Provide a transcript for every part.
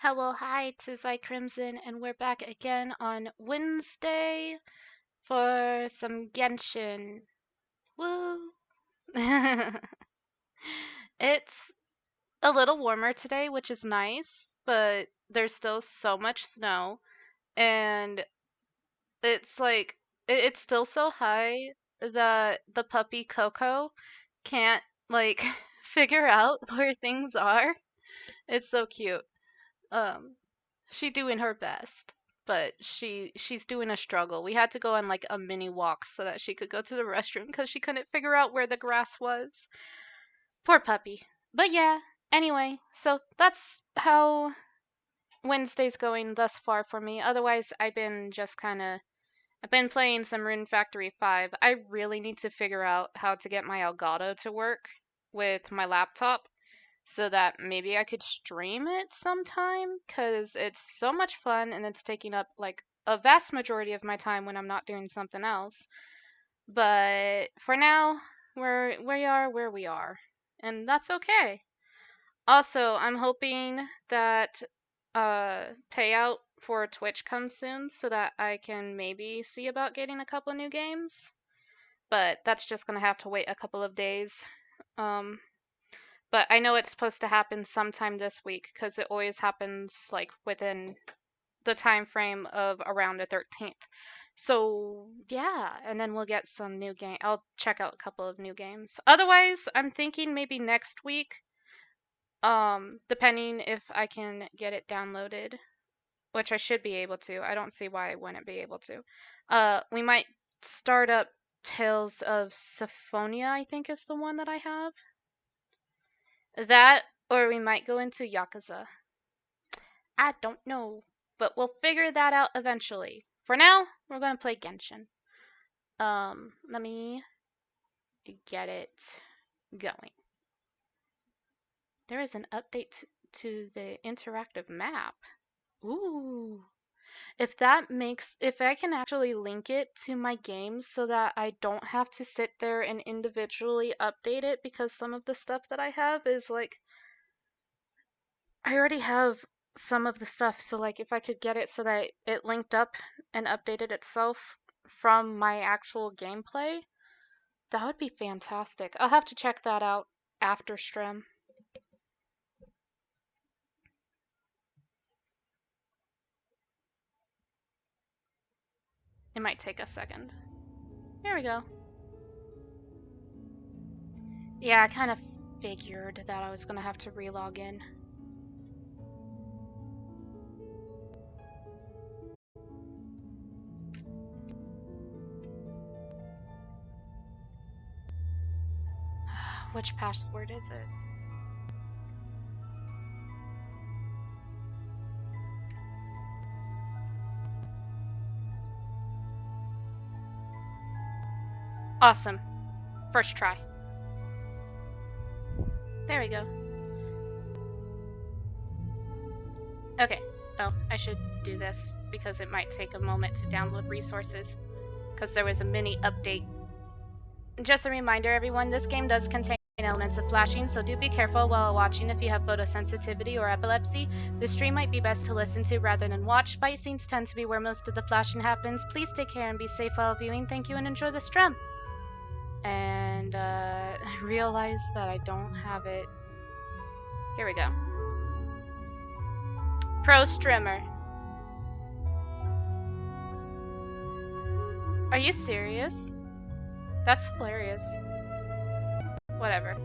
Hello, hi, 'tis I Crimson, and we're back again on Wednesday for some Genshin. Woo! It's a little warmer today, which is nice, but there's still so much snow, and it's like it's still so high that the puppy Coco can't like figure out where things are. It's so cute. Um, she doing her best, but she's doing a struggle. We had to go on like a mini walk so that she could go to the restroom because she couldn't figure out where the grass was. Poor puppy. But yeah, anyway, so that's how Wednesday's going thus far for me. Otherwise, I've been playing some Rune Factory 5. I really need to figure out how to get my Elgato to work with my laptop so that maybe I could stream it sometime because it's so much fun and it's taking up like a vast majority of my time when I'm not doing something else. But for now, we are where we are, and that's okay. Also, I'm hoping that payout for Twitch comes soon so that I can maybe see about getting a couple new games. But that's just gonna have to wait a couple of days. Um, but I know it's supposed to happen sometime this week because it always happens like within the time frame of around the 13th. So, yeah, and then we'll get some new game. I'll check out a couple of new games. Otherwise, I'm thinking maybe next week, depending if I can get it downloaded, which I should be able to. I don't see why I wouldn't be able to. We might start up Tales of Symphonia, I think is the one that I have. That, or we might go into Yakuza. I don't know, but we'll figure that out eventually. For now, we're gonna play Genshin. Let me get it going. There is an update to the interactive map. Ooh. If I can actually link it to my games so that I don't have to sit there and individually update it because some of the stuff that I have is like I already have some of the stuff, so like if I could get it so that it linked up and updated itself from my actual gameplay, that would be fantastic. I'll have to check that out after stream. It might take a second. Here we go. Yeah, I kind of figured that I was gonna have to relog in. Which password is it? Awesome. First try. There we go. Okay. Oh, I should do this because it might take a moment to download resources because there was a mini update. Just a reminder, everyone, this game does contain elements of flashing, so do be careful while watching if you have photosensitivity or epilepsy. The stream might be best to listen to rather than watch. Fight scenes tend to be where most of the flashing happens. Please take care and be safe while viewing. Thank you and enjoy the stream. And realize that I don't have it. Here we go. Pro streamer. Are you serious? That's hilarious. Whatever.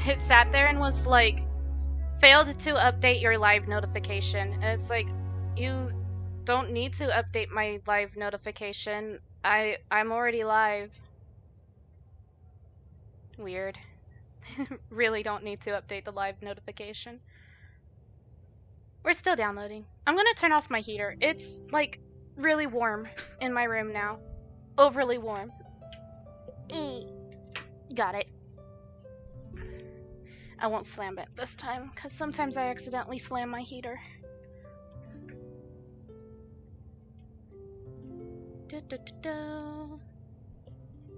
It sat there and was like, failed to update your live notification. And it's like, you don't need to update my live notification. I'm already live. Weird. Really don't need to update the live notification. We're still downloading. I'm gonna turn off my heater. It's like really warm in my room now. Overly warm. Got it. I won't slam it this time, because sometimes I accidentally slam my heater.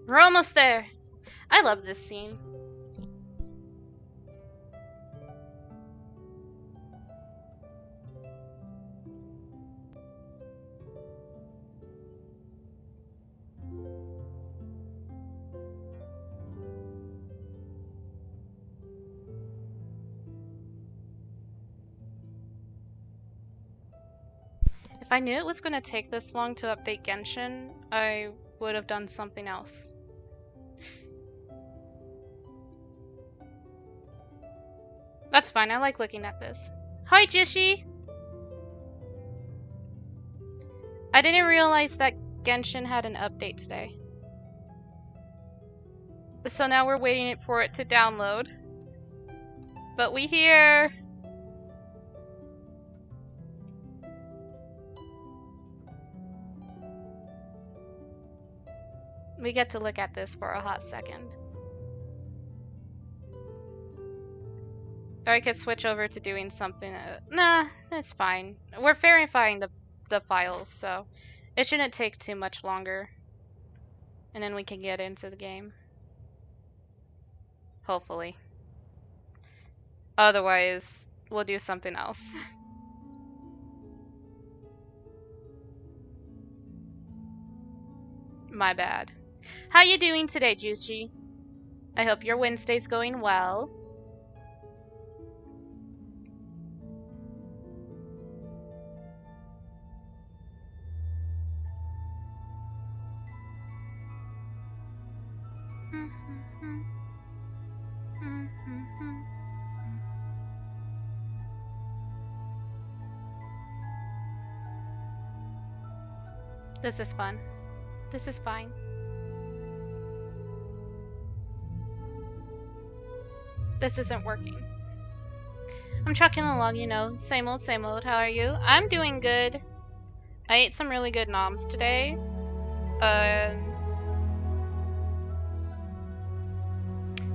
We're almost there. I love this scene. If I knew it was going to take this long to update Genshin, I would have done something else. That's fine, I like looking at this. Hi, Jishi! I didn't realize that Genshin had an update today. So now we're waiting for it to download. But we here! We get to look at this for a hot second. Or I could switch over to doing something. Nah, it's fine. We're verifying the files, so it shouldn't take too much longer. And then we can get into the game. Hopefully. Otherwise, we'll do something else. My bad. How you doing today, Juicy? I hope your Wednesday's going well. This is fun. This is fine. This isn't working. I'm trucking along, you know. Same old, same old. How are you? I'm doing good. I ate some really good noms today.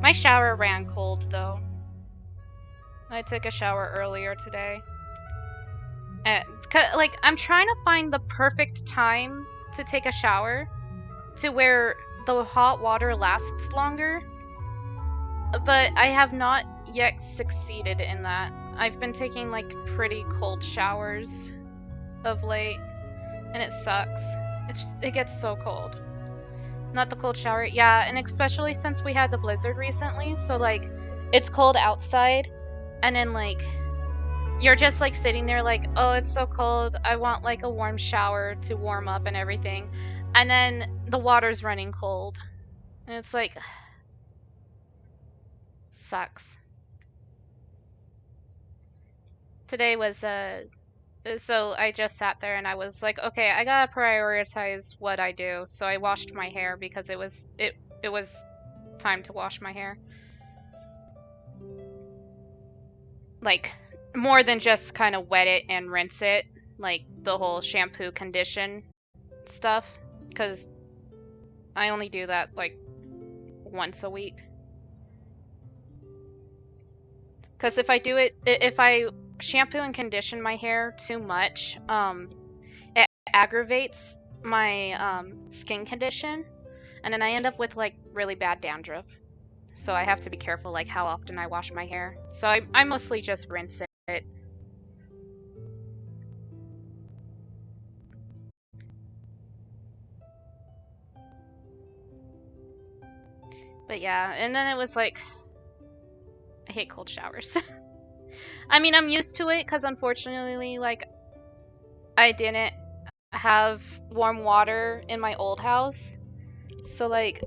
My shower ran cold, though. I took a shower earlier today. Like, I'm trying to find the perfect time to take a shower to where the hot water lasts longer. But I have not yet succeeded in that. I've been taking, like, pretty cold showers of late, and it sucks. It gets so cold. Not the cold shower. Yeah, and especially since we had the blizzard recently, so, like, it's cold outside, and then, like, you're just, like, sitting there like, oh, it's so cold, I want, like, a warm shower to warm up and everything. And then the water's running cold. And it's like... sucks. Today was, so I just sat there and I was like, okay, I gotta prioritize what I do. So I washed my hair because it was time to wash my hair. Like, more than just kind of wet it and rinse it, like the whole shampoo condition stuff, because I only do that like once a week. Because if I do it, if I shampoo and condition my hair too much, it aggravates my skin condition, and then I end up with like really bad dandruff. So I have to be careful like how often I wash my hair. So I mostly just rinse it. But yeah, and then it was like, I hate cold showers. I mean, I'm used to it because unfortunately, like, I didn't have warm water in my old house. So, like,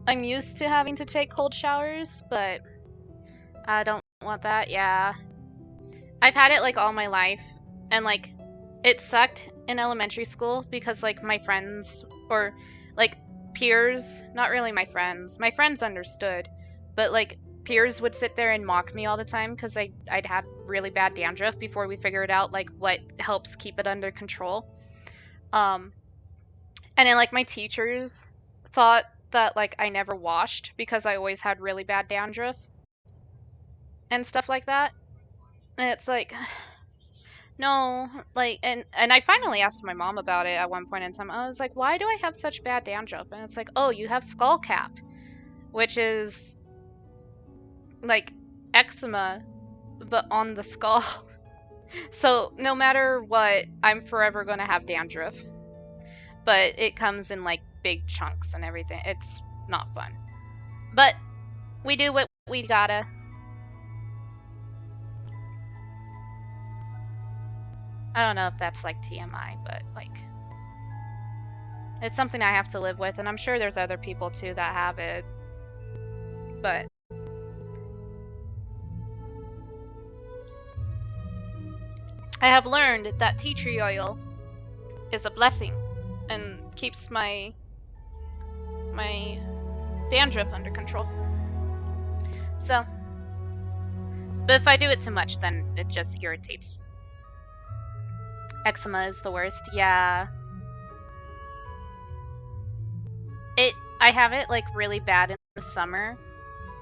I'm used to having to take cold showers, but I don't want that. Yeah. I've had it, like, all my life. And, like, it sucked in elementary school because, like, my friends, or, like, peers, not really my friends understood, but, like, peers would sit there and mock me all the time because I'd had really bad dandruff before we figured out like what helps keep it under control. And then like my teachers thought that like I never washed because I always had really bad dandruff and stuff like that. And it's like, No, like, and I finally asked my mom about it at one point in time. I was like, why do I have such bad dandruff? And it's like, oh, you have skull cap, which is like eczema, but on the skull. So no matter what, I'm forever gonna have dandruff. But it comes in like big chunks and everything. It's not fun. But we do what we gotta. I don't know if that's like TMI, but like it's something I have to live with, and I'm sure there's other people too that have it. But I have learned that tea tree oil is a blessing and keeps my dandruff under control. So, but if I do it too much, then it just irritates. Eczema is the worst. Yeah. I have it like really bad in the summer.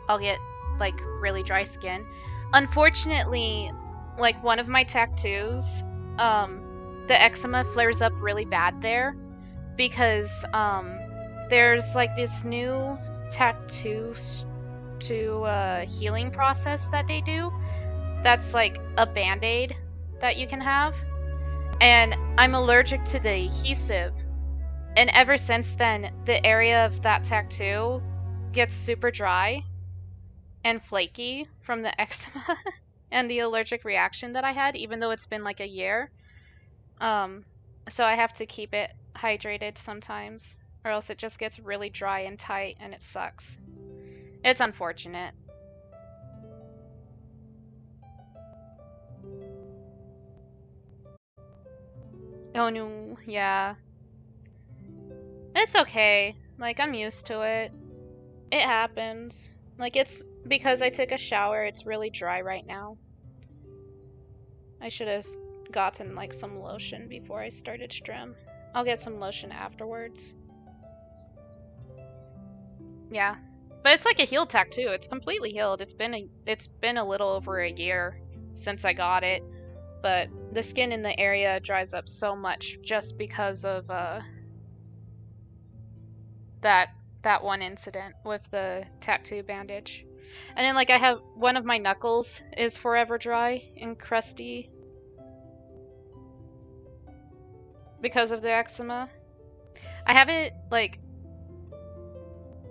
I'll get like really dry skin. Unfortunately, like one of my tattoos, the eczema flares up really bad there because there's like this new tattoo healing process that they do that's like a band-aid that you can have, and I'm allergic to the adhesive, and ever since then the area of that tattoo gets super dry and flaky from the eczema and the allergic reaction that I had, even though it's been like a year. So I have to keep it hydrated sometimes, or else it just gets really dry and tight and it sucks. It's unfortunate. Oh no, yeah. It's okay. Like, I'm used to it. It happens. Like, it's because I took a shower, it's really dry right now. I should have gotten, like, some lotion before I started stream. I'll get some lotion afterwards. Yeah. But it's like a healed tattoo. It's completely healed. It's been a little over a year since I got it. But the skin in the area dries up so much just because of that one incident with the tattoo bandage. And then like I have one of my knuckles is forever dry and crusty because of the eczema. I have it like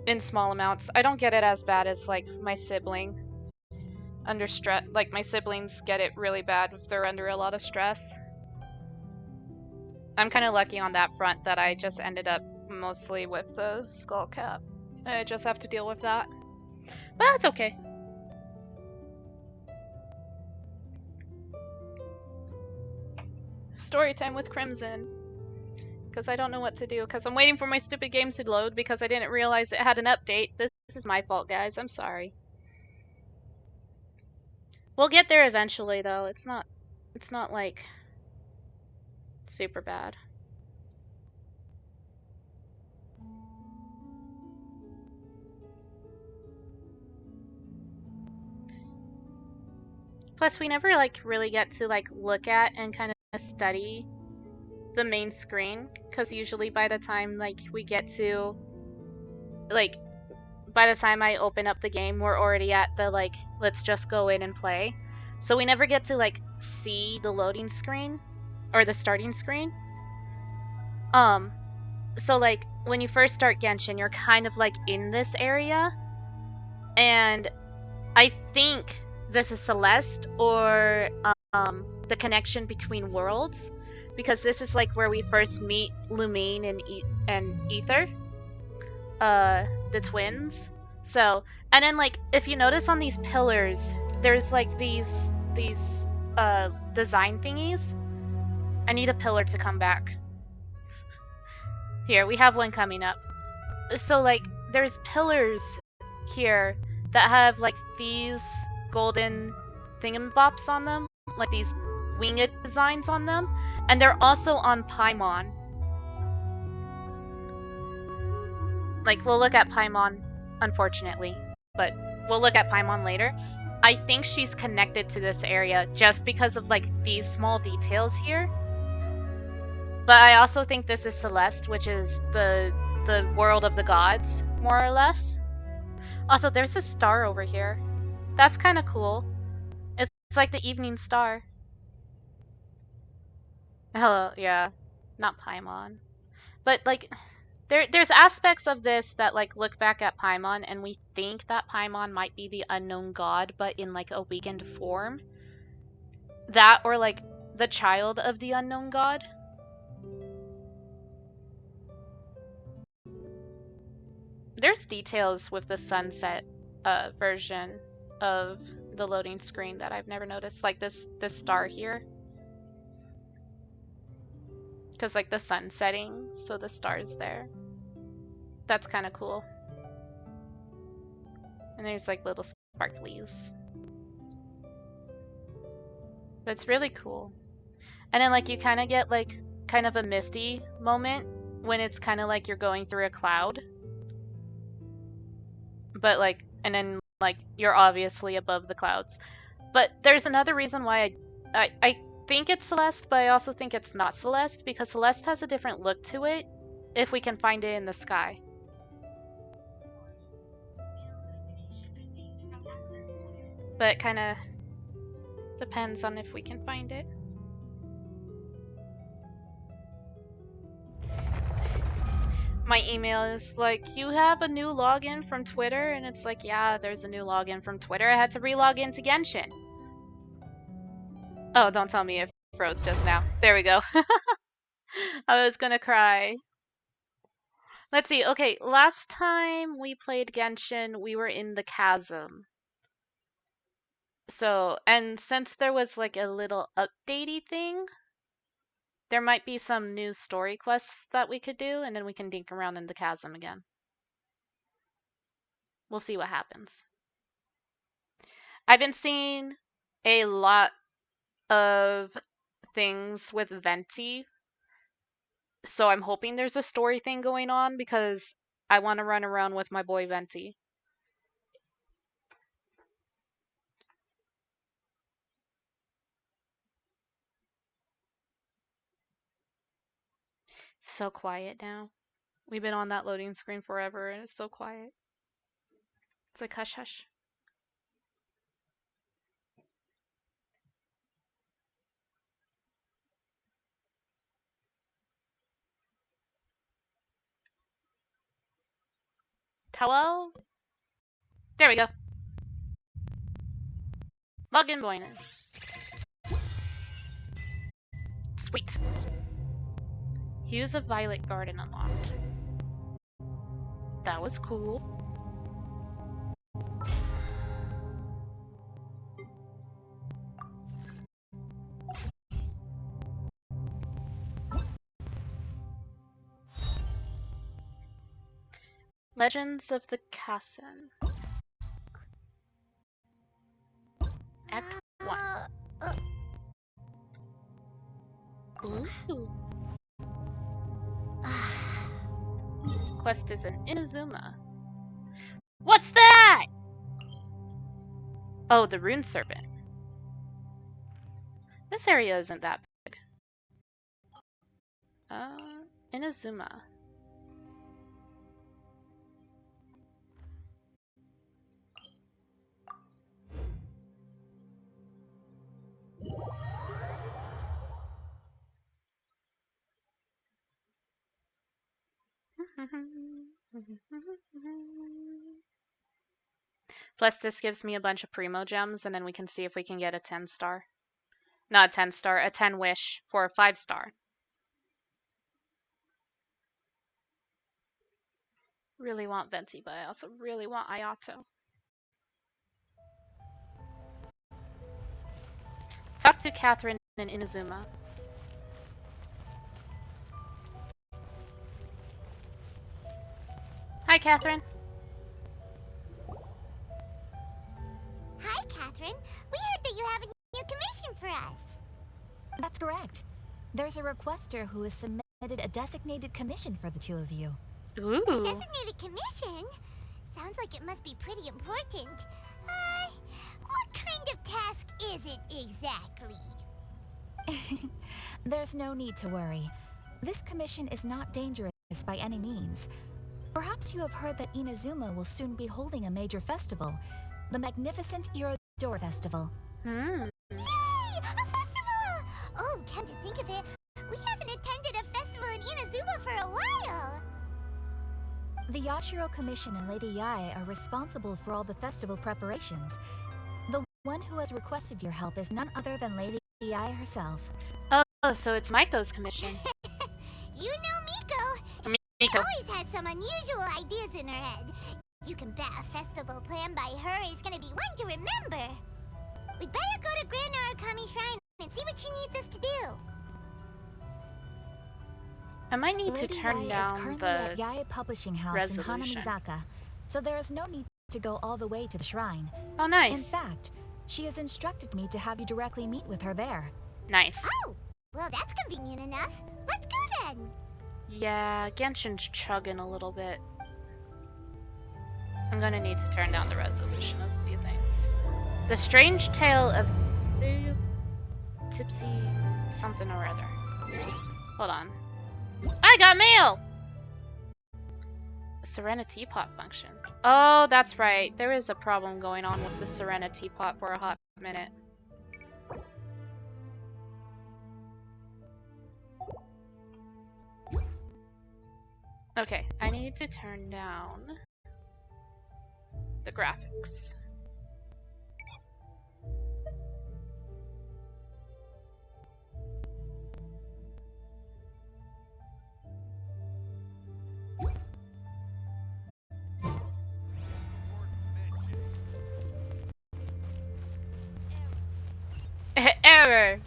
in small amounts. I don't get it as bad as like my sibling under stress. Like my siblings get it really bad if they're under a lot of stress. I'm kind of lucky on that front that I just ended up mostly with the skull cap. I just have to deal with that. But that's okay. Story time with Crimson. Because I don't know what to do. Because I'm waiting for my stupid game to load because I didn't realize it had an update. This is my fault, guys. I'm sorry. We'll get there eventually, though. It's not like super bad. Plus, we never like really get to like look at and kind of study the main screen, because usually by the time like we get to like by the time I open up the game, we're already at the like let's just go in and play. So we never get to like see the loading screen or the starting screen. So like when you first start Genshin, you're kind of like in this area, and I think this is Celeste or the connection between worlds, because this is like where we first meet Lumine and Ether, the twins. So, and then like if you notice on these pillars, there's like these design thingies. I need a pillar to come back. Here, we have one coming up. So like there's pillars here that have like these golden thingamabops on them, like these winged designs on them, and they're also on Paimon. Like, we'll look at Paimon, unfortunately, but we'll look at Paimon later. I think she's connected to this area just because of like these small details here. But I also think this is Celeste, which is the world of the gods, more or less. Also, there's a star over here. That's kind of cool. It's like the evening star. Hello, yeah, not Paimon, but like there's aspects of this that like look back at Paimon, and we think that Paimon might be the unknown god, but in like a weakened form. That or like the child of the unknown god. There's details with the sunset version of the loading screen that I've never noticed, like this star here. Because like the sun setting, so the star's there. That's kind of cool. And there's like little sparklies. But it's really cool. And then like you kind of get like kind of a misty moment when it's kind of like you're going through a cloud. But like, and then like you're obviously above the clouds. But there's another reason why I think it's Celeste, but I also think it's not Celeste, because Celeste has a different look to it if we can find it in the sky. But it kind of depends on if we can find it. My email is like, you have a new login from Twitter? And it's like, yeah, there's a new login from Twitter. I had to re-log into Genshin. Oh, don't tell me it froze just now. There we go. I was gonna cry. Let's see. Okay, last time we played Genshin, we were in the chasm. So, and since there was like a little updatey thing, there might be some new story quests that we could do, and then we can dink around in the chasm again. We'll see what happens. I've been seeing a lot of things with Venti, so I'm hoping there's a story thing going on because I want to run around with my boy Venti. So quiet now. We've been on that loading screen forever and it's so quiet. It's like hush hush. Hello? There we go. Login bonus. Sweet. Hues of Violet Garden unlocked. That was cool. Legends of the Kassan. Act 1. Ooh. Quest is in Inazuma. What's that? Oh, the Rune Serpent. This area isn't that big. Inazuma. Plus this gives me a bunch of Primo Gems, and then we can see if we can get a 10-star. Not a 10-star, a 10 wish for a 5-star. Really want Venti, but I also really want Ayato. Talk to Catherine in Inazuma. Hi, Catherine. Hi, Catherine. We heard that you have a new commission for us. That's correct. There's a requester who has submitted a designated commission for the two of you. Ooh. A designated commission? Sounds like it must be pretty important. What kind of task is it exactly? There's no need to worry. This commission is not dangerous by any means. Perhaps you have heard that Inazuma will soon be holding a major festival, the magnificent Irodor Festival. Hmm. Yay! A festival! Oh, come to think of it, we haven't attended a festival in Inazuma for a while. The Yashiro Commission and Lady Yae are responsible for all the festival preparations. The one who has requested your help is none other than Lady Yae herself. Oh, so it's Maiko's commission. You know Miko. She Miko. always has some unusual ideas in her head. You can bet a festival planned by her is gonna be one to remember. We'd better go to Grand Narukami Shrine and see what she needs us to do. I might need to Lady turn Yae is down currently at the Yae Publishing House resolution. in Hanamizaka, so there is no need to go all the way to the shrine. Oh, In nice. fact, she has instructed me to have you directly meet with her there. Nice. Oh, well that's convenient enough. Let's go then. Yeah, Genshin's chugging a little bit. I'm gonna need to turn down the resolution of a few things. The Strange Tale of Tipsy something or other. Hold on. I got mail! Serenity Pot function. Oh, that's right. There is a problem going on with the Serenity Pot for a hot minute. Okay, I need to turn down the graphics. Error!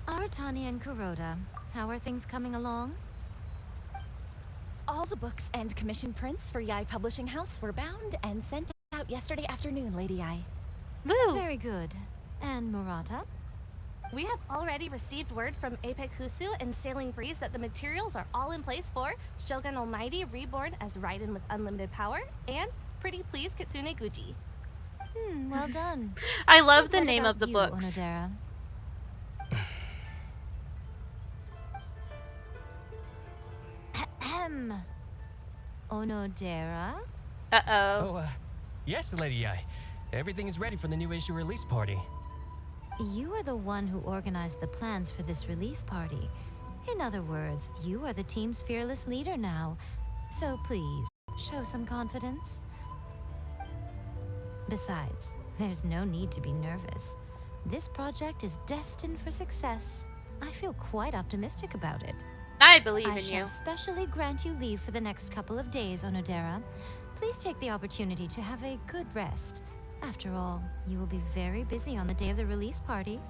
Aratani and Kuroda, how are things coming along? All the books and commission prints for Yae Publishing House were bound and sent out yesterday afternoon, Lady Yae. Woo! Very good. And Murata? We have already received word from Apekusu and Sailing Breeze that the materials are all in place for Shogun Almighty reborn as Raiden with unlimited power and Pretty Please Kitsune Guji. Well done. I love But the what name about of the you, books. Onodera? Ahem. Onodera? Uh-oh. Oh, yes, Lady Yae. Everything is ready for the new issue release party. You are the one who organized the plans for this release party. In other words, you are the team's fearless leader now. So please, show some confidence. Besides, there's no need to be nervous. This project is destined for success. I feel quite optimistic about it. I believe I in shall you. specially grant you leave for the next couple of days, Onodera. Please take the opportunity to have a good rest. After all, you will be very busy on the day of the release party.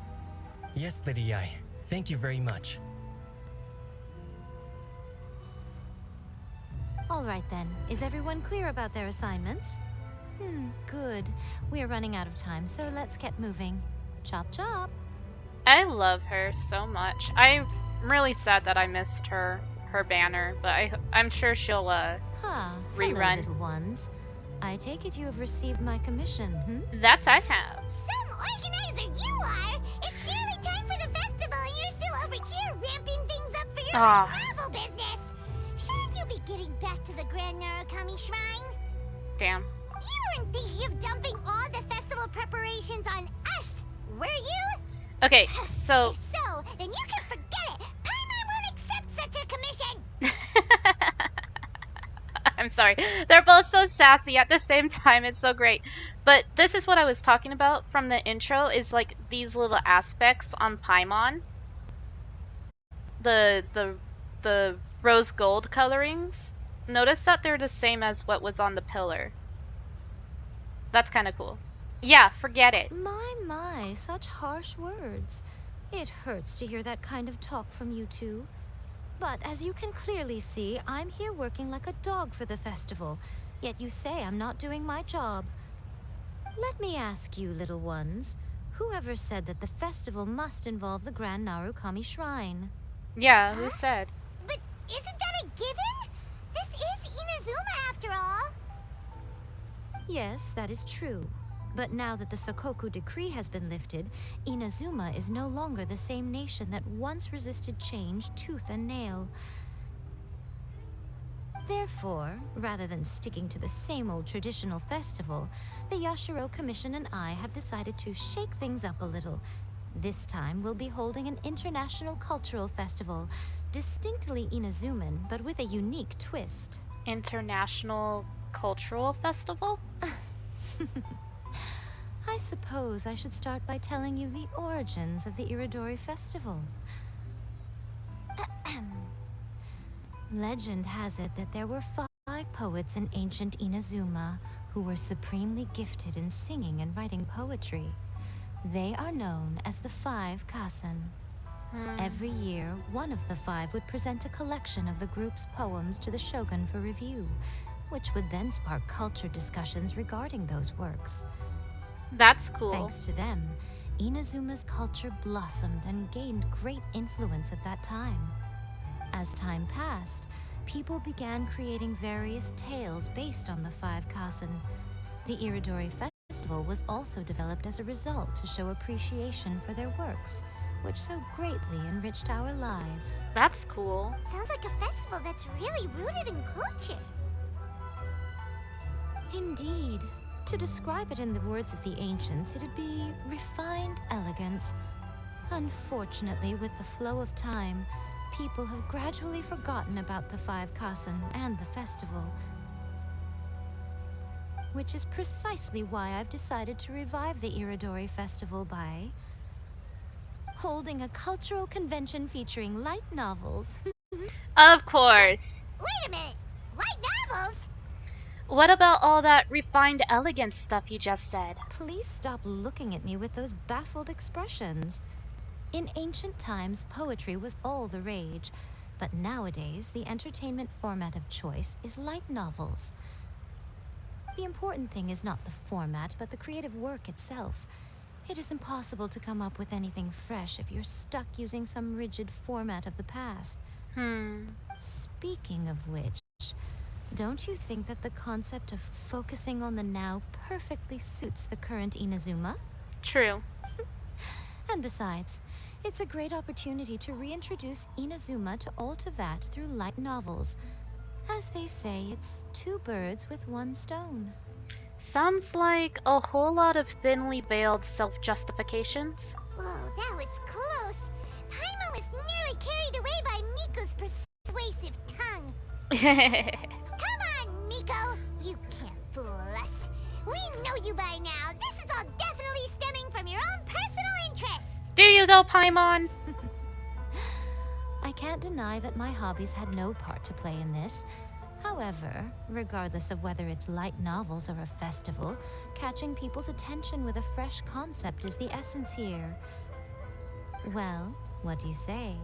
Yes, Lady Yae. Thank you very much. All right then, is everyone clear about their assignments? Good. We are running out of time, so let's get moving. Chop chop. I love her so much. I'm really sad that I missed her banner, but I'm sure she'll Hello, Rerun. little ones. I take it you have received my commission, That's I have. Some organizer you are! It's nearly time for the festival and you're still over here ramping things up for your Ah. novel business! Shouldn't you be getting back to the Grand Narukami Shrine? Damn. You weren't thinking of dumping all the festival preparations on us, were you? Okay, so If so, then you can forget it! Paimon won't accept such a commission! I'm sorry. They're both so sassy at the same time. It's so great. But this is what I was talking about from the intro is like these little aspects on Paimon. The rose gold colorings. Notice that they're the same as what was on the pillar. That's kind of cool. Yeah, forget it. My, such harsh words. It hurts to hear that kind of talk from you two. But as you can clearly see, I'm here working like a dog for the festival. Yet you say I'm not doing my job. Let me ask you, little ones, Whoever said that the festival must involve the Grand Narukami Shrine? Yeah, who said? But isn't that a given? This is Inazuma after all. Yes, that is true. But now that the Sokoku decree has been lifted, Inazuma is no longer the same nation that once resisted change tooth and nail. Therefore, rather than sticking to the same old traditional festival, the Yashiro Commission and I have decided to shake things up a little. This time, we'll be holding an international cultural festival, distinctly Inazuman, but with a unique twist. International Cultural Festival? I suppose I should start by telling you the origins of the Iridori Festival. Legend has it that there were 5 poets in ancient Inazuma who were supremely gifted in singing and writing poetry. They are known as the 5 Kasen. Every year, one of the 5 would present a collection of the group's poems to the shogun for review, which would then spark culture discussions regarding those works. That's cool. Thanks to them, Inazuma's culture blossomed and gained great influence at that time. As time passed, people began creating various tales based on the 5 Kasen. The Iridori Festival was also developed as a result to show appreciation for their works, which so greatly enriched our lives. That's cool. Sounds like a festival that's really rooted in culture. Indeed. To describe it in the words of the ancients, it'd be refined elegance. Unfortunately, with the flow of time, people have gradually forgotten about the 5 Kasen and the festival. Which is precisely why I've decided to revive the Iridori Festival by holding a cultural convention featuring light novels. Of course. Wait a minute! Light novels? What about all that refined elegance stuff you just said? Please stop looking at me with those baffled expressions. In ancient times, poetry was all the rage, but nowadays, the entertainment format of choice is light novels. The important thing is not the format, but the creative work itself. It is impossible to come up with anything fresh if you're stuck using some rigid format of the past. Speaking of which, don't you think that the concept of focusing on the now perfectly suits the current Inazuma? True. And besides, it's a great opportunity to reintroduce Inazuma to Ultivat through light novels. As they say, it's 2 birds with 1 stone. Sounds like a whole lot of thinly veiled self-justifications. Whoa, that was close. Paimon was nearly carried away by Miko's persuasive tongue. Come on, Miko. You can't fool us. We know you by now. This is all definitely stemming from your own personal interests. Do you though, Paimon? I can't deny that my hobbies had no part to play in this. However, regardless of whether it's light novels or a festival, catching people's attention with a fresh concept is the essence here. Well, what do you say?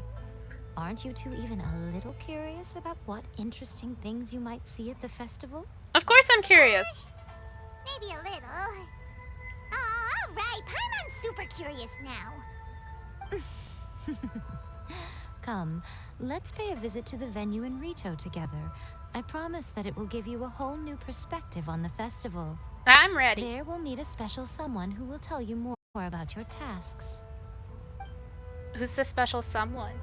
Aren't you two even a little curious about what interesting things you might see at the festival? Of course I'm curious. Maybe a little. Oh, all right. Paimon's super curious now. Come, let's pay a visit to the venue in Rito together. I promise that it will give you a whole new perspective on the festival. I'm ready. There we'll meet a special someone who will tell you more about your tasks. Who's the special someone?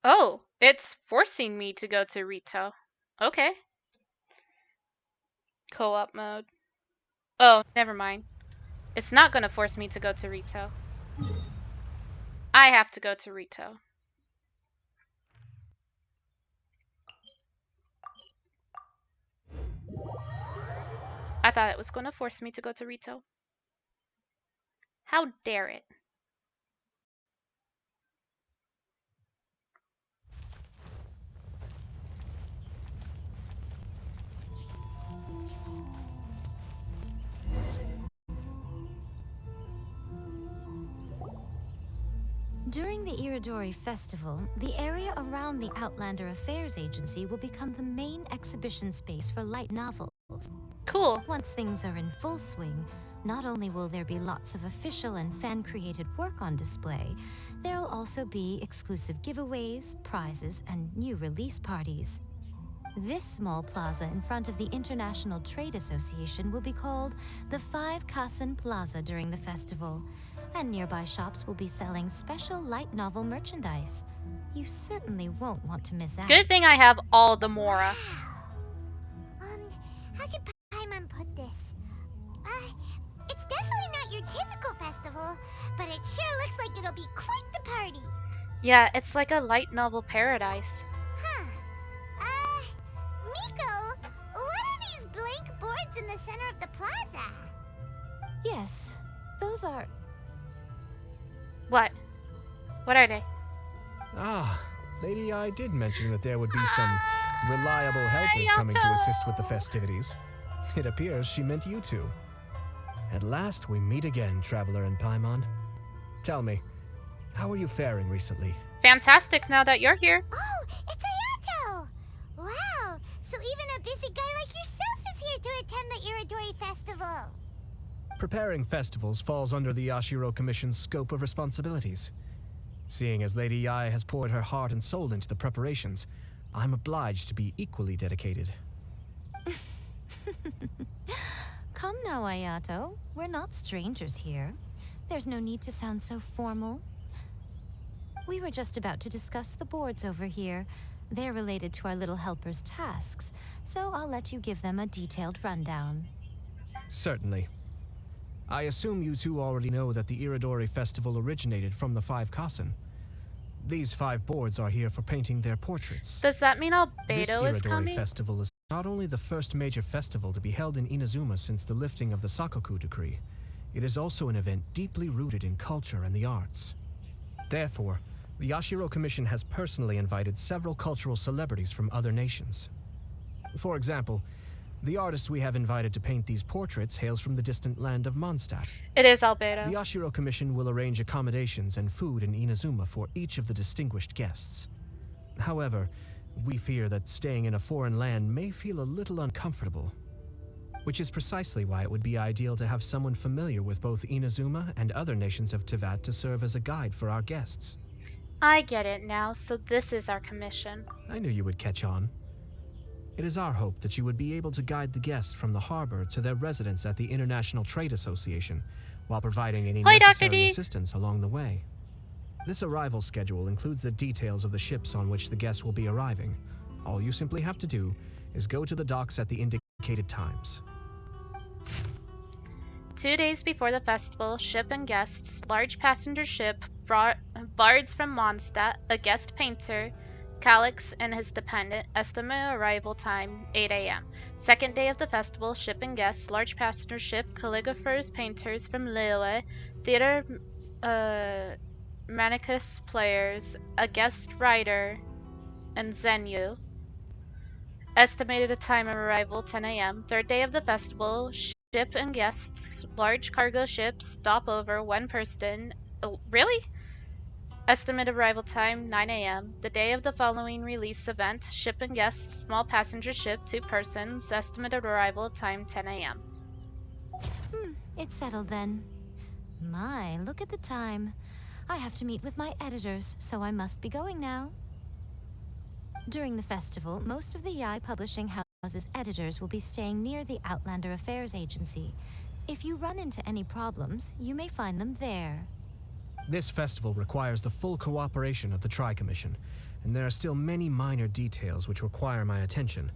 Oh, it's forcing me to go to Rito. Okay. Co-op mode. Oh, never mind. It's not gonna force me to go to Rito. I have to go to Rito. I thought it was gonna force me to go to Rito. How dare it? During the Iridori Festival, the area around the Outlander Affairs Agency will become the main exhibition space for light novels. Cool. Once things are in full swing, not only will there be lots of official and fan-created work on display, there'll also be exclusive giveaways, prizes, and new release parties. This small plaza in front of the International Trade Association will be called the Five Kasen Plaza during the festival, and nearby shops will be selling special light novel merchandise. You certainly won't want to miss out. Good thing I have all the Mora. How should Paimon put this? It's definitely not your typical festival, but it sure looks like it'll be quite the party. Yeah, it's like a light novel paradise. Huh. Miko, what are these blank boards in the center of the plaza? Yes, those are... What? What are they? Ah, Lady I did mention that there would be some reliable helpers coming to assist with the festivities. It appears she meant you two. At last we meet again, Traveler and Paimon. Tell me, how are you faring recently? Fantastic now that you're here. Oh, it's Ayato! Wow, so even a busy guy like yourself is here to attend the Iridori Festival. Preparing festivals falls under the Yashiro Commission's scope of responsibilities. Seeing as Lady Yae has poured her heart and soul into the preparations, I'm obliged to be equally dedicated. Come now, Ayato. We're not strangers here. There's no need to sound so formal. We were just about to discuss the boards over here. They're related to our little helper's tasks, so I'll let you give them a detailed rundown. Certainly. I assume you two already know that the Iridori Festival originated from the Five Kasen. These 5 boards are here for painting their portraits. Does that mean This Albedo is Iridori coming? Festival is not only the first major festival to be held in Inazuma since the lifting of the Sakoku Decree, it is also an event deeply rooted in culture and the arts. Therefore, the Yashiro Commission has personally invited several cultural celebrities from other nations. For example, the artist we have invited to paint these portraits hails from the distant land of Mondstadt. It is The Albedo. Yashiro Commission will arrange accommodations and food in Inazuma for each of the distinguished guests. However, we fear that staying in a foreign land may feel a little uncomfortable, which is precisely why it would be ideal to have someone familiar with both Inazuma and other nations of Teyvat to serve as a guide for our guests. I get it now, so this is our commission. I knew you would catch on. It is our hope that you would be able to guide the guests from the harbor to their residence at the International Trade Association, while providing any Hi, Dr. necessary D. assistance along the way. This arrival schedule includes the details of the ships on which the guests will be arriving. All you simply have to do is go to the docks at the indicated times. 2 days before the festival, ship and guests, large passenger ship, bards from Mondstadt, a guest painter, Calix and his dependent, estimate arrival time 8 a.m. Second day of the festival, ship and guests, large passenger ship, calligraphers, painters from Liyue, theater, Manicus players, a guest writer, and Zenyu. Estimated time of arrival 10 a.m. Third day of the festival, ship and guests, large cargo ship, stopover, 1 person. Really? Estimated arrival time 9 a.m. The day of the following release event, ship and guests, small passenger ship, 2 persons. Estimated arrival time 10 a.m. It's settled then. My, look at the time. I have to meet with my editors, so I must be going now. During the festival, most of the Yae Publishing House's editors will be staying near the Outlander Affairs Agency. If you run into any problems, you may find them there. This festival requires the full cooperation of the Tri-Commission, and there are still many minor details which require my attention,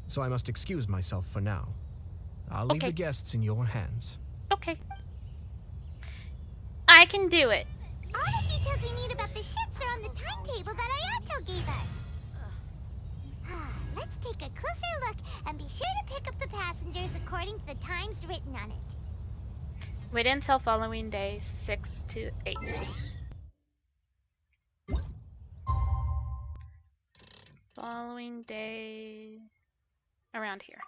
so I must excuse myself for now. I'll leave Okay. the guests in your hands. Okay. I can do it. All the details we need about the ships are on the timetable that Ayato gave us. Let's take a closer look and be sure to pick up the passengers according to the times written on it. Wait until following day 6 to 8. Following day around here.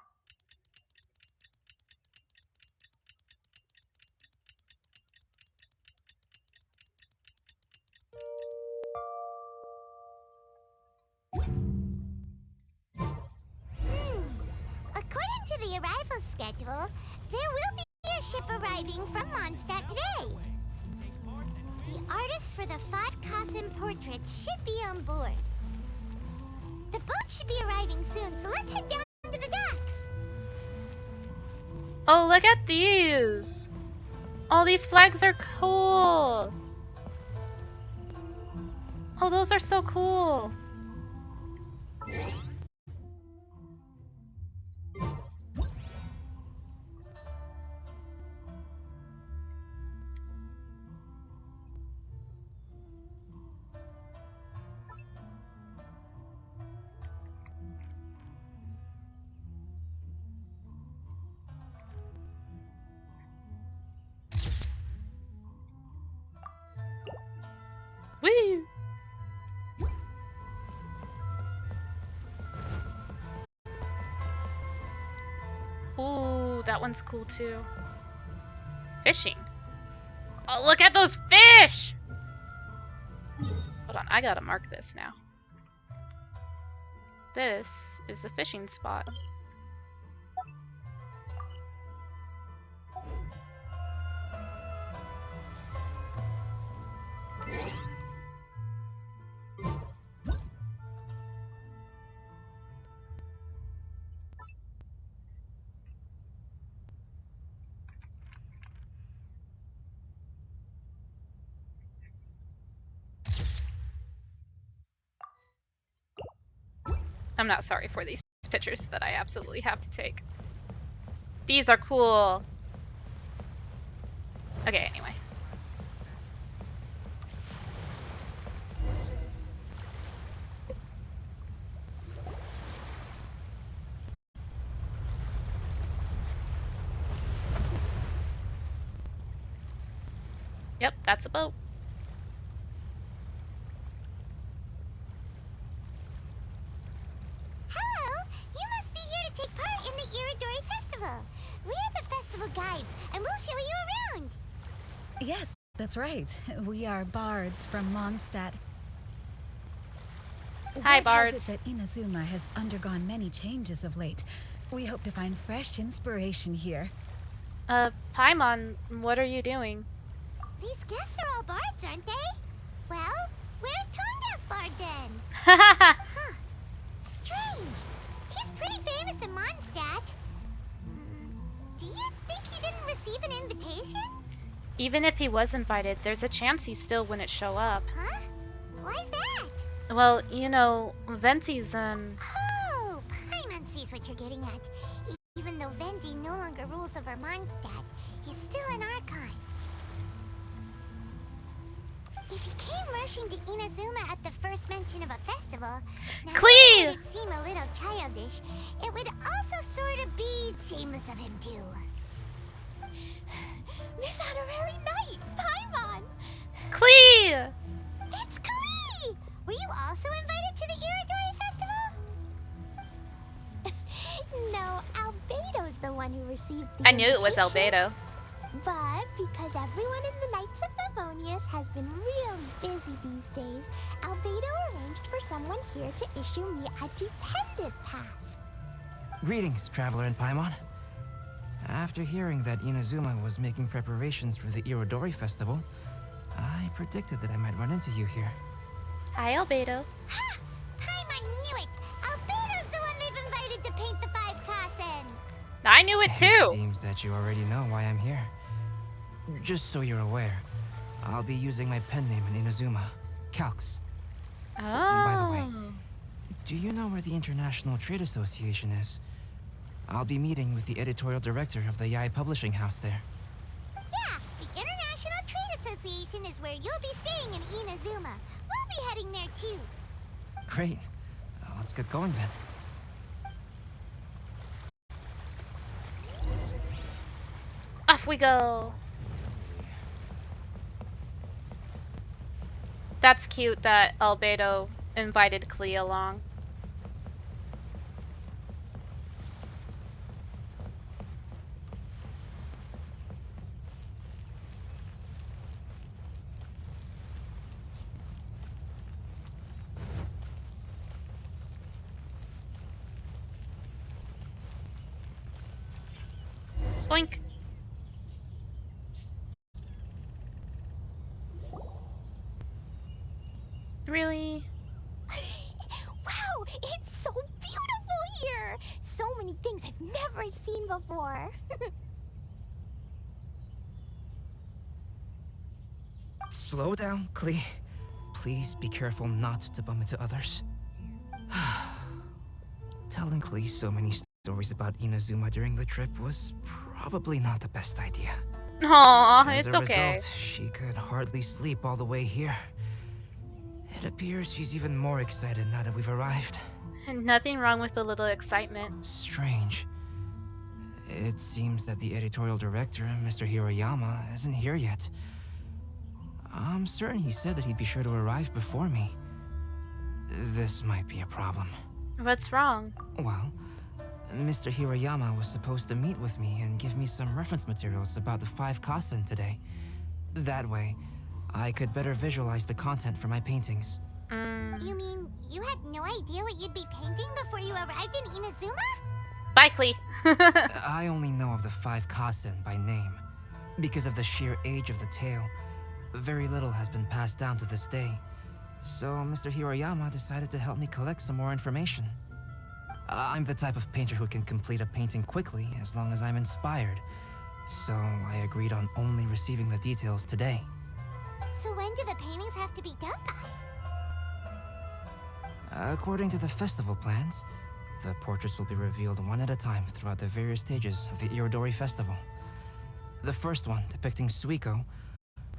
the arrival schedule, there will be a ship arriving from Mondstadt today. The artist for the 5 Kasim portraits should be on board. The boat should be arriving soon, so let's head down to the docks. Oh, look at these! Oh, these flags are cool! Oh, those are so cool! Woo! Ooh, that one's cool too. Fishing. Oh, look at those fish! Hold on, I gotta mark this now. This is a fishing spot. I'm not sorry for these pictures that I absolutely have to take. These are cool. Okay, anyway. Yep, that's a boat. Hello! You must be here to take part in the Iridori Festival. We're the festival guides, and we'll show you around. Yes, that's right. We are bards from Mondstadt. Hi, Word bards. has it that Inazuma has undergone many changes of late. We hope to find fresh inspiration here. Paimon, what are you doing? These guests are all bards, aren't they? Well, where's Tone Deaf Bard then? Haha! Huh. Strange. He's pretty famous in Mondstadt. Do you think he didn't receive an invitation? Even if he was invited, there's a chance he still wouldn't show up. Huh? Why's that? Well, you know, Venti's Oh, Paimon sees what you're getting at. Even though Venti no longer rules over Mondstadt, he's still an Archon. If he came rushing to Inazuma at the first mention of a festival, now Clee! it would seem a little childish. It would also sort of be shameless of him too. Miss Honorary Knight, Paimon! Clee! It's Klee! Were you also invited to the Iridori Festival? No, Albedo's the one who received the I knew it was invitation. Albedo. But because everyone in the Knights of Favonius has been really busy these days, Albedo arranged for someone here to issue me a dependent pass. Greetings, Traveler and Paimon. After hearing that Inazuma was making preparations for the Irodori Festival, I predicted that I might run into you here. Hi, Albedo. Ha! Paimon knew it! Albedo's the one they've invited to paint the 5 Kassen! I knew it It too! seems that you already know why I'm here. Just so you're aware, I'll be using my pen name in Inazuma, Calx. Oh. By the way, do you know where the International Trade Association is? I'll be meeting with the editorial director of the Yae Publishing House there. Yeah, the International Trade Association is where you'll be staying in Inazuma. We'll be heading there too. Great. Let's get going then. Off we go. That's cute that Albedo invited Clee along. Boink. Really? Wow, it's so beautiful here! So many things I've never seen before. Slow down, Klee. Please be careful not to bump into others. Telling Klee so many stories about Inazuma during the trip was probably not the best idea. Aw, As it's a okay. result, she could hardly sleep all the way here. It appears she's even more excited now that we've arrived. And nothing wrong with a little excitement. Strange. It seems that the editorial director, Mr. Hiroyama, isn't here yet. I'm certain he said that he'd be sure to arrive before me. This might be a problem. What's wrong? Well, Mr. Hiroyama was supposed to meet with me and give me some reference materials about the 5 Kasen today. That way, I could better visualize the content for my paintings. You mean you had no idea what you'd be painting before you arrived in Inazuma? Bye, Klee. I only know of the 5 Kasen by name. Because of the sheer age of the tale, very little has been passed down to this day. So Mr. Hiroyama decided to help me collect some more information. I'm the type of painter who can complete a painting quickly as long as I'm inspired. So I agreed on only receiving the details today. So when do the paintings have to be done by? According to the festival plans, the portraits will be revealed one at a time throughout the various stages of the Irodori Festival. The first one, depicting Suiko,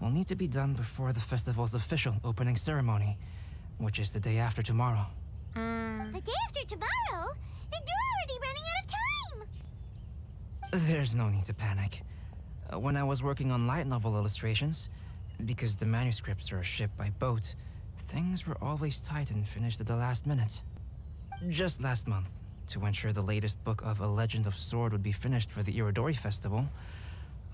will need to be done before the festival's official opening ceremony, which is the day after tomorrow. The day after tomorrow? Then you're already running out of time! There's no need to panic. When I was working on light novel illustrations, because the manuscripts are shipped by boat, things were always tight and finished at the last minute. Just last month, to ensure the latest book of A Legend of Sword would be finished for the Irodori Festival,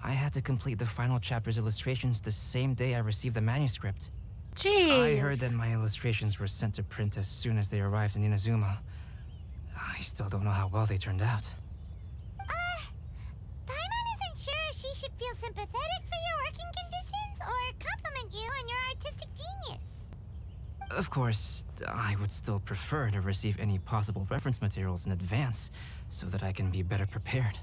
I had to complete the final chapter's illustrations the same day I received the manuscript. Jeez. I heard that my illustrations were sent to print as soon as they arrived in Inazuma. I still don't know how well they turned out. Paimon isn't sure if she should feel sympathetic for your working conditions or compliment you on your artistic genius. Of course, I would still prefer to receive any possible reference materials in advance, so that I can be better prepared.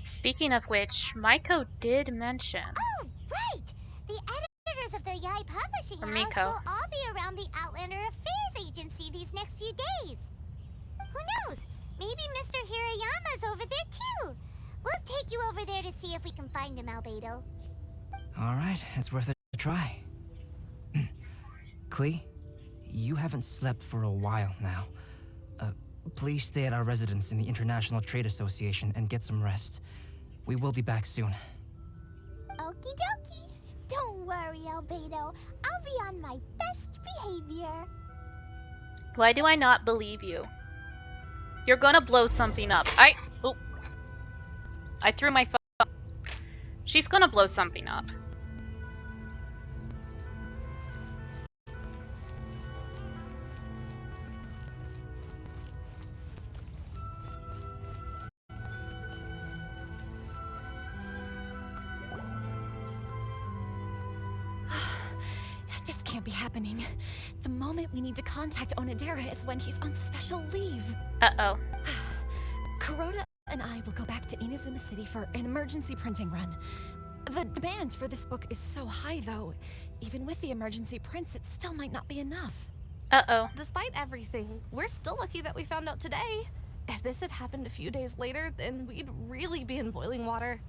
Speaking of which, Maiko did mention. Oh, right! The editors of the Yai Publishing Or House Miko. will all be around the Outlander Affairs Agency these next few days. Who knows? Maybe Mr. Hirayama's over there too. We'll take you over there to see if we can find him, Albedo. Alright, it's worth a try. Klee, you haven't slept for a while now. Please stay at our residence in the International Trade Association and get some rest. We will be back soon. Okie dokie. Don't worry, Albedo. I'll be on my best behavior. Why do I not believe you? You're gonna blow something up. I threw my phone. She's gonna blow something up. This can't be happening. The moment we need to contact Onodera is when he's on special leave. Uh-oh. Kuroda and I will go back to Inazuma City for an emergency printing run. The demand for this book is so high, though. Even with the emergency prints, it still might not be enough. Uh-oh. Despite everything, we're still lucky that we found out today. If this had happened a few days later, then we'd really be in boiling water.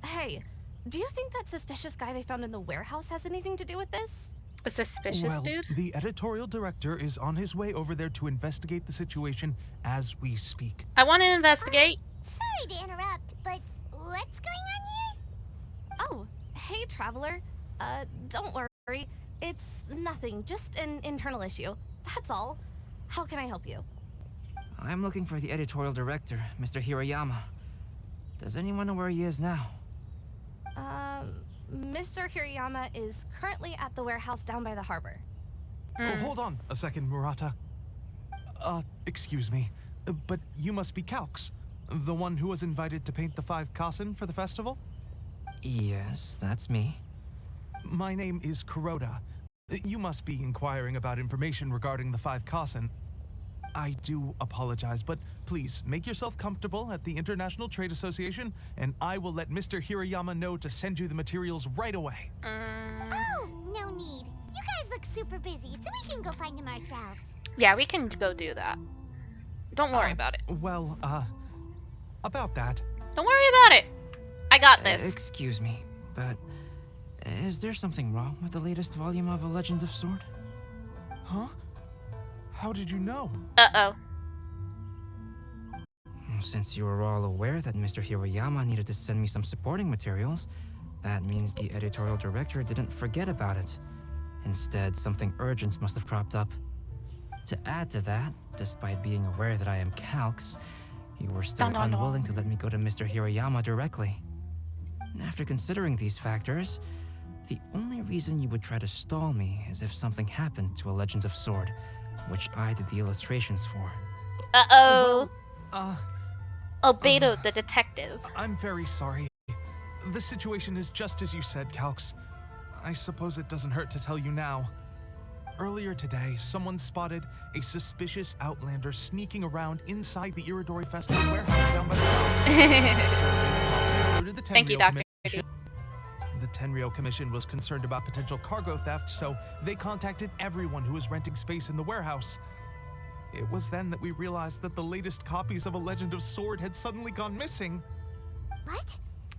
Hey, do you think that suspicious guy they found in the warehouse has anything to do with this? A suspicious dude? The editorial director is on his way over there to investigate the situation as we speak. I want to investigate. Sorry to interrupt, but what's going on here? Oh, hey, Traveler. Don't worry. It's nothing, just an internal issue. That's all. How can I help you? I'm looking for the editorial director, Mr. Hiroyama. Does anyone know where he is now? Mr. Hirayama is currently at the warehouse down by the harbor. Oh, hold on a second, Murata. Excuse me, but you must be Calx. The one who was invited to paint the 5 Kasen for the festival? Yes, that's me. My name is Kuroda. You must be inquiring about information regarding the 5 Kasen. I do apologize, but please make yourself comfortable at the International Trade Association, and I will let Mr. Hirayama know to send you the materials right away. Oh, no need. You guys look super busy, so we can go find them ourselves. Yeah, we can go do that. Don't worry about it. Well, about that. Don't worry about it. I got this. Excuse me, but is there something wrong with the latest volume of A Legend of Sword? Huh? How did you know? Uh-oh. Since you were all aware that Mr. Hirayama needed to send me some supporting materials, that means the editorial director didn't forget about it. Instead, something urgent must have cropped up. To add to that, despite being aware that I am Calx, you were still unwilling to let me go to Mr. Hirayama directly. After considering these factors, the only reason you would try to stall me is if something happened to A Legend of Sword, which I did the illustrations for. Uh-oh. Albedo, the detective. I'm very sorry. The situation is just as you said, Calx. I suppose it doesn't hurt to tell you now. Earlier today, someone spotted a suspicious outlander sneaking around inside the Iridori Festival warehouse down by the Thank you, Dr. The Tenryou Commission was concerned about potential cargo theft, so they contacted everyone who was renting space in the warehouse. It was then that we realized that the latest copies of A Legend of Sword had suddenly gone missing. What?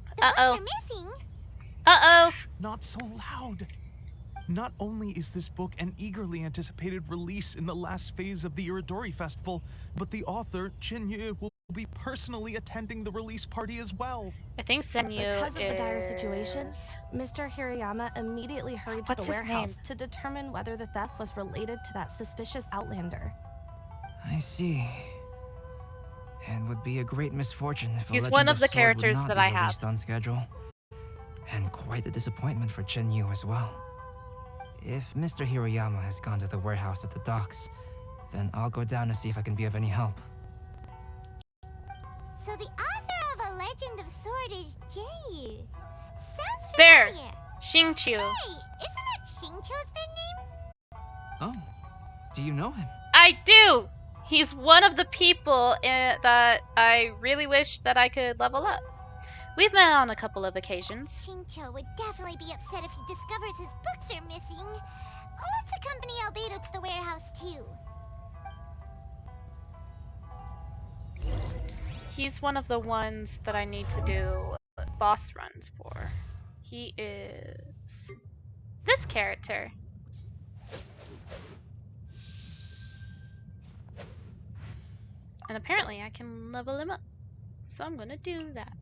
The books are missing? Uh-oh. Not so loud. Not only is this book an eagerly anticipated release in the last phase of the Iridori Festival, but the author, Jinyu, will be personally attending the release party as well. I think Senyu Because of the dire situation, Mr. Hirayama immediately hurried to the warehouse to determine whether the theft was related to that suspicious outlander. I see. It would be a great misfortune if He's A Legend one of the Sword characters would not that be I have. released on schedule. And quite a disappointment for Jinyu as well. If Mr. Hirayama has gone to the warehouse at the docks, then I'll go down to see if I can be of any help. So the author of A Legend of Sword is Jinyu. Sounds There. familiar. Xingqiu. Hey, isn't that Xingqiu's pen name? Oh, do you know him? I do. He's one of the people that I really wish that I could level up. We've met on a couple of occasions. Xingqiu would definitely be upset if he discovers his books are missing. Let's accompany Albedo to the warehouse too. He's one of the ones that I need to do boss runs for. He is this character. And apparently I can level him up. So I'm gonna do that.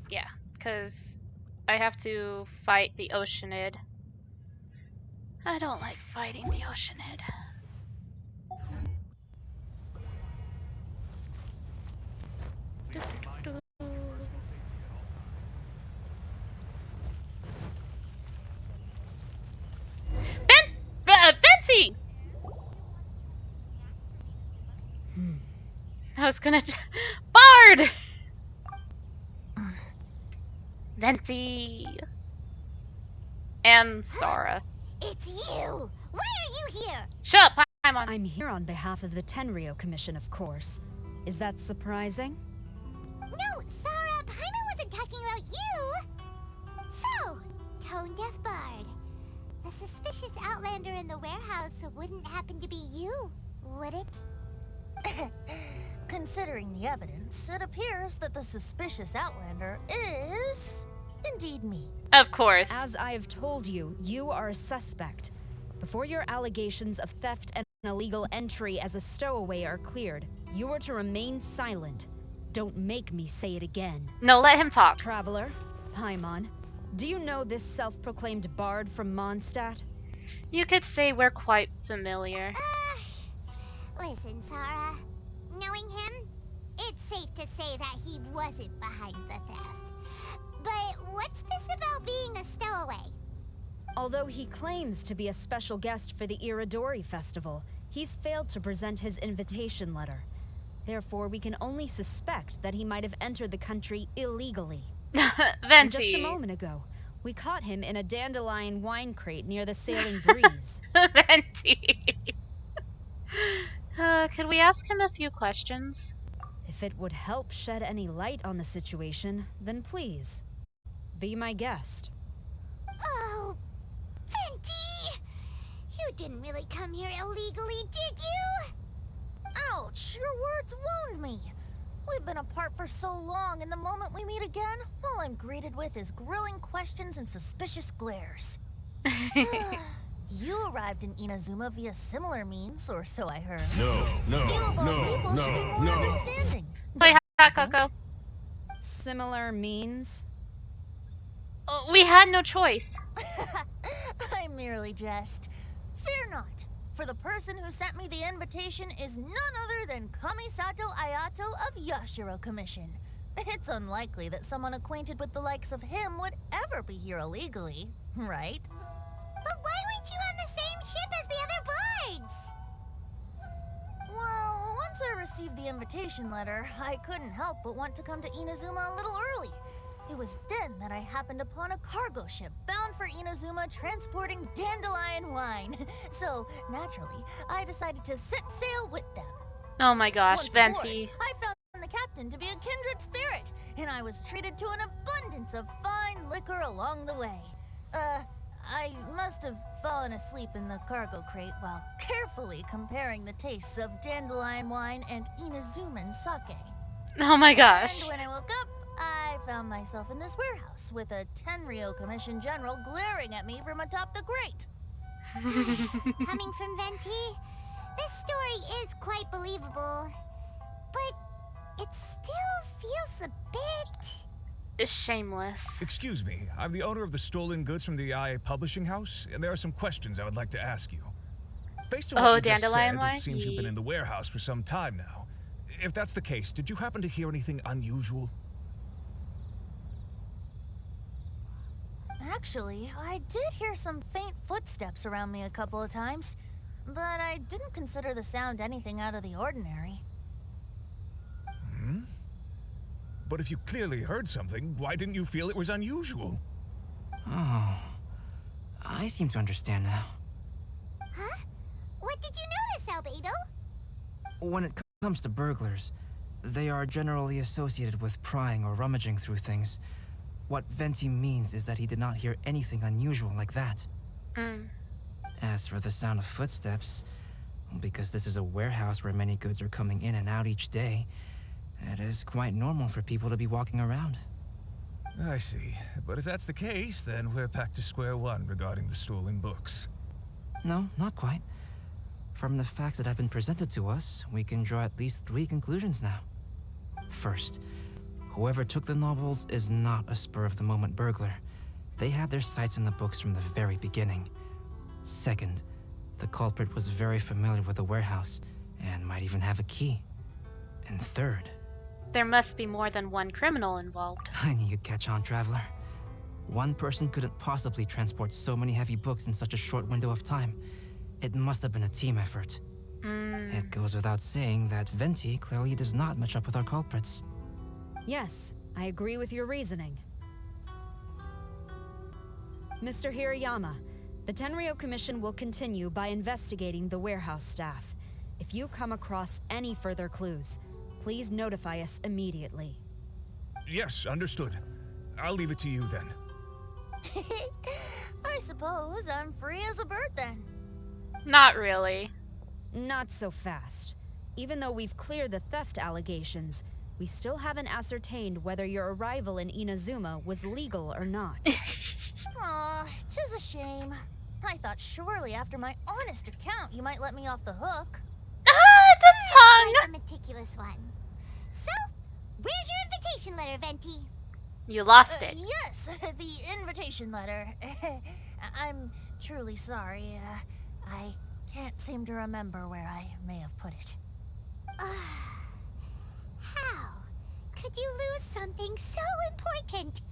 Yeah, because I have to fight the Oceanid. I don't like fighting the Oceanid. Venti! I was gonna Bard! Venti! And Sora. It's you! Why are you here? Shut up, Paimon. I'm here on behalf of the Tenryou Commission, of course. Is that surprising? No, Sora, Paimon wasn't talking about you! So, Tone Deaf Bard. The suspicious outlander in the warehouse wouldn't happen to be you, would it? Considering the evidence, it appears that the suspicious outlander is indeed me. Of course. As I have told you, you are a suspect. Before your allegations of theft and illegal entry as a stowaway are cleared, you are to remain silent. Don't make me say it again. No, let him talk. Traveler, Paimon, do you know this self-proclaimed bard from Mondstadt? You could say we're quite familiar. Listen, Sora. Knowing him, it's safe to say that he wasn't behind the theft. But what's this about being a stowaway? Although he claims to be a special guest for the Irodori Festival, he's failed to present his invitation letter. Therefore, we can only suspect that he might have entered the country illegally. And just a moment ago, we caught him in a dandelion wine crate near the Sailing Breeze. Venti. Could we ask him a few questions? If it would help shed any light on the situation, then please, be my guest. Oh, Venti! You didn't really come here illegally, did you? Ouch, your words wound me. We've been apart for so long, and the moment we meet again, all I'm greeted with is grilling questions and suspicious glares. You arrived in Inazuma via similar means, or so I heard. No. Understanding. Wait, hot Coco. Similar means? We had no choice. I merely jest. Fear not, for the person who sent me the invitation is none other than Kamisato Ayato of Yashiro Commission. It's unlikely that someone acquainted with the likes of him would ever be here illegally, right? But why weren't you on the same ship as the other bards? Well, once I received the invitation letter, I couldn't help but want to come to Inazuma a little early. It was then that I happened upon a cargo ship bound for Inazuma transporting dandelion wine. So, naturally, I decided to set sail with them. Oh my gosh, Once Venti. aboard, I found the captain to be a kindred spirit, and I was treated to an abundance of fine liquor along the way. I must have fallen asleep in the cargo crate while carefully comparing the tastes of dandelion wine and Inazuman sake. Oh my gosh. And when I woke up, I found myself in this warehouse with a Tenryo Commission General glaring at me from atop the grate. Coming from Venti, this story is quite believable. But it still feels a bit... Is shameless. Excuse me, I'm the owner of the stolen goods from the IA Publishing House, and there are some questions I would like to ask you. Based on what you just dandelion said, wine? it seems you've been in the warehouse for some time now. If that's the case, did you happen to hear anything unusual? Actually, I did hear some faint footsteps around me a couple of times, but I didn't consider the sound anything out of the ordinary. Hmm? But if you clearly heard something, why didn't you feel it was unusual? Oh, I seem to understand now. Huh? What did you notice, Albedo? When it comes to burglars, they are generally associated with prying or rummaging through things. What Venti means is that he did not hear anything unusual like that. As for the sound of footsteps, because this is a warehouse where many goods are coming in and out each day, it is quite normal for people to be walking around. I see. But if that's the case, then we're back to square one regarding the stolen books. No, not quite. From the facts that have been presented to us, we can draw at least 3 conclusions now. First, whoever took the novels is not a spur-of-the-moment burglar. They had their sights in the books from the very beginning. Second, the culprit was very familiar with the warehouse, and might even have a key. And third... There must be more than one criminal involved. I knew you'd catch on, Traveler. One person couldn't possibly transport so many heavy books in such a short window of time. It must have been a team effort. It goes without saying that Venti clearly does not match up with our culprits. Yes, I agree with your reasoning. Mr. Hirayama, the Tenryo Commission will continue by investigating the warehouse staff. If you come across any further clues, please notify us immediately. Yes, understood. I'll leave it to you then. I suppose I'm free as a bird then. Not really. Not so fast. Even though we've cleared the theft allegations, we still haven't ascertained whether your arrival in Inazuma was legal or not. Aw, 'tis a shame. I thought surely after my honest account you might let me off the hook. It's a tongue! A meticulous one. So, where's your invitation letter, Venti? You lost it. Yes, the invitation letter. I'm truly sorry. I can't seem to remember where I may have put it. How? you lose something so important.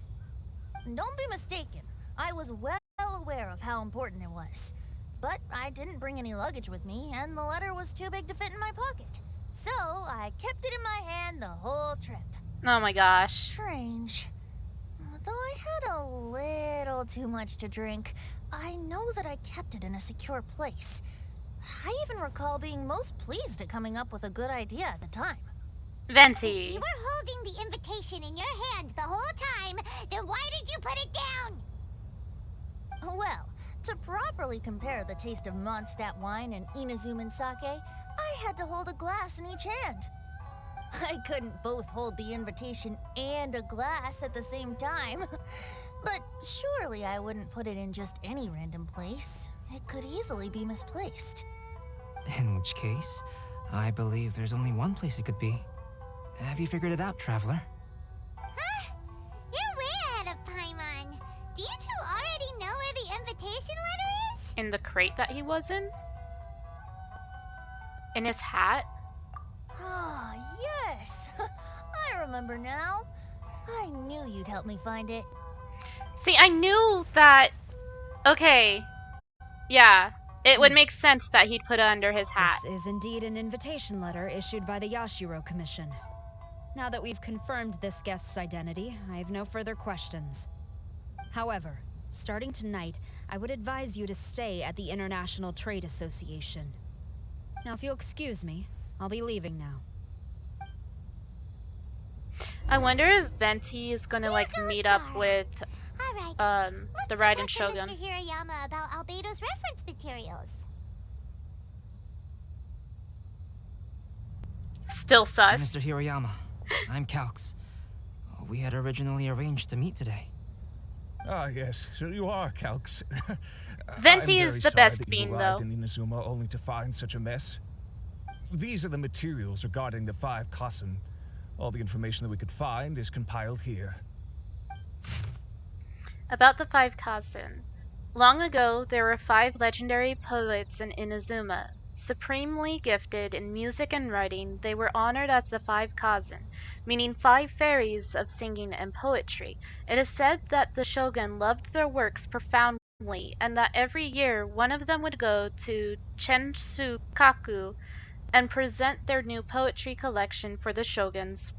Don't be mistaken. I was well aware of how important it was. But I didn't bring any luggage with me, and the letter was too big to fit in my pocket. So I kept it in my hand the whole trip. Oh my gosh. Strange. Though I had a little too much to drink, I know that I kept it in a secure place. I even recall being most pleased at coming up with a good idea at the time. Venti. If you were holding the invitation in your hand the whole time, then why did you put it down? Well, to properly compare the taste of Mondstadt wine and Inazuman sake, I had to hold a glass in each hand. I couldn't both hold the invitation and a glass at the same time. But surely I wouldn't put it in just any random place. It could easily be misplaced. In which case, I believe there's only one place it could be. Have you figured it out, Traveler? Huh? You're way ahead of Paimon. Do you two already know where the invitation letter is? In the crate that he was in? In his hat? Ah, yes! I remember now. I knew you'd help me find it. See, I knew that... Okay. Yeah. It would make sense that he'd put it under his hat. This is indeed an invitation letter issued by the Yashiro Commission. Now that we've confirmed this guest's identity, I have no further questions. However, starting tonight, I would advise you to stay at the International Trade Association. Now, if you'll excuse me, I'll be leaving now. I wonder if Venti is gonna meet up with the Raiden Shogun. Mr. Hirayama about Albedo's reference materials. Still sus. Mr. Hirayama, I'm Calx. We had originally arranged to meet today. Ah, yes, so you are Calx. Venti is the best bean, though. In Inazuma only to find such a mess. These are the materials regarding the 5 Kasen. All the information that we could find is compiled here. About the 5 Kazen. Long ago, there were 5 legendary poets in Inazuma. Supremely gifted in music and writing, they were honored as the 5 Kazen, meaning 5 fairies of singing and poetry. It is said that the shogun loved their works profoundly, and that every year one of them would go to Chensukaku and present their new poetry collection for the shogun's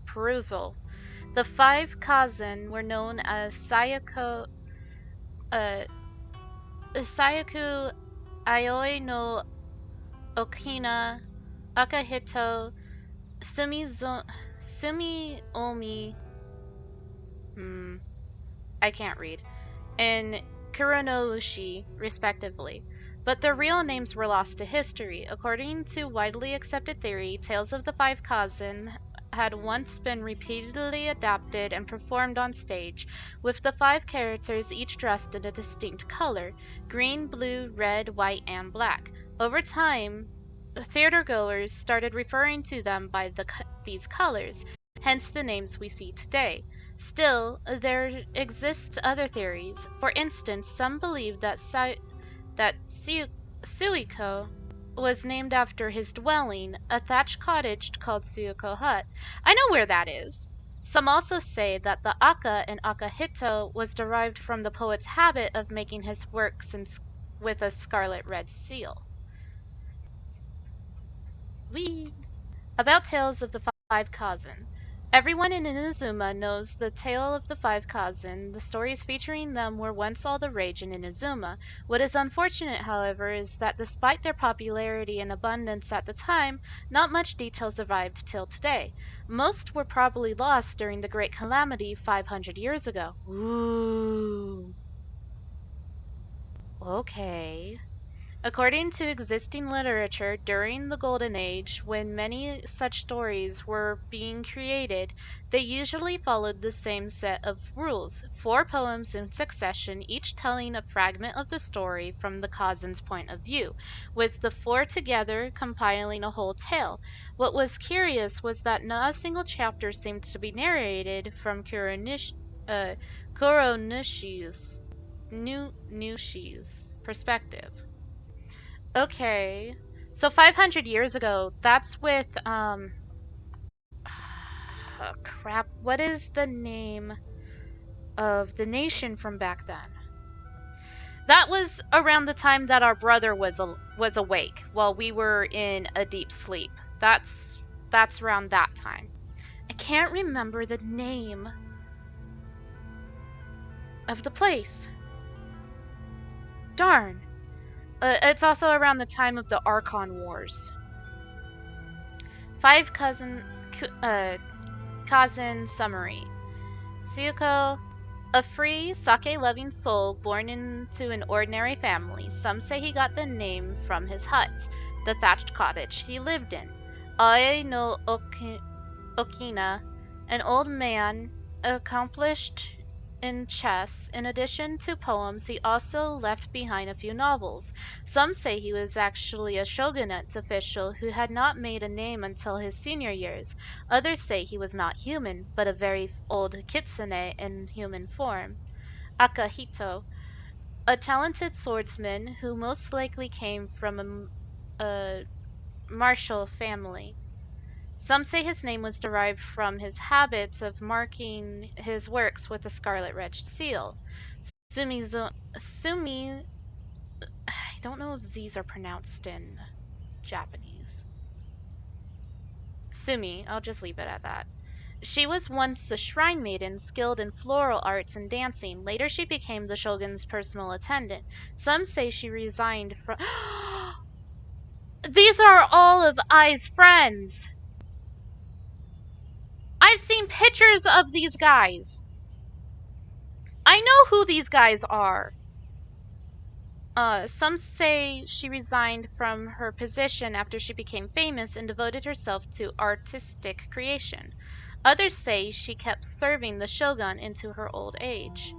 perusal. The 5 Kazen were known as Sayaku Aioi no Okina, Akahito, Sumiomi, I can't read, and Kuronoushi, respectively. But their real names were lost to history. According to widely accepted theory, Tales of the 5 Kazen had once been repeatedly adapted and performed on stage, with the 5 characters each dressed in a distinct color: green, blue, red, white, and black. Over time, theatergoers started referring to them by these colors, hence the names we see today. Still, there exist other theories. For instance, some believe that Suiko was named after his dwelling, a thatched cottage called Suiko Hut. I know where that is. Some also say that the Aka in Akahito was derived from the poet's habit of making his works with a scarlet red seal. About Tales of the 5 Kazen. Everyone in Inazuma knows the tale of the 5 Kazen. The stories featuring them were once all the rage in Inazuma. What is unfortunate, however, is that despite their popularity and abundance at the time, not much detail survived till today. Most were probably lost during the Great Calamity 500 years ago. Ooh. Okay. According to existing literature, during the Golden Age, when many such stories were being created, they usually followed the same set of rules: 4 poems in succession, each telling a fragment of the story from the Kazen's point of view, with the 4 together compiling a whole tale. What was curious was that not a single chapter seemed to be narrated from Kuronouchi's perspective. Okay, so 500 years ago, that's with, Oh, crap. What is the name of the nation from back then? That was around the time that our brother was awake while we were in a deep sleep. That's around that time. I can't remember the name of the place. Darn. It's also around the time of the Archon Wars. Kazan summary. Suyuko, a free, sake-loving soul born into an ordinary family. Some say he got the name from his hut, the thatched cottage he lived in. Ae no Okina, an old man accomplished in chess. In addition to poems, he also left behind a few novels. Some say he was actually a shogunate official who had not made a name until his senior years. Others say he was not human, but a very old kitsune in human form. Akahito, a talented swordsman who most likely came from a martial family. Some say his name was derived from his habits of marking his works with a scarlet red seal. Sumi, I don't know if these are pronounced in Japanese. Sumi, I'll just leave it at that. She was once a shrine maiden skilled in floral arts and dancing. Later she became the shogun's personal attendant. Some say she resigned from... These are all of Ai's friends! I've seen pictures of these guys. I know who these guys are. Some say she resigned from her position after she became famous and devoted herself to artistic creation. Others say she kept serving the shogun into her old age.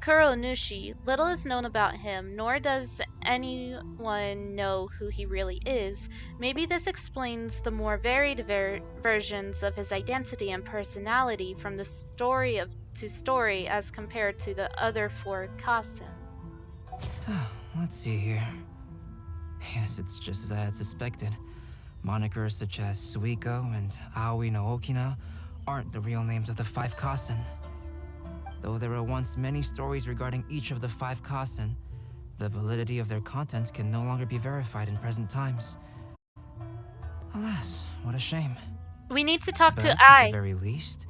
Kuronushi, little is known about him, nor does anyone know who he really is. Maybe this explains the more varied versions of his identity and personality from the story to story as compared to the other 4 Kasen. Let's see here. Yes, it's just as I had suspected. Monikers such as Suiko and Aoi no Okina aren't the real names of the 5 Kasen. Though there were once many stories regarding each of the 5 Kasen, the validity of their contents can no longer be verified in present times. Alas, what a shame. We need to talk to At Ai. the very least,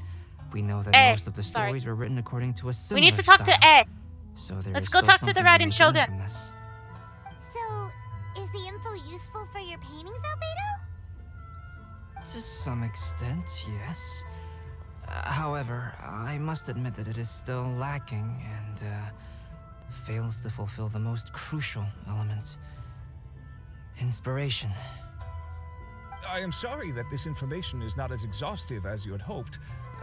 we know that most of the stories were written according to a similar We need to talk style. to Ai. So Let's go talk to the Raiden Shogun. So, is the info useful for your paintings, Albedo? To some extent, yes. However, I must admit that it is still lacking and fails to fulfill the most crucial element. Inspiration. I am sorry that this information is not as exhaustive as you had hoped.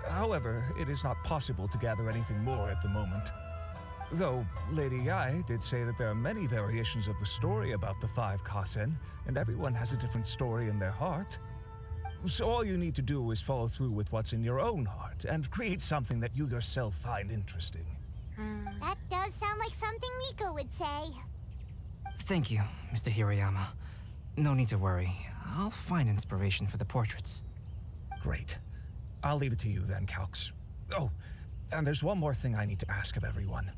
However, it is not possible to gather anything more at the moment. Though Lady Ai did say that there are many variations of the story about the 5 Kasen, and everyone has a different story in their heart. So all you need to do is follow through with what's in your own heart and create something that you yourself find interesting. That does sound like something Miko would say. Thank you, Mr. Hirayama. No need to worry. I'll find inspiration for the portraits. Great. I'll leave it to you then, Calx. Oh, and there's one more thing I need to ask of everyone.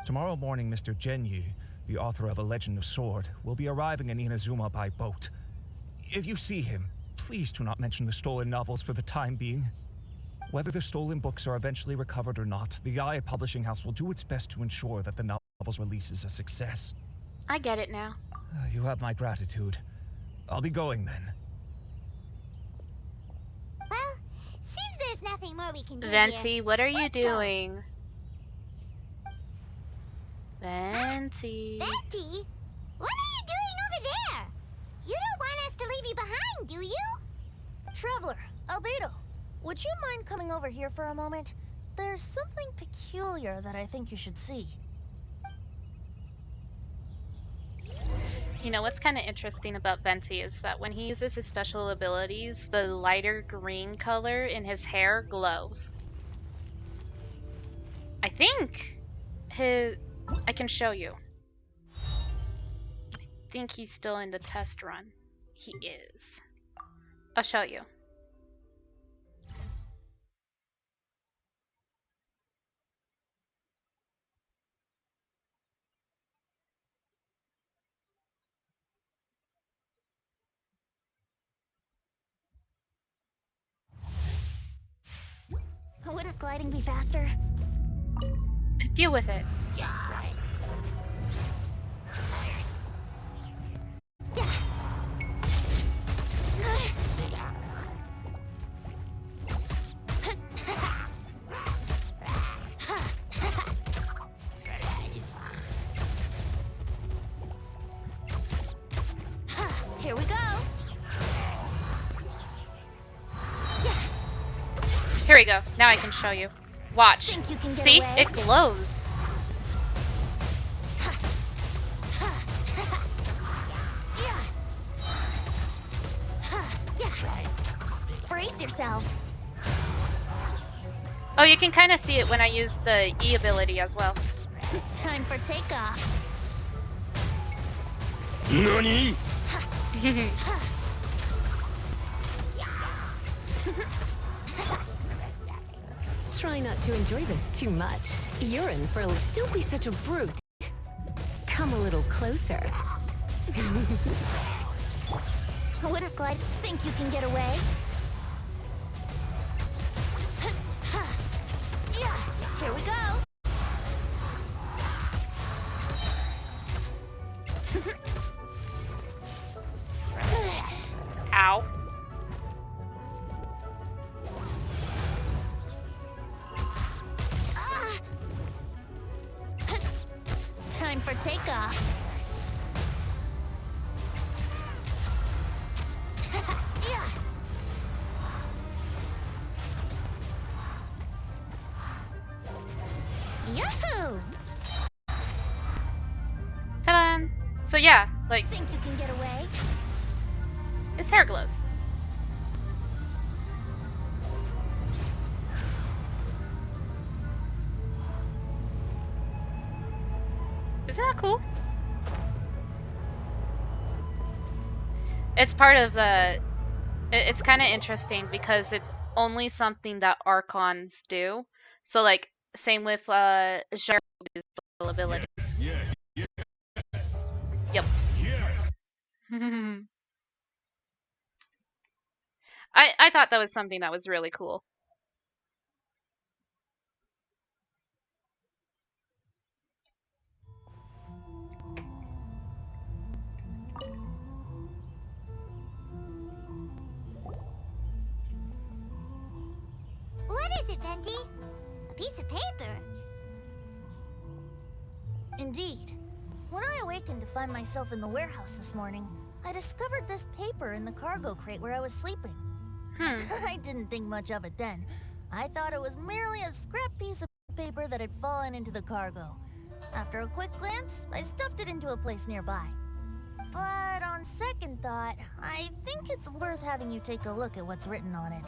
Tomorrow morning, Mr. Genyu, the author of A Legend of Sword, will be arriving in Inazuma by boat. If you see him, please do not mention the stolen novels for the time being. Whether the stolen books are eventually recovered or not, the Ai Publishing House will do its best to ensure that the novel's release is a success. I get it now. You have my gratitude. I'll be going then. Well, seems there's nothing more we can do Venti, here. what are you Let's go. doing? Venti. Venti? What are you doing over there? You don't want us to leave you behind, do you? Traveler, Albedo, would you mind coming over here for a moment? There's something peculiar that I think you should see. You know what's kind of interesting about Venti is that when he uses his special abilities, the lighter green color in his hair glows. I think I can show you. I think he's still in the test run. He is. I'll show you. Wouldn't gliding be faster? Deal with it. Here we go. Here we go. Now I can show you. Watch. Think you can get See? away? It glows. Brace yourselves. Oh, you can kind of see it when I use the E ability as well. Time for takeoff. NANI?! Try not to enjoy this too much. You're in for a... Don't be such a brute. Come a little closer. Wouldn't glide. Think you can get away? Here we go. Ow. Time for takeoff. Yahoo! Ta-da! So yeah, like, Think you can get away? his hair glows. Isn't that cool? It's part of the... It's kind of interesting because it's only something that Archons do. So like, same with Jarvan's ability. Yes. Yep. Yes. I thought that was something that was really cool. What is it, Venti? A piece of paper. Indeed. When I awakened to find myself in the warehouse this morning, I discovered this paper in the cargo crate where I was sleeping. I didn't think much of it then. I thought it was merely a scrap piece of paper that had fallen into the cargo. After a quick glance, I stuffed it into a place nearby. But on second thought, I think it's worth having you take a look at what's written on it.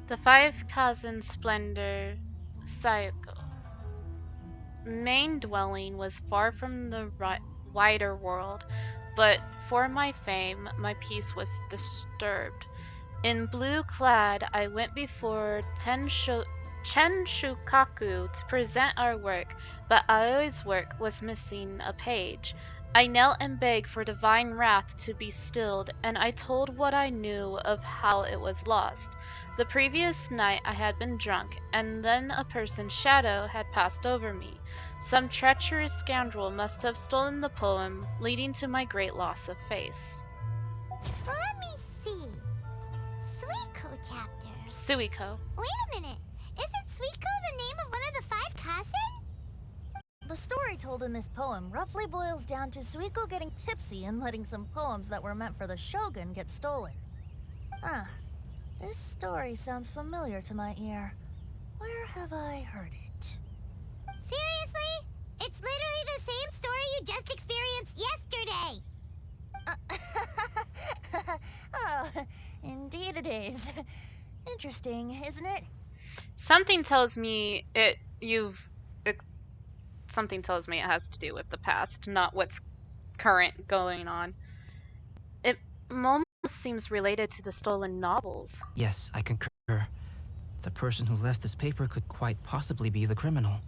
The 5,000 Splendor Cycle. Main dwelling was far from the wider world, but for my fame, my peace was disturbed. In blue clad, I went before Chen Shukaku to present our work, but Aoi's work was missing a page. I knelt and begged for divine wrath to be stilled, and I told what I knew of how it was lost. The previous night I had been drunk, and then a person's shadow had passed over me. Some treacherous scoundrel must have stolen the poem, leading to my great loss of face. Let me see. Suiko chapter. Suiko. Wait a minute. Isn't Suiko the name of one of the 5 Kazen? The story told in this poem roughly boils down to Suiko getting tipsy and letting some poems that were meant for the Shogun get stolen. Ah, this story sounds familiar to my ear. Where have I heard it? Seriously? It's literally the same story you just experienced yesterday. Oh, indeed it is. Interesting, isn't it? Something tells me something tells me it has to do with the past, not what's current going on. It almost seems related to the stolen novels. Yes, I concur. The person who left this paper could quite possibly be the criminal,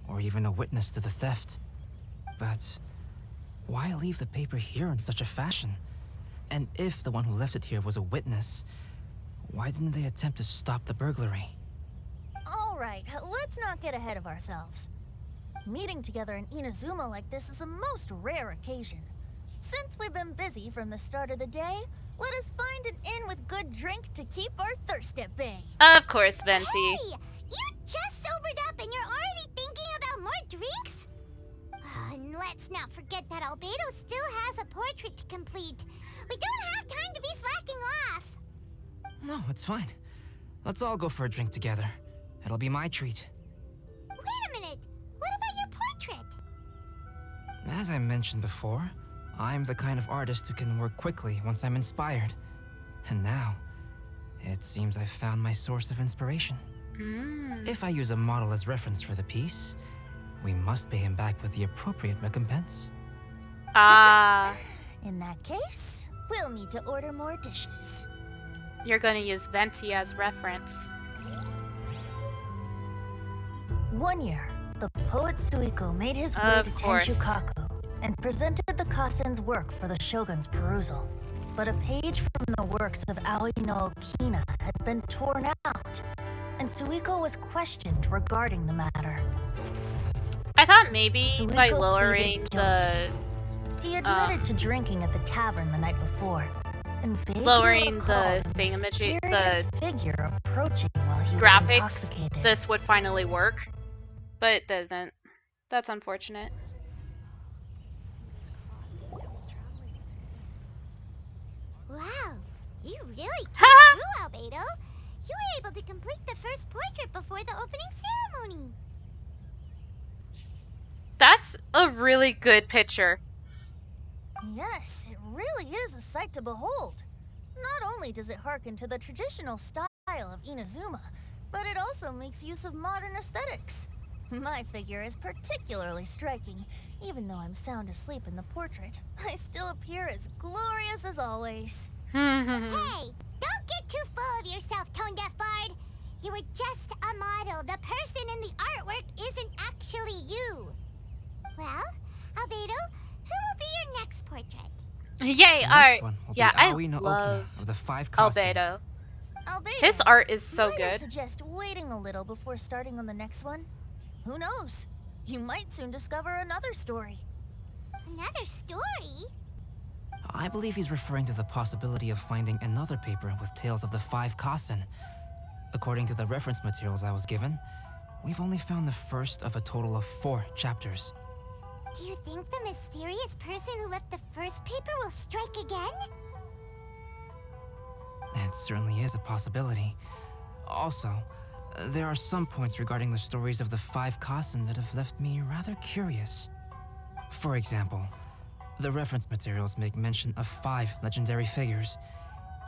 or even a witness to the theft. But why leave the paper here in such a fashion? And if the one who left it here was a witness, Why didn't they attempt to stop the burglary? Alright, let's not get ahead of ourselves. Meeting together in Inazuma like this is a most rare occasion. Since we've been busy from the start of the day, let us find an inn with good drink to keep our thirst at bay. Of course, Venti. Hey! You just sobered up and you're already thinking about more drinks? And let's not forget that Albedo still has a portrait to complete. We don't have time to be slacking off. No, it's fine. Let's all go for a drink together. It'll be my treat. Wait a minute. What about your portrait? As I mentioned before, I'm the kind of artist who can work quickly once I'm inspired. And now, it seems I've found my source of inspiration. If I use a model as reference for the piece, we must pay him back with the appropriate recompense. Ah. In that case, we'll need to order more dishes. You're going to use Venti as reference. One year, the poet Suiko made his way to Tenshukaku and presented the Kasen's work for the shogun's perusal. But a page from the works of Aoi no Okina had been torn out, and Suiko was questioned regarding the matter. I thought maybe Suiko by pleaded lowering the He admitted to drinking at the tavern the night before, and vaguely lowering recalled the a thingamajig, mysterious the figure approaching while he was graphics, intoxicated. this would finally work, but it doesn't. That's unfortunate. Wow, you really came through, Albedo. You were able to complete the first portrait before the opening ceremony. That's a really good picture. Yes, it really is a sight to behold. Not only does it harken to the traditional style of Inazuma, but it also makes use of modern aesthetics. My figure is particularly striking. Even though I'm sound asleep in the portrait, I still appear as glorious as always. Hey, don't get too full of yourself, Tone Deaf Bard. You were just a model. The person in the artwork isn't actually you. Well, Albedo, who will be your next portrait? Yay, art! Yeah, I Aoi no love Okina of the 5 Kasen. Albedo. Albedo, His art is so might I good. suggest waiting a little before starting on the next one? Who knows? You might soon discover another story. Another story? I believe he's referring to the possibility of finding another paper with tales of the 5 Kasen. According to the reference materials I was given, we've only found the first of a total of 4 chapters. Do you think the mysterious person who left the first paper will strike again? It certainly is a possibility. Also, there are some points regarding the stories of the 5 Kasen that have left me rather curious. For example, the reference materials make mention of 5 legendary figures,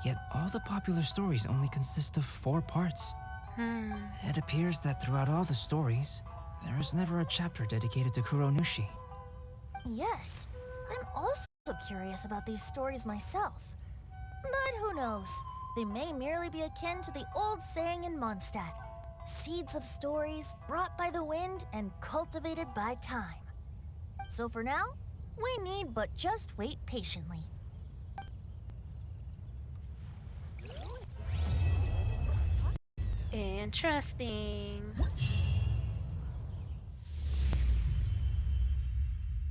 yet all the popular stories only consist of 4 parts. It appears that throughout all the stories, there is never a chapter dedicated to Kuronushi. Yes, I'm also curious about these stories myself. But who knows? They may merely be akin to the old saying in Mondstadt. Seeds of stories brought by the wind and cultivated by time. So for now, we need but just wait patiently. Interesting.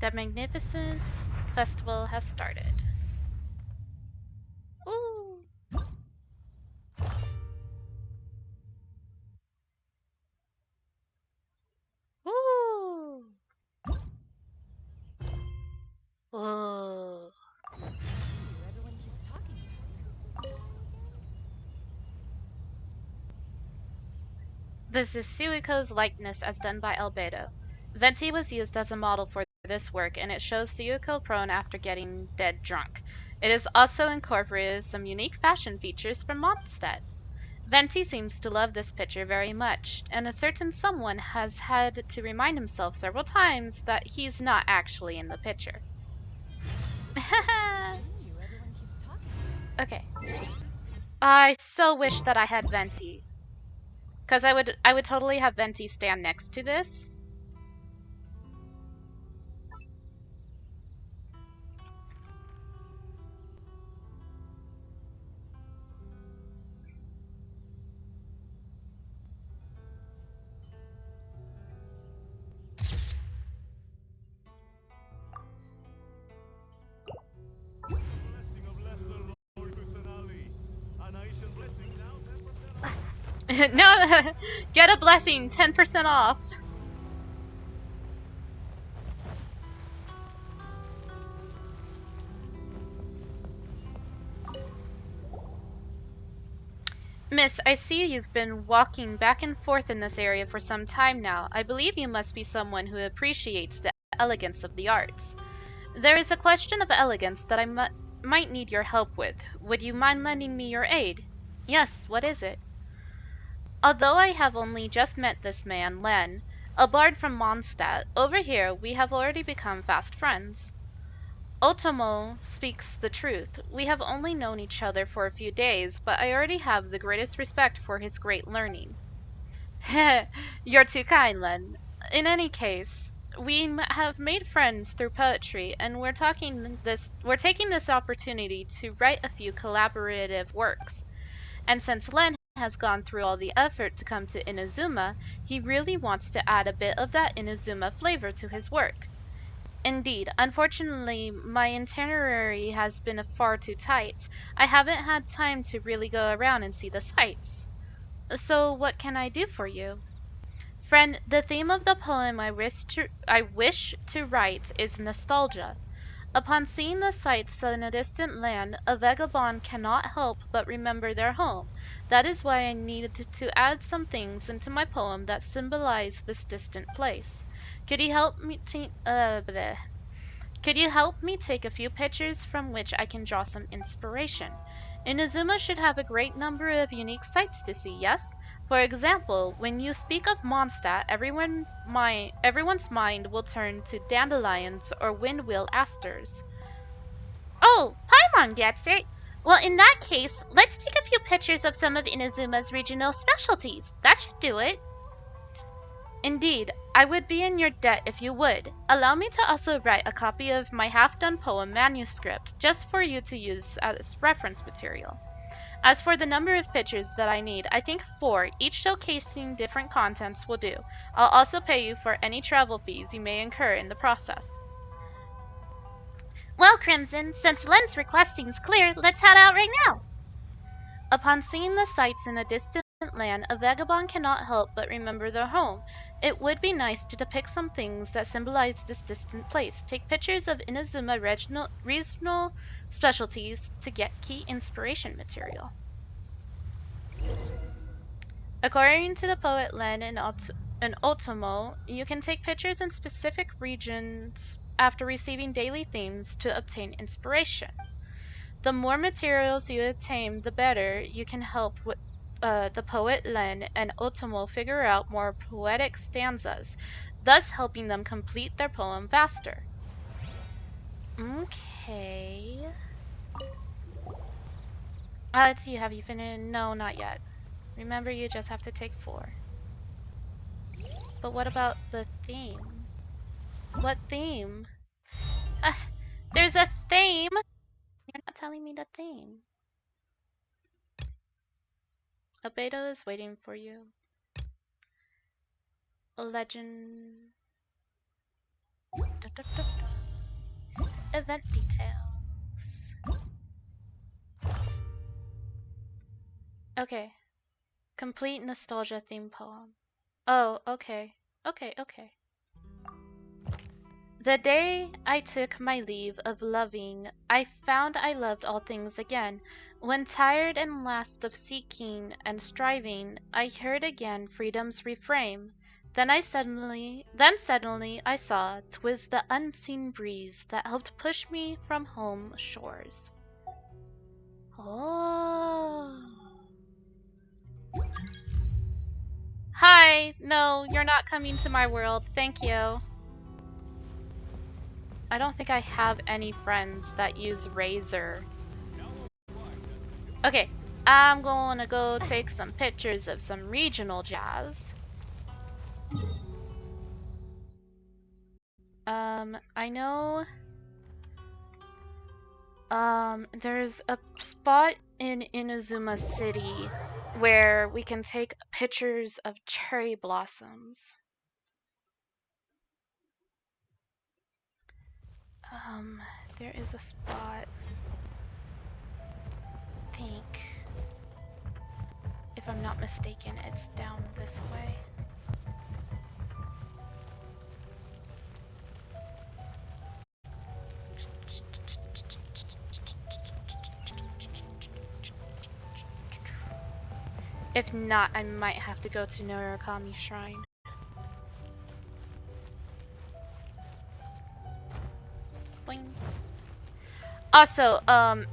The magnificent festival has started. Ooh. Ooh. Ooh. This is Suiko's likeness as done by Albedo. Venti was used as a model for this work, and it shows Suiko prone after getting dead drunk. It has also incorporated some unique fashion features from Mondstadt. Venti seems to love this picture very much, and a certain someone has had to remind himself several times that he's not actually in the picture. Okay. I so wish that I had Venti. Because I would totally have Venti stand next to this. No, get a blessing, 10% off. Miss, I see you've been walking back and forth in this area for some time now. I believe you must be someone who appreciates the elegance of the arts. There is a question of elegance that I might need your help with. Would you mind lending me your aid? Yes, what is it? Although I have only just met this man, Len, a bard from Mondstadt, over here we have already become fast friends. Otomo speaks the truth. We have only known each other for a few days, but I already have the greatest respect for his great learning. Heh, you're too kind, Len. In any case, we have made friends through poetry, and we're taking this opportunity to write a few collaborative works. And since Len has gone through all the effort to come to Inazuma, he really wants to add a bit of that Inazuma flavor to his work. Indeed, unfortunately, my itinerary has been far too tight. I haven't had time to really go around and see the sights. So what can I do for you? Friend, the theme of the poem I wish to write is nostalgia. Upon seeing the sights in a distant land, a vagabond cannot help but remember their home. That is why I needed to add some things into my poem that symbolize this distant place. Could you help me Could you help me take a few pictures from which I can draw some inspiration? Inazuma should have a great number of unique sights to see, yes? For example, when you speak of Mondstadt, everyone's mind will turn to dandelions or windwheel asters. Oh, Paimon gets it. Well, in that case, let's take a few pictures of some of Inazuma's regional specialties. That should do it. Indeed, I would be in your debt if you would. Allow me to also write a copy of my half-done poem manuscript, just for you to use as reference material. As for the number of pictures that I need, I think 4, each showcasing different contents will do. I'll also pay you for any travel fees you may incur in the process. Well, Crimson, since Len's request seems clear, let's head out right now. Upon seeing the sights in a distant land, a vagabond cannot help but remember their home. It would be nice to depict some things that symbolize this distant place. Take pictures of Inazuma regional specialties to get key inspiration material. According to the poet Len and Otomo, you can take pictures in specific regions after receiving daily themes to obtain inspiration. The more materials you obtain, the better you can help with the poet Len and Otomo figure out more poetic stanzas, thus helping them complete their poem faster. Okay. Let's see, have you finished? No, not yet. Remember, you just have to take 4. But what about the theme? What theme? There's a theme! You're not telling me the theme. Albedo is waiting for you. A legend. Event details. Okay. Complete nostalgia theme poem. Oh, okay. Okay. The day I took my leave of loving, I found I loved all things again. When tired and last of seeking and striving, I heard again freedom's refrain. Then suddenly I saw 'twas the unseen breeze that helped push me from home shores. Oh. Hi, no, you're not coming to my world. Thank you. I don't think I have any friends that use Razor. Okay, I'm gonna go take some pictures of some regional jazz. I know there's a spot in Inazuma City where we can take pictures of cherry blossoms. There is a spot. I think if I'm not mistaken, it's down this way. If not, I might have to go to Norakami Shrine. Boing. Also,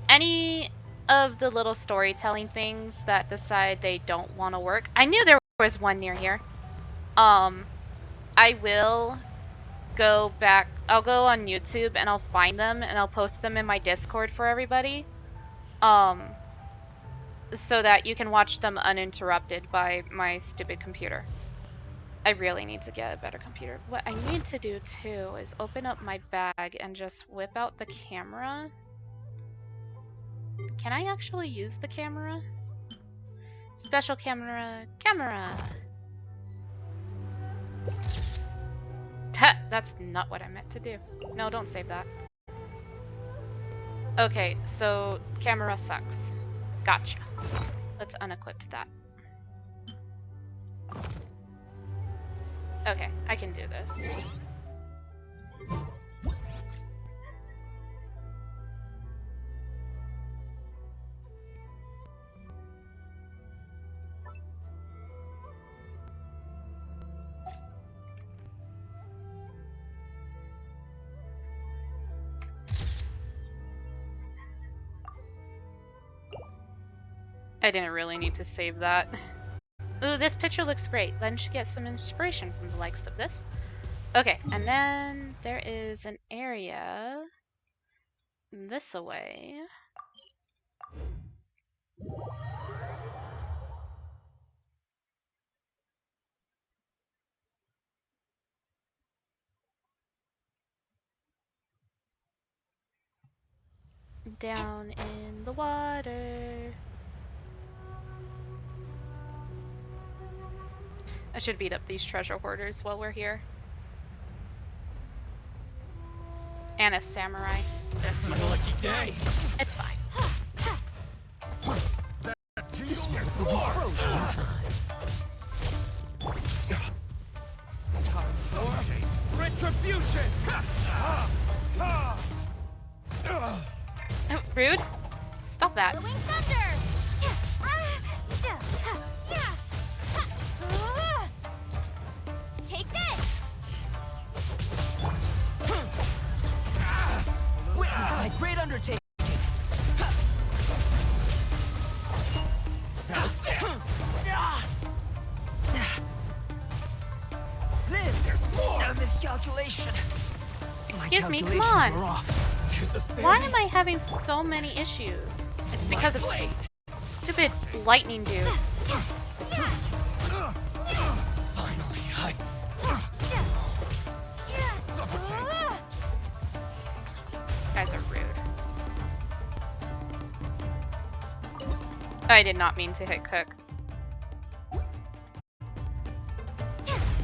any of the little storytelling things that decide they don't want to work. I knew there was one near here. I will go back. I'll go on YouTube and I'll find them and I'll post them in my Discord for everybody. So that you can watch them uninterrupted by my stupid computer. I really need to get a better computer. What I need to do too is open up my bag and just whip out the camera. Can I actually use the camera? Special camera, camera! That's not what I meant to do. No, don't save that. Okay, so camera sucks. Gotcha. Let's unequip that. Okay, I can do this. I didn't really need to save that. Ooh, this picture looks great. Then should get some inspiration from the likes of this. Okay, and then there is an area this away. Down in the water. I should beat up these treasure hoarders while we're here. And a samurai. That's my lucky day. It's fine. This will be frozen in time. Time for retribution. Oh, rude. Stop that. The Winged Thunder! Take this! Witness my great undertaking. Liz, there's more. A miscalculation. Excuse me, come on. Why am I having so many issues? It's because of stupid lightning dude. Finally, These guys are rude. I did not mean to hit Cook.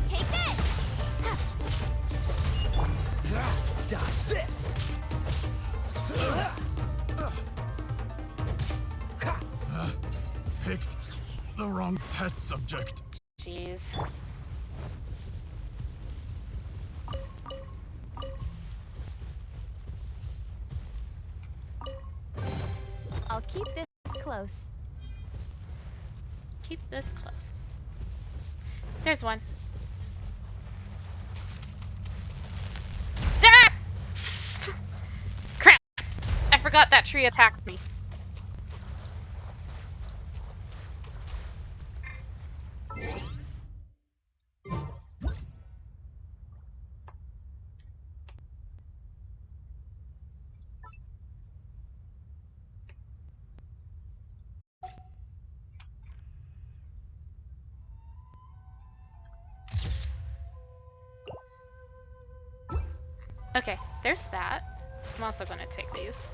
Take this! Dodge this. Picked the wrong test subject. Jeez. I'll keep this close. Keep this close. There's one. Ah! Crap! I forgot that tree attacks me. Okay, there's that. I'm also gonna take these.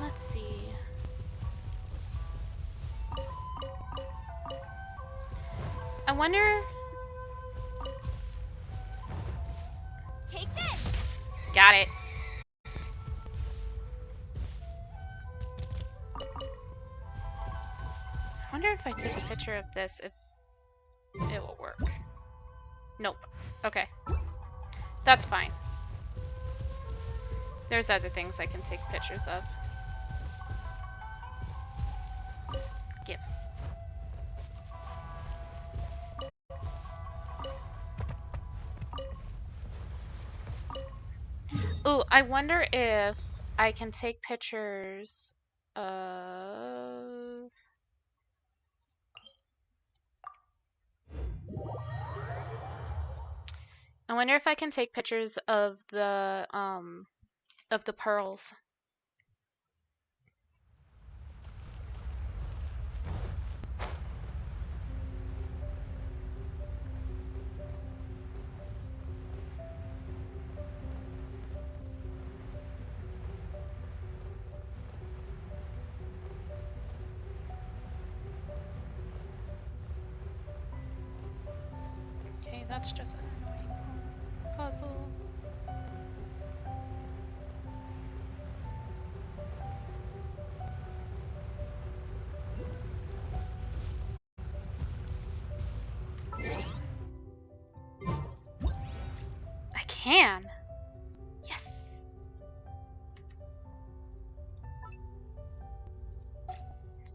Let's see. I wonder... Got it. I wonder if I take a picture of this, if it will work. Nope. Okay. That's fine. There's other things I can take pictures of. Give. Ooh, I wonder if I can take pictures of... I wonder if I can take pictures of the pearls. Okay, that's just an annoying puzzle. I can! Yes!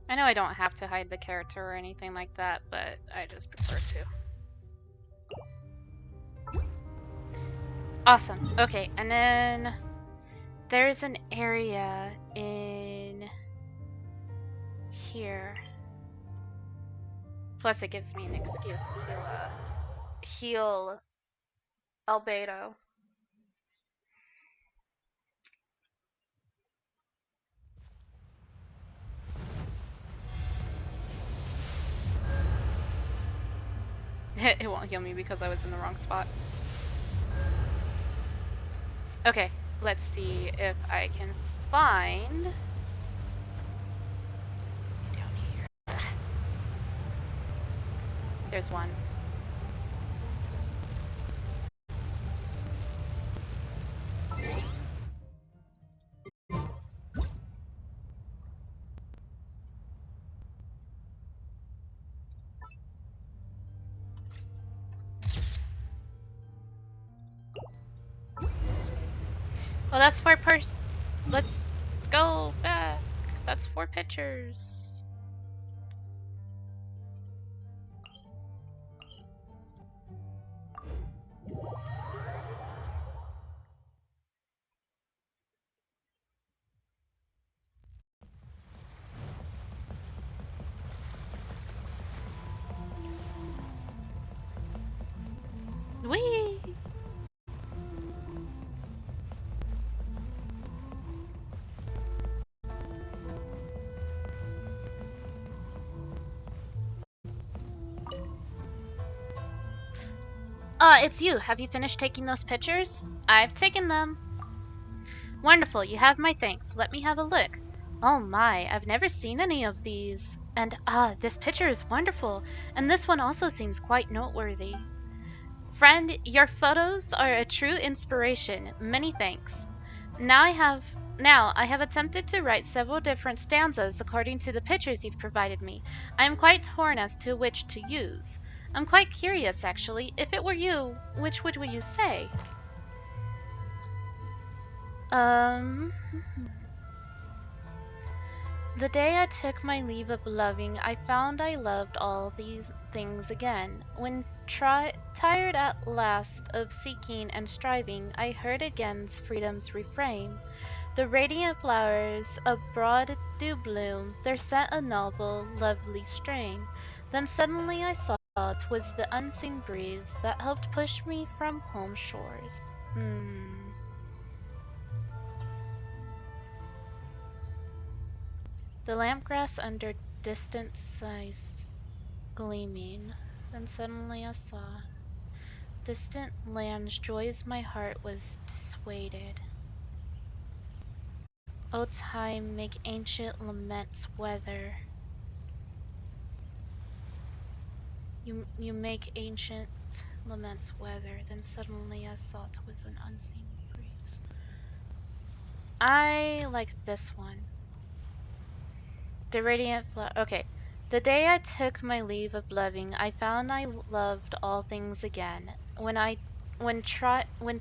I know I don't have to hide the character or anything like that, but I just prefer to. Awesome. Okay, and then there's an area in here. Plus it gives me an excuse to heal Albedo. It won't heal me because I was in the wrong spot. Okay, let's see if I can find... down here. There's one. Well, that's 4 Let's go back. That's 4 pictures. Whee! It's you. Have you finished taking those pictures? I've taken them. Wonderful. You have my thanks. Let me have a look. Oh my, I've never seen any of these. And this picture is wonderful. And this one also seems quite noteworthy. Friend, your photos are a true inspiration. Many thanks. Now I have attempted to write several different stanzas according to the pictures you've provided me. I am quite torn as to which to use. I'm quite curious, actually. If it were you, which would you say? The day I took my leave of loving, I found I loved all these things again. When tired at last of seeking and striving, I heard again freedom's refrain. The radiant flowers abroad do bloom, their scent a novel, lovely strain. Then suddenly I saw 'twas the unseen breeze that helped push me from home shores. The lampglass under distant skies gleaming. Then suddenly I saw distant lands, joys my heart was dissuaded. O time, make ancient laments weather. You make ancient laments weather. Then suddenly I saw 'twas an unseen breeze. I like this one. The radiant flower. Okay. The day I took my leave of loving, I found I loved all things again. When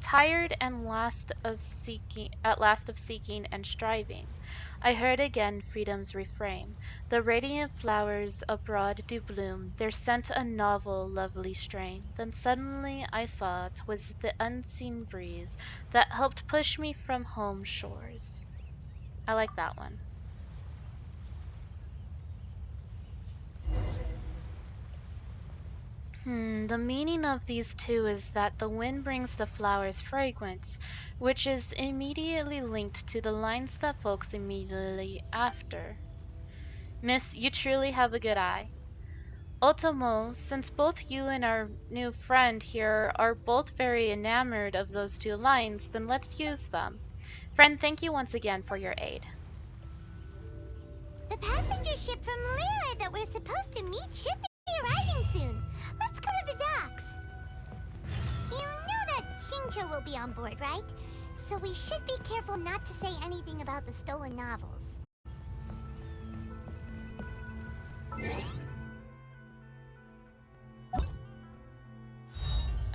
tired and at last of seeking and striving, I heard again freedom's refrain. The radiant flowers abroad do bloom, their scent a novel, lovely strain. Then suddenly I saw 'twas the unseen breeze that helped push me from home shores. I like that one. The meaning of these two is that the wind brings the flowers fragrance, which is immediately linked to the lines that folks immediately after. Miss, you truly have a good eye. Otomo, since both you and our new friend here are both very enamored of those two lines, then let's use them. Friend, thank you once again for your aid. The passenger ship from Lyra that we're supposed to meet should be arriving soon. Let's go to the docks. You know that Shincho will be on board, right? So we should be careful not to say anything about the stolen novels.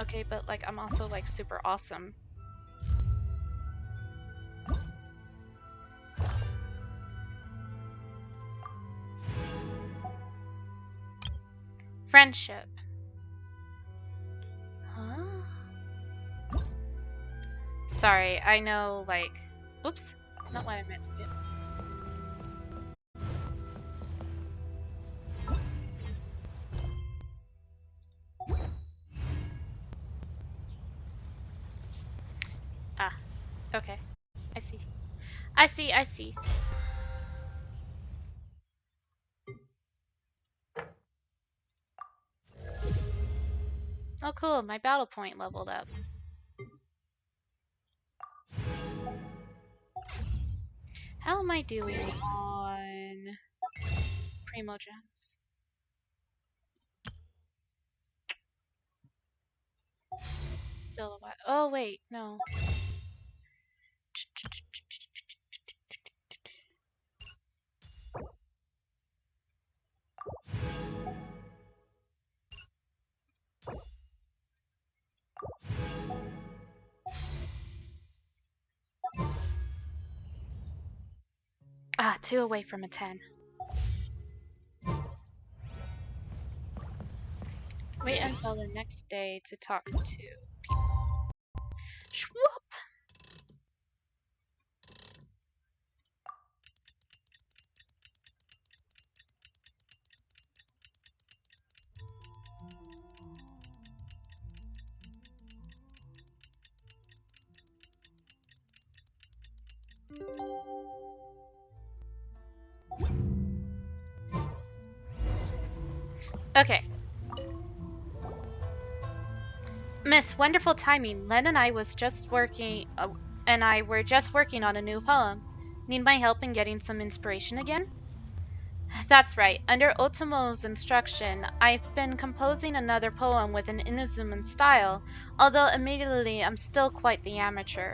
Okay, but like I'm also like super awesome. Friendship. Huh? Sorry, I know like oops, not what I meant to do. Ah, okay. I see. I see. Oh cool, my battle point leveled up. How am I doing on Primo Gems? Still a while. Oh wait, no. Ah, 2 away from a 10. Wait until the next day to talk to people. Shwoop! Okay. Miss, wonderful timing. Len and I were just working on a new poem. Need my help in getting some inspiration again? That's right. Under Otomo's instruction, I've been composing another poem with an Inuzuman style, although admittedly I'm still quite the amateur.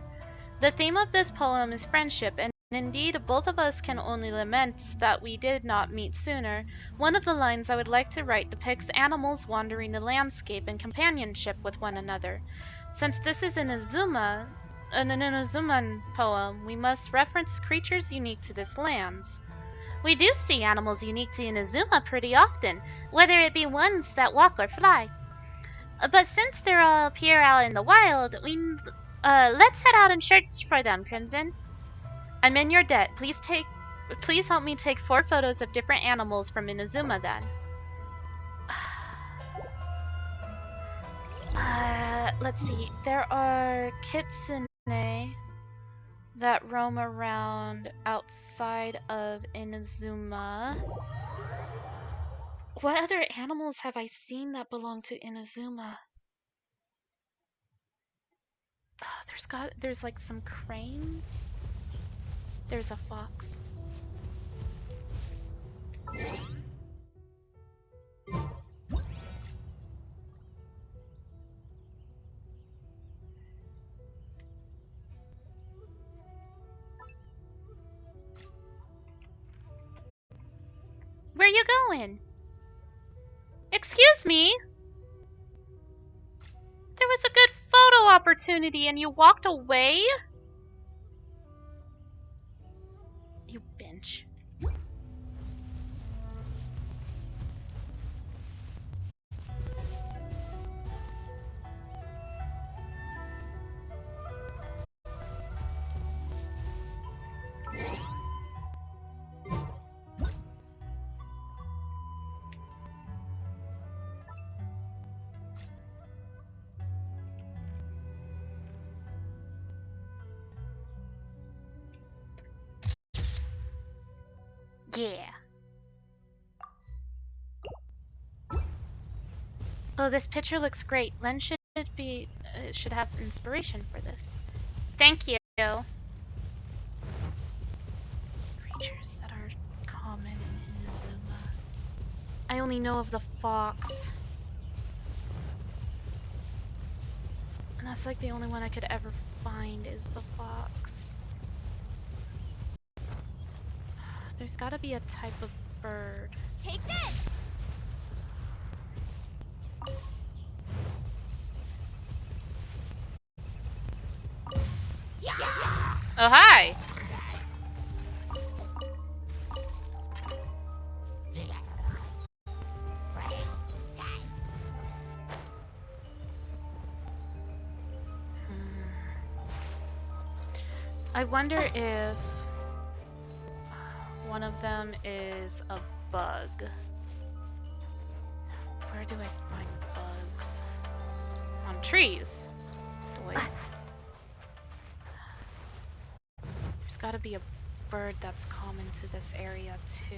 The theme of this poem is friendship, and indeed both of us can only lament that we did not meet sooner. One of the lines I would like to write depicts animals wandering the landscape in companionship with one another. Since this is an Inuzuman poem, we must reference creatures unique to this lands. We do see animals unique to Inazuma pretty often, whether it be ones that walk or fly. But since they're all appear out in the wild, let's head out and search for them, Crimson. I'm in your debt. Please help me take 4 photos of different animals from Inazuma then. Let's see. There are kitsune that roam around outside of Inazuma. What other animals have I seen that belong to Inazuma? There's like some cranes. There's a fox. Where are you going? Excuse me? There was a good photo opportunity and you walked away? You bitch. Yeah. Oh, this picture looks great. Len should have inspiration for this. Thank you. Creatures that are common in Inazuma. I only know of the fox. And that's like the only one I could ever find is the fox. There's gotta be a type of bird. Take this! Oh, hi! I wonder if one of them is a bug. Where do I find bugs? On trees. Boy. There's gotta be a bird that's common to this area too.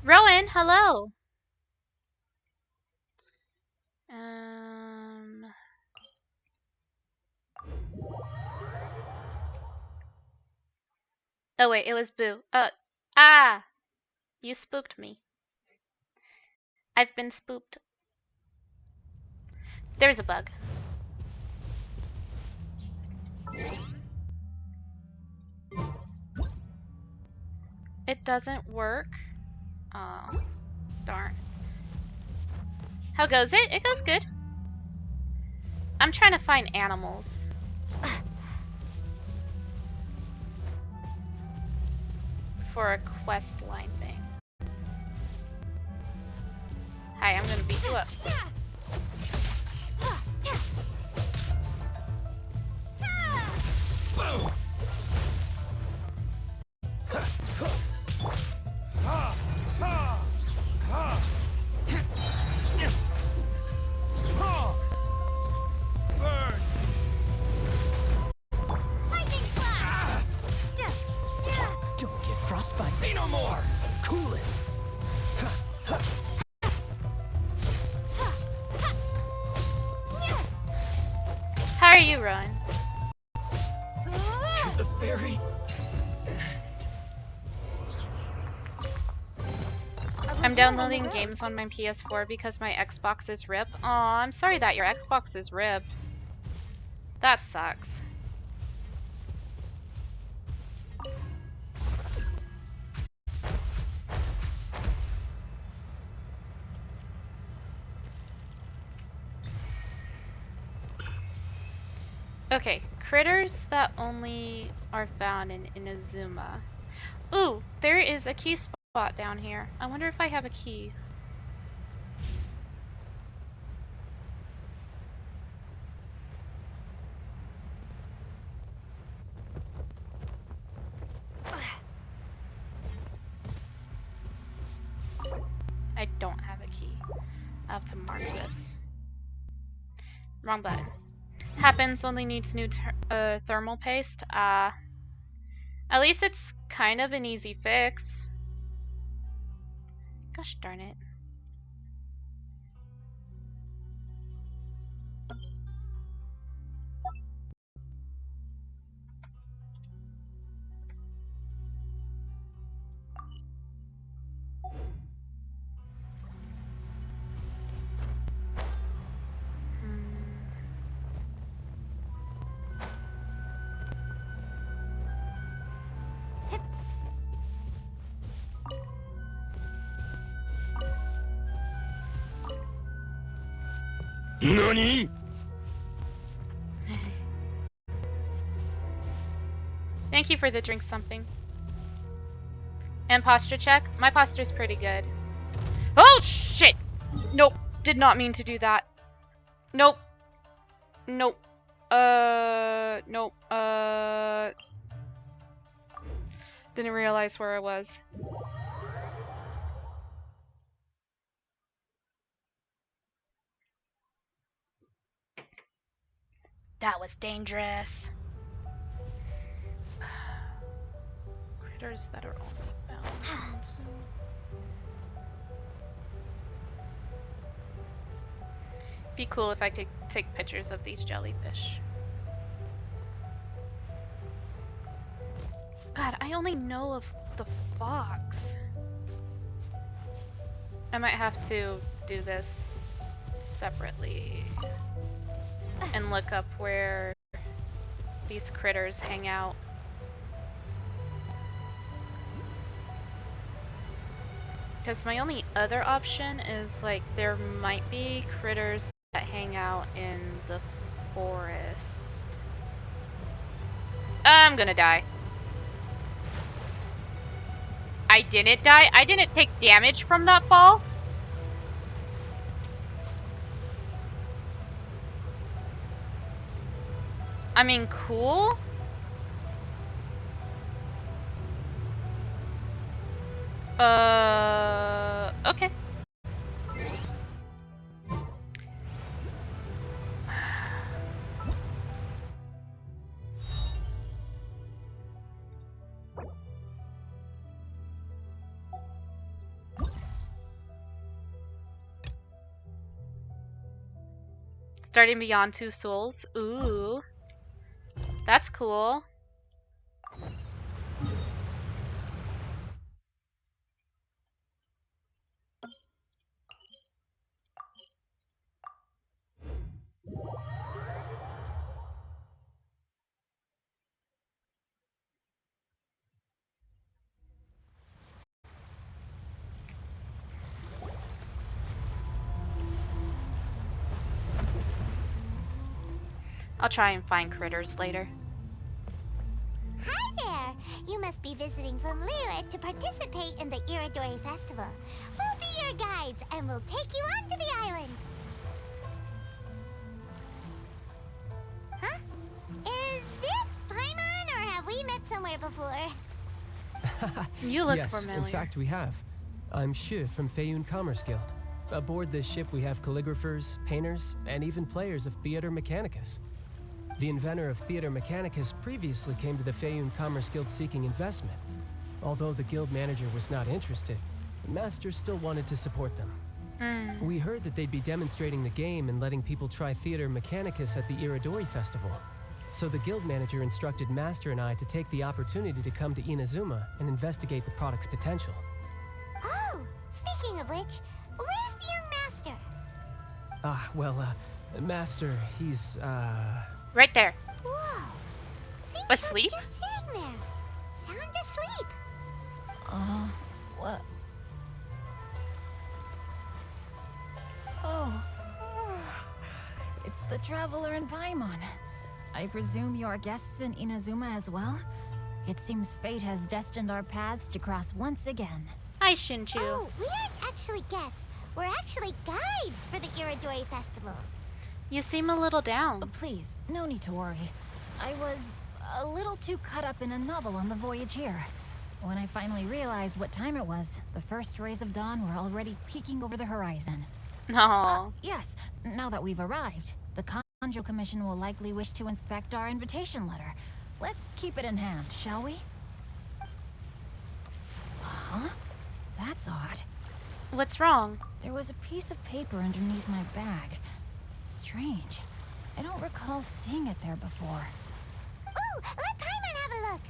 Rowan, hello. Oh wait, it was Boo. You spooked me. I've been spooked. There's a bug. It doesn't work. Oh, darn. How goes it? It goes good. I'm trying to find animals. For a quest line thing. Hi, I'm gonna beat you up. Don't get frostbite. Say no more. Cool it. How are you, Ron? To the very I'm downloading games on my PS4 because my Xbox is RIP. Aw, I'm sorry that your Xbox is RIP. That sucks. Okay, critters that only are found in Inazuma. Ooh, there is a key spot down here. I wonder if I have a key. I don't have a key. I have to mark this. Wrong button. Happens, only needs new thermal paste. At least it's kind of an easy fix. Gosh darn it. NANI?! Thank you for the drink something. And posture check. My posture's pretty good. Oh shit! Nope. Did not mean to do that. Nope. Nope. Nope. Didn't realize where I was. That was dangerous. Critters that are only bound. Be cool if I could take pictures of these jellyfish. God, I only know of the fox. I might have to do this separately and look up where these critters hang out. Because my only other option is like there might be critters that hang out in the forest. I'm gonna die. I didn't die. I didn't take damage from that fall. I mean, cool. Okay. Starting Beyond Two Souls. Ooh. That's cool. I'll try and find critters later. Hi there! You must be visiting from Liyue to participate in the Irodori Festival. We'll be your guides and we'll take you onto the island. Huh? Is it Paimon or have we met somewhere before? You look yes, familiar. In fact, we have. I'm Shu from Feiyun Commerce Guild. Aboard this ship, we have calligraphers, painters, and even players of Theater Mechanicus. The inventor of Theater Mechanicus previously came to the Feiyun Commerce Guild seeking investment. Although the guild manager was not interested, the master still wanted to support them. We heard that they'd be demonstrating the game and letting people try Theater Mechanicus at the Irodori Festival. So the guild manager instructed Master and I to take the opportunity to come to Inazuma and investigate the product's potential. Oh, speaking of which, where's the young master? Master, he's, Right there. Whoa. Asleep? Just sitting there. Sound asleep. What? Oh. It's the Traveler and Paimon. I presume you are guests in Inazuma as well? It seems fate has destined our paths to cross once again. Hi, Shinju. Oh, we aren't actually guests. We're actually guides for the Irodori Festival. You seem a little down. Please, no need to worry. I was a little too caught up in a novel on the voyage here. When I finally realized what time it was, the first rays of dawn were already peeking over the horizon. No. Yes, now that we've arrived, the Kanjo Commission will likely wish to inspect our invitation letter. Let's keep it in hand, shall we? Huh? That's odd. What's wrong? There was a piece of paper underneath my bag. Strange. I don't recall seeing it there before. Ooh, let Paimon have a look.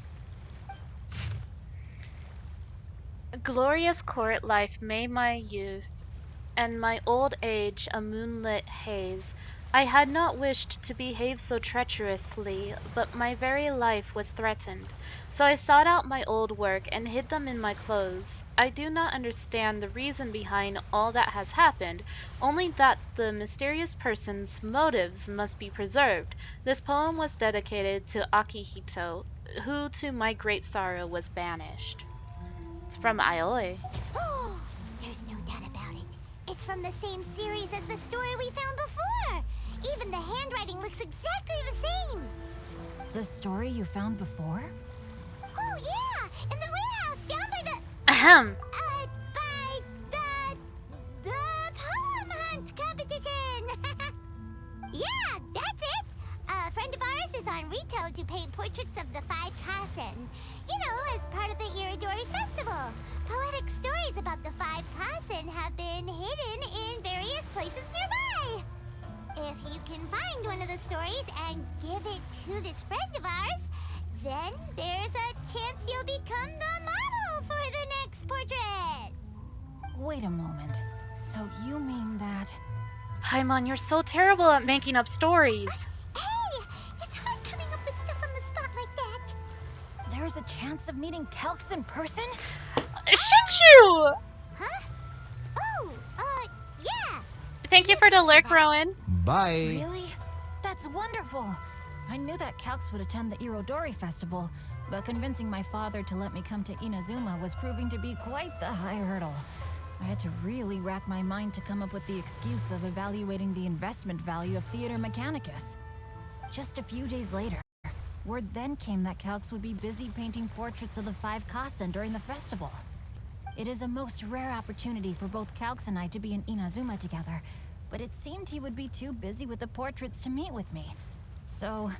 A glorious court life made my youth, and my old age a moonlit haze. I had not wished to behave so treacherously, but my very life was threatened. So I sought out my old work and hid them in my clothes. I do not understand the reason behind all that has happened, only that the mysterious person's motives must be preserved. This poem was dedicated to Akihito, who to my great sorrow was banished. It's from Aioi. There's no doubt about it. It's from the same series as the story we found before. Even the handwriting looks exactly the same. The story you found before? Oh yeah, in the warehouse down by the Ahem. by the poem hunt competition. Yeah, that's it. A friend of ours is on Rito to paint portraits of the 5 Kasen. You know, as part of the Irodori Festival. Poetic stories about the 5 Kasen have been hidden in various places nearby. If you can find one of the stories and give it to this friend of ours, then there's a chance you'll become the model for the next portrait. Wait a moment. So you mean that... Paimon, you're so terrible at making up stories. Hey, it's hard coming up with stuff on the spot like that. There's a chance of meeting Calx in person? Shinju! Huh? Oh, yeah. Thank you for the lurk, Rowan. Bye. Really? That's wonderful. I knew that Calx would attend the Irodori Festival, but convincing my father to let me come to Inazuma was proving to be quite the high hurdle. I had to really rack my mind to come up with the excuse of evaluating the investment value of Theater Mechanicus. Just a few days later, word then came that Calx would be busy painting portraits of the 5 Kasen during the festival. It is a most rare opportunity for both Calx and I to be in Inazuma together, but it seemed he would be too busy with the portraits to meet with me. So,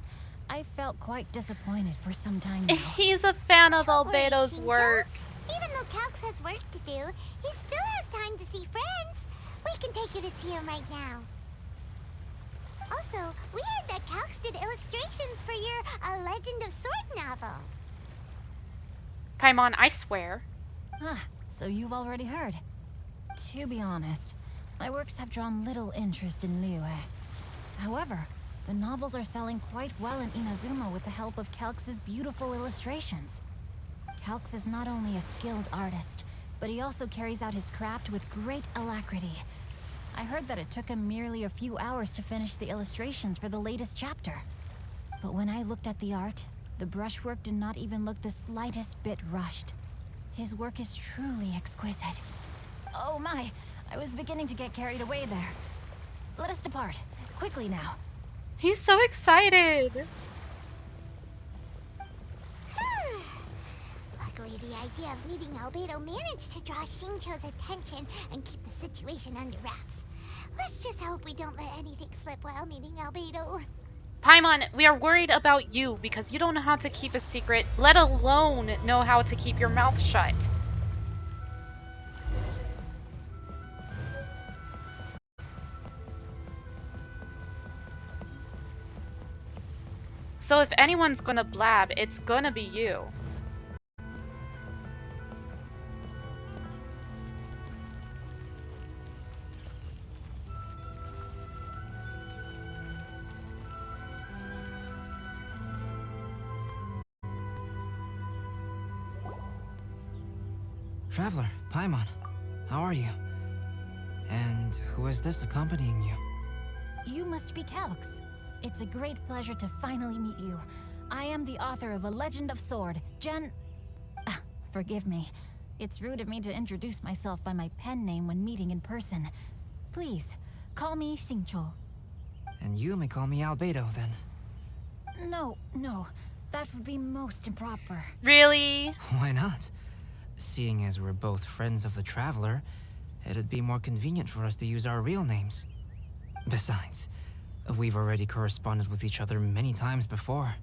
I felt quite disappointed for some time now. He's a fan of Don't worry, Albedo's Shinjo. work. Even though Calx has work to do, he still has time to see friends. We can take you to see him right now. Also, we heard that Calx did illustrations for your A Legend of Sword novel. Paimon, I swear. Ah, so you've already heard. To be honest, my works have drawn little interest in Liyue. However, the novels are selling quite well in Inazuma with the help of Calx's beautiful illustrations. Calx is not only a skilled artist, but he also carries out his craft with great alacrity. I heard that it took him merely a few hours to finish the illustrations for the latest chapter. But when I looked at the art, the brushwork did not even look the slightest bit rushed. His work is truly exquisite. Oh my, I was beginning to get carried away there. Let us depart, quickly now. He's so excited. Luckily, the idea of meeting Albedo managed to draw Shincho's attention and keep the situation under wraps. Let's just hope we don't let anything slip while meeting Albedo. Paimon, we are worried about you because you don't know how to keep a secret, let alone know how to keep your mouth shut. So if anyone's gonna blab, it's gonna be you. Traveler, Paimon, how are you? And who is this accompanying you? You must be Calx. It's a great pleasure to finally meet you. I am the author of A Legend of Sword, forgive me. It's rude of me to introduce myself by my pen name when meeting in person. Please, call me Xingqiu. And you may call me Albedo, then. No, that would be most improper. Really? Why not? Seeing as we're both friends of the Traveler, it'd be more convenient for us to use our real names. Besides, we've already corresponded with each other many times before.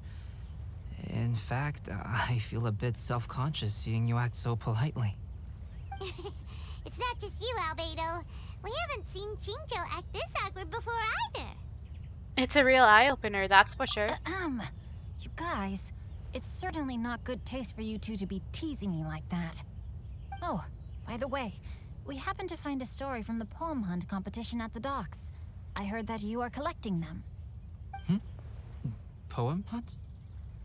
In fact, I feel a bit self-conscious seeing you act so politely. It's not just you, Albedo. We haven't seen Shinjo act this awkward before either. It's a real eye-opener, that's for sure. You guys, it's certainly not good taste for you two to be teasing me like that. Oh, by the way, we happened to find a story from the poem hunt competition at the docks. I heard that you are collecting them. Poem hunt?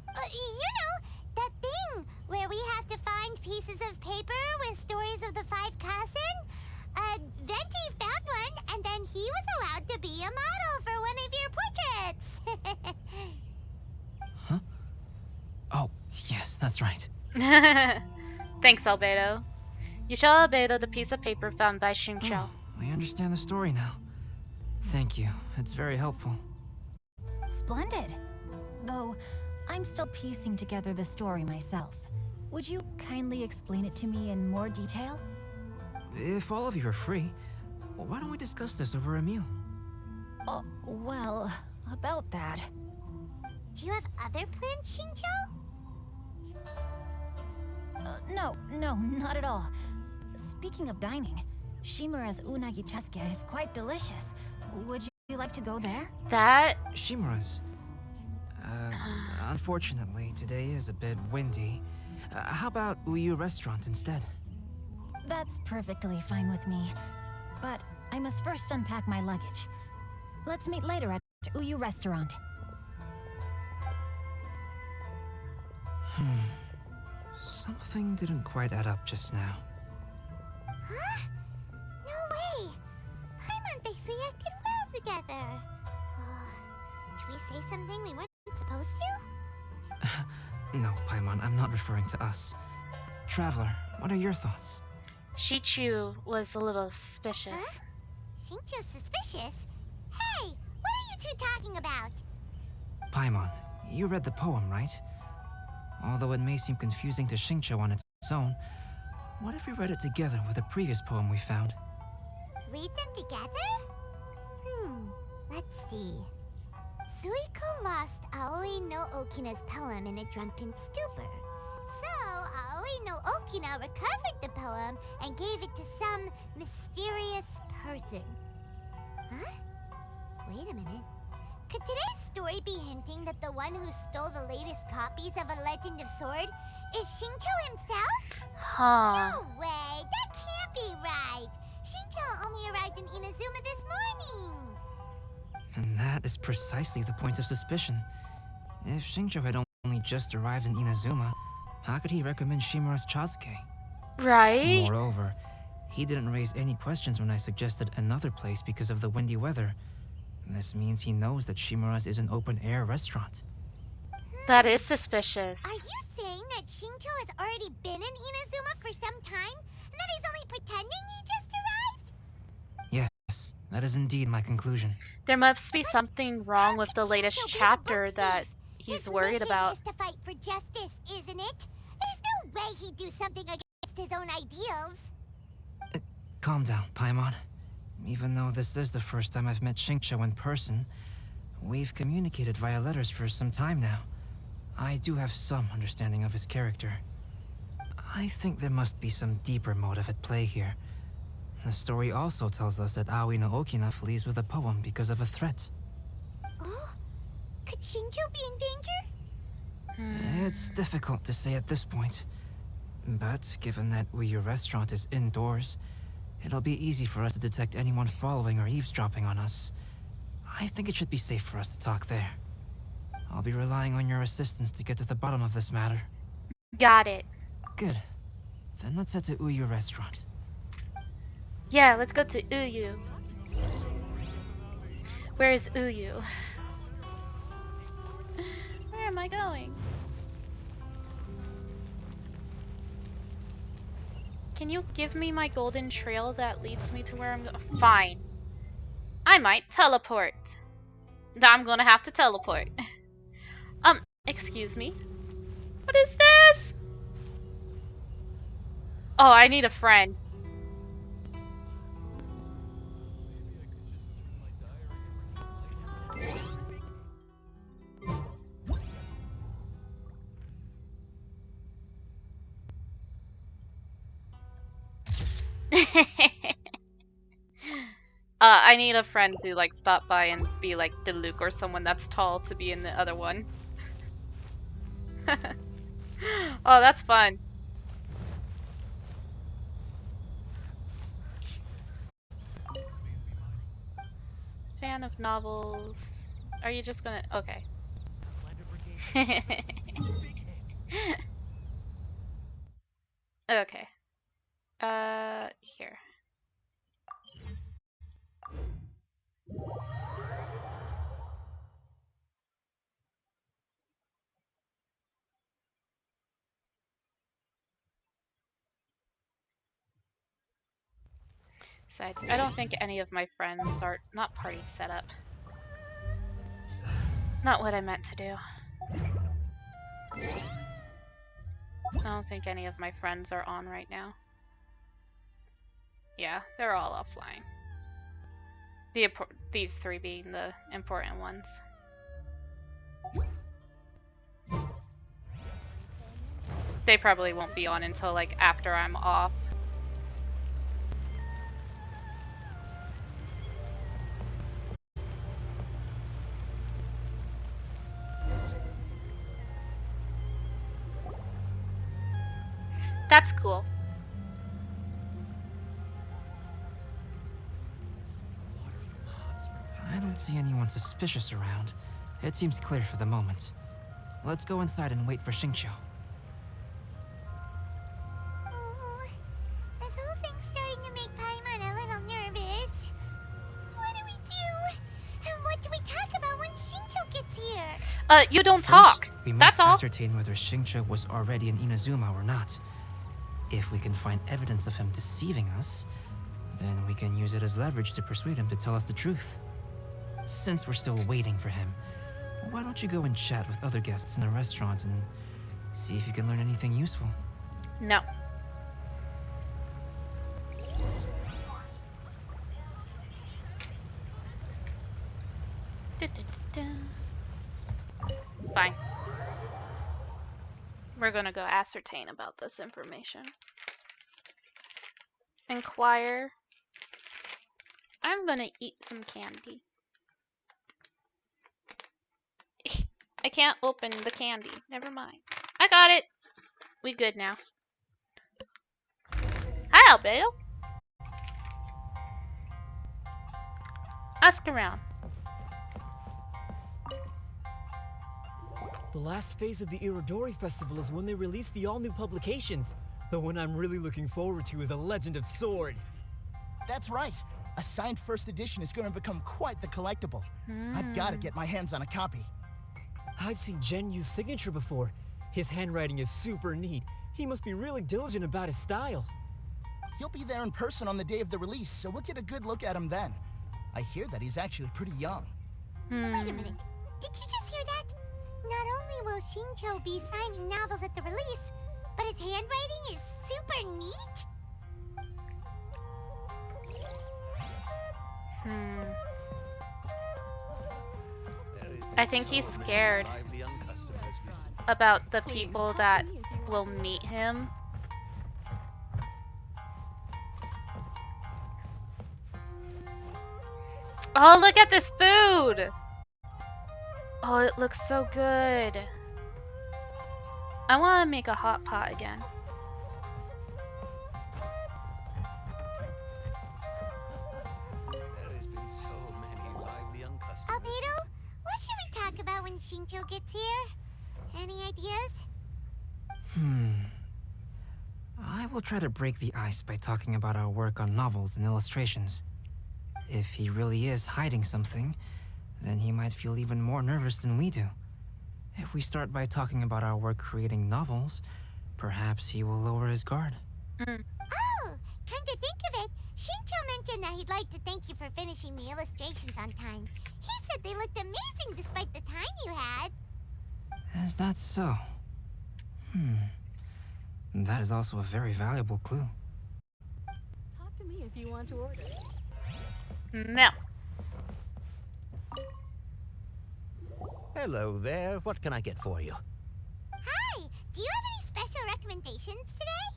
You know, that thing where we have to find pieces of paper with stories of the 5 Kasen? Venti found one, and then he was allowed to be a model for one of your portraits. Huh? Oh, yes, that's right. Thanks, Albedo. You show Albedo the piece of paper found by Xingqiu. I understand the story now. Thank you. It's very helpful. Splendid. Though, I'm still piecing together the story myself. Would you kindly explain it to me in more detail? If all of you are free, why don't we discuss this over a meal? Well, about that. Do you have other plans, Xingqiu? No, not at all. Speaking of dining, Shimura's unagi chasuke is quite delicious. Would you like to go there? That? Shimura's. Unfortunately, today is a bit windy. How about Uyu Restaurant instead? That's perfectly fine with me. But I must first unpack my luggage. Let's meet later at Uyu Restaurant. Something didn't quite add up just now. Huh? No way! Paimon thinks we acted well together. Did we say something we weren't supposed to? No, Paimon, I'm not referring to us. Traveler, what are your thoughts? Shichu was a little suspicious. Huh? Xingqiu's suspicious? Hey, what are you two talking about? Paimon, you read the poem, right? Although it may seem confusing to Xingqiu on its own, what if we read it together with a previous poem we found? Read them together? Let's see. Suiko lost Aoi no Okina's poem in a drunken stupor. So, Aoi no Okina recovered the poem and gave it to some mysterious person. Huh? Wait a minute. Could today's story be hinting that the one who stole the latest copies of A Legend of Sword is Xingqiu himself? Huh. No way! That can't be right! Xingqiu only arrived in Inazuma this morning! And that is precisely the point of suspicion. If Xingqiu had only just arrived in Inazuma, how could he recommend Shimura's Chasuke? Right? Moreover, he didn't raise any questions when I suggested another place because of the windy weather. This means he knows that Shimura's is an open-air restaurant. That is suspicious. Are you saying that Xingqiu has already been in Inazuma for some time, and that he's only pretending he just arrived? Yes, that is indeed my conclusion. There must be something wrong with the latest chapter that he's worried about. His mission is to fight for justice, isn't it? There's no way he'd do something against his own ideals. Calm down, Paimon. Even though this is the first time I've met Xingqiu in person, we've communicated via letters for some time now. I do have some understanding of his character. I think there must be some deeper motive at play here. The story also tells us that Aoi no Okina flees with a poem because of a threat. Oh? Could Xingqiu be in danger? It's difficult to say at this point. But given that Uyu Restaurant is indoors, it'll be easy for us to detect anyone following or eavesdropping on us. I think it should be safe for us to talk there. I'll be relying on your assistance to get to the bottom of this matter. Got it. Good. Then let's head to Uyu Restaurant. Yeah, let's go to Uyu. Where is Uyu? Where am I going? Can you give me my golden trail that leads me to where I'm going? Fine. I might teleport. I'm gonna have to teleport. Excuse me? What is this? Oh, I need a friend. I need a friend to like stop by and be like Diluc or someone that's tall to be in the other one. Oh, that's fun. Fan of novels. Are you just gonna... Okay. Okay. Here. Besides, I don't think any of my friends are... Not party setup. Not what I meant to do. I don't think any of my friends are on right now. Yeah, they're all offline. These three being the important ones. They probably won't be on until like after I'm off. That's cool. I don't see anyone suspicious around. It seems clear for the moment. Let's go inside and wait for Xingqiu. Oh, this whole thing's starting to make Paimon a little nervous. What do we do? And what do we talk about when Xingqiu gets here? You don't First, talk. We That's must all. ascertain whether Xingqiu was already in Inazuma or not. If we can find evidence of him deceiving us, then we can use it as leverage to persuade him to tell us the truth. Since we're still waiting for him, why don't you go and chat with other guests in the restaurant and see if you can learn anything useful? No. Fine. We're gonna go ascertain about this information. Inquire. I'm gonna eat some candy. I can't open the candy. Never mind. I got it. We good now. Hi, Albedo. Ask around. The last phase of the Irodori Festival is when they release the all-new publications. The one I'm really looking forward to is A Legend of Sword. That's right. A signed first edition is going to become quite the collectible. I've got to get my hands on a copy. I've seen Genyu's signature before. His handwriting is super neat. He must be really diligent about his style. He'll be there in person on the day of the release, so we'll get a good look at him then. I hear that he's actually pretty young. Wait a minute. Did you just hear that? Not only will Xingqiu be signing novels at the release, but his handwriting is super neat? I think he's scared about the people that will meet him. Oh, look at this food! Oh, it looks so good. I want to make a hot pot again. Albedo, what should we talk about when Xingqiu gets here? Any ideas? I will try to break the ice by talking about our work on novels and illustrations. If he really is hiding something, then he might feel even more nervous than we do. If we start by talking about our work creating novels, perhaps he will lower his guard. Oh, come to think of it, Xingqiu mentioned that he'd like to thank you for finishing the illustrations on time. He said they looked amazing despite the time you had. Is that so? That is also a very valuable clue. Talk to me if you want to order. No. Hello there. What can I get for you? Hi, do you have any special recommendations today?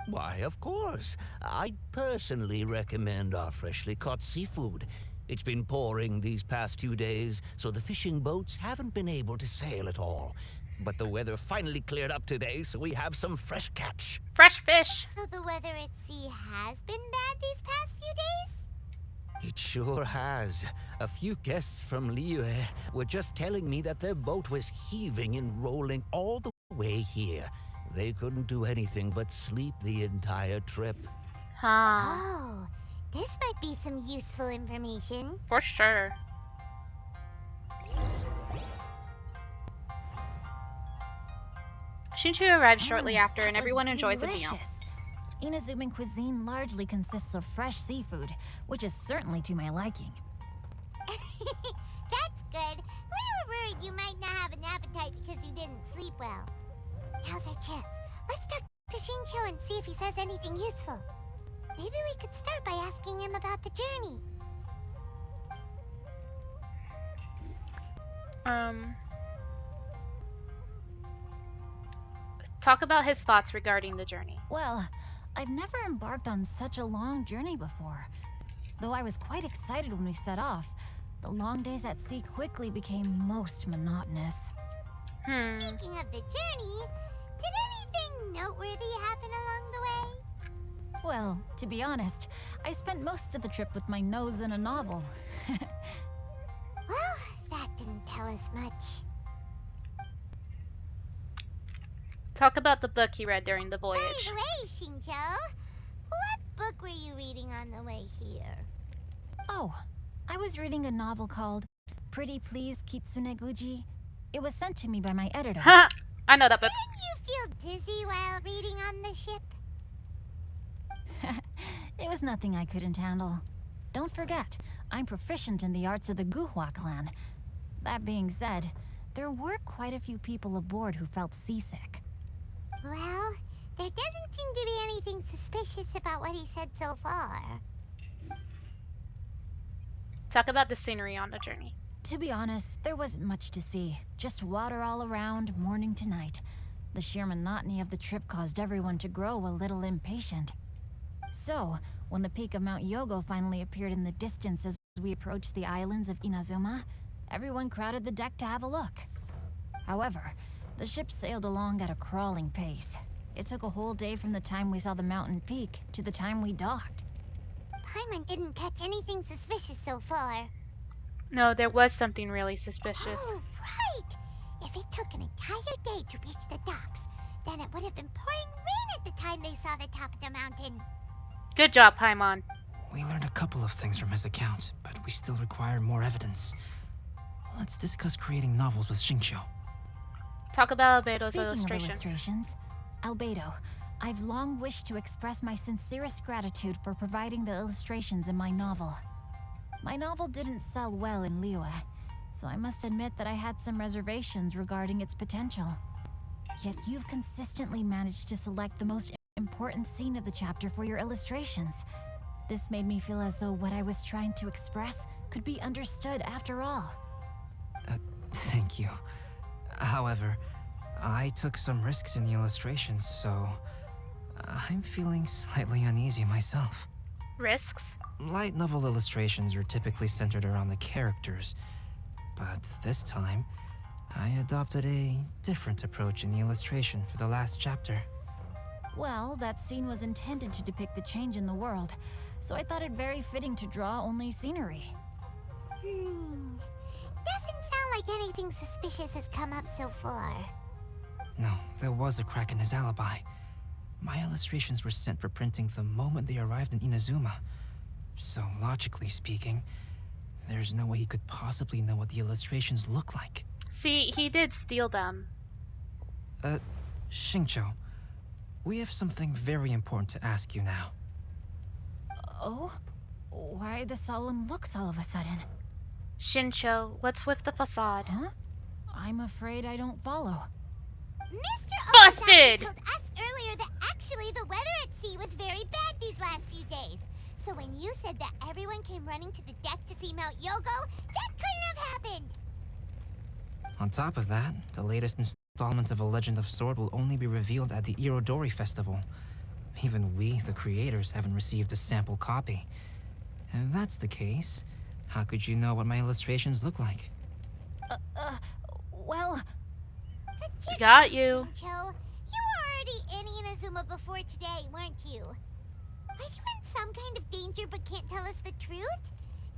Why, of course. I'd personally recommend our freshly caught seafood. It's been pouring these past 2 days, so the fishing boats haven't been able to sail at all. But the weather finally cleared up today, so we have some fresh catch. Fresh fish. So the weather at sea has been bad these past few days? It sure has. A few guests from Liyue were just telling me that their boat was heaving and rolling all the way here. They couldn't do anything but sleep the entire trip. Oh, this might be some useful information. For sure. Shinchu arrived shortly after, and everyone enjoys a meal. Inazuman cuisine largely consists of fresh seafood, which is certainly to my liking. That's good. We were worried you might not have an appetite because you didn't sleep well. Now's our chance. Let's talk to Shincho and see if he says anything useful. Maybe we could start by asking him about the journey. Talk about his thoughts regarding the journey. Well, I've never embarked on such a long journey before. Though I was quite excited when we set off, the long days at sea quickly became most monotonous. Speaking of the journey, did anything noteworthy happen along the way? Well, to be honest, I spent most of the trip with my nose in a novel. Well, that didn't tell us much. Talk about the book he read during the voyage. By the way, Shincho, what book were you reading on the way here? Oh, I was reading a novel called Pretty Please Kitsune Guji. It was sent to me by my editor. Ha! I know that book. Didn't you feel dizzy while reading on the ship? It was nothing I couldn't handle. Don't forget, I'm proficient in the arts of the Guhua clan. That being said, there were quite a few people aboard who felt seasick. Well, there doesn't seem to be anything suspicious about what he said so far. Talk about the scenery on the journey. To be honest, there wasn't much to see. Just water all around, morning to night. The sheer monotony of the trip caused everyone to grow a little impatient. So, when the peak of Mount Yogo finally appeared in the distance as we approached the islands of Inazuma, everyone crowded the deck to have a look. However, the ship sailed along at a crawling pace. It took a whole day from the time we saw the mountain peak to the time we docked. Paimon didn't catch anything suspicious so far. No, there was something really suspicious. Oh, right! If it took an entire day to reach the docks, then it would have been pouring rain at the time they saw the top of the mountain. Good job, Paimon. We learned a couple of things from his account, but we still require more evidence. Let's discuss creating novels with Shincho. Talk about Albedo's Speaking illustrations. of illustrations, Albedo, I've long wished to express my sincerest gratitude for providing the illustrations in my novel. My novel didn't sell well in Liyue, so I must admit that I had some reservations regarding its potential. Yet you've consistently managed to select the most important scene of the chapter for your illustrations. This made me feel as though what I was trying to express could be understood after all. Thank you. However, I took some risks in the illustrations, so I'm feeling slightly uneasy myself. Risks? Light novel illustrations are typically centered around the characters, but this time, I adopted a different approach in the illustration for the last chapter. Well, that scene was intended to depict the change in the world, so I thought it very fitting to draw only scenery. Doesn't sound like anything suspicious has come up so far. No, there was a crack in his alibi. My illustrations were sent for printing the moment they arrived in Inazuma. So, logically speaking, there's no way he could possibly know what the illustrations look like. See, he did steal them. Shincho, we have something very important to ask you now. Oh? Why the solemn looks all of a sudden? Shincho, what's with the facade? Huh? I'm afraid I don't follow. Mr. Busted! Okazaki told us earlier that actually the weather at sea was very bad these last few days. So when you said that everyone came running to the deck to see Mount Yogo, that couldn't have happened! On top of that, the latest installment of A Legend of Sword will only be revealed at the Irodori Festival. Even we, the creators, haven't received a sample copy. And if that's the case, how could you know what my illustrations look like? Well... Got you. Shincho, you were already in Inazuma before today, weren't you? Are you in some kind of danger but can't tell us the truth?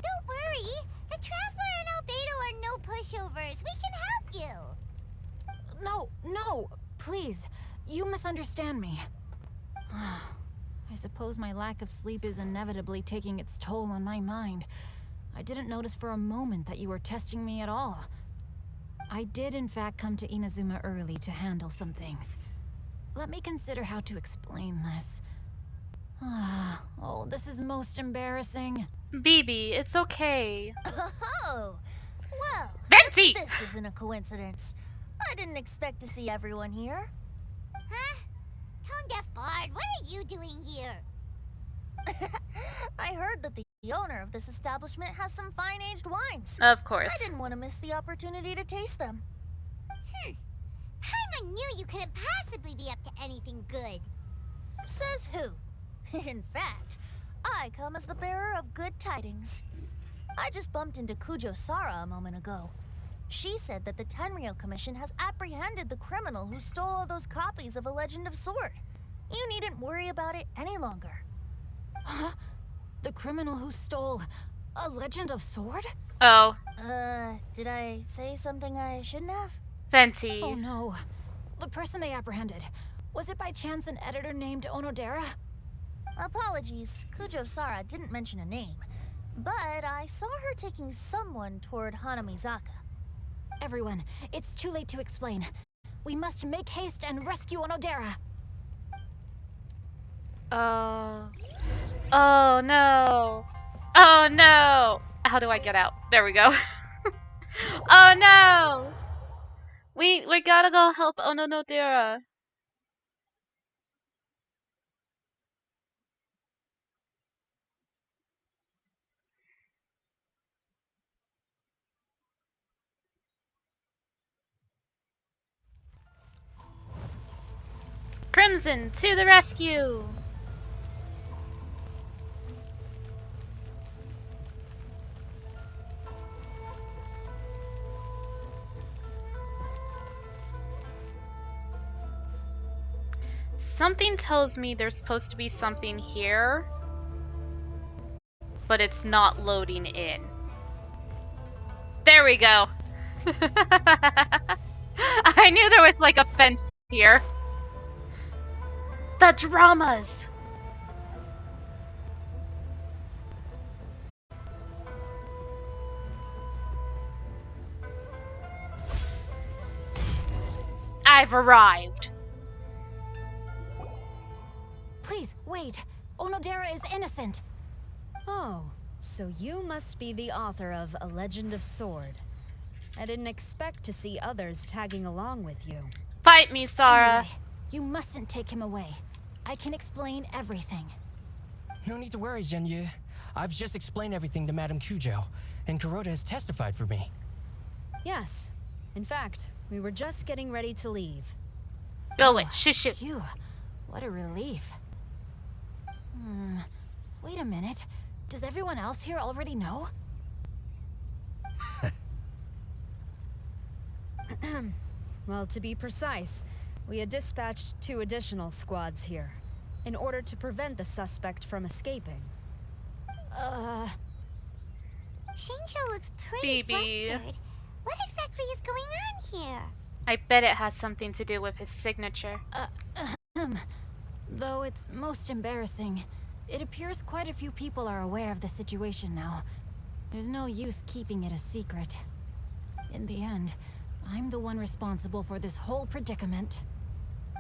Don't worry. The Traveler and Albedo are no pushovers. We can help you. No, please. You misunderstand me. I suppose my lack of sleep is inevitably taking its toll on my mind. I didn't notice for a moment that you were testing me at all. I did in fact come to Inazuma early to handle some things. Let me consider how to explain this. Oh, this is most embarrassing. BB, it's okay. Oh, well, Venti! this isn't a coincidence. I didn't expect to see everyone here. Huh? Tone Deaf Bard, what are you doing here? I heard that the owner of this establishment has some fine-aged wines. Of course. I didn't want to miss the opportunity to taste them. Paimon knew you couldn't possibly be up to anything good. Says who? In fact, I come as the bearer of good tidings. I just bumped into Kujo Sara a moment ago. She said that the Tenryou Commission has apprehended the criminal who stole all those copies of A Legend of Sword. You needn't worry about it any longer. Huh? The criminal who stole A Legend of Sword? Oh. Did I say something I shouldn't have? Venti. Oh no. The person they apprehended, was it by chance an editor named Onodera? Apologies, Kujo Sara didn't mention a name, but I saw her taking someone toward Hanamizaka. Everyone, it's too late to explain. We must make haste and rescue Onodera. Oh no. Oh no. How do I get out? There we go. Oh no. We gotta go help Onodera. Crimson to the rescue! Something tells me there's supposed to be something here, but it's not loading in. There we go. I knew there was like a fence here. The dramas! I've arrived. Please, wait. Onodera is innocent. Oh, so you must be the author of A Legend of Sword. I didn't expect to see others tagging along with you. Fight me, Sara. Anyway, you mustn't take him away. I can explain everything. No need to worry, Zhenyu. I've just explained everything to Madame Kujo, and Kuroda has testified for me. Yes. In fact, we were just getting ready to leave. Go away. Shoo. Phew. What a relief. Wait a minute. Does everyone else here already know? Well, to be precise, we had dispatched 2 additional squads here, in order to prevent the suspect from escaping. Shincho looks pretty BB. flustered. What exactly is going on here? I bet it has something to do with his signature. Though it's most embarrassing, it appears quite a few people are aware of the situation now. There's no use keeping it a secret. In the end, I'm the one responsible for this whole predicament.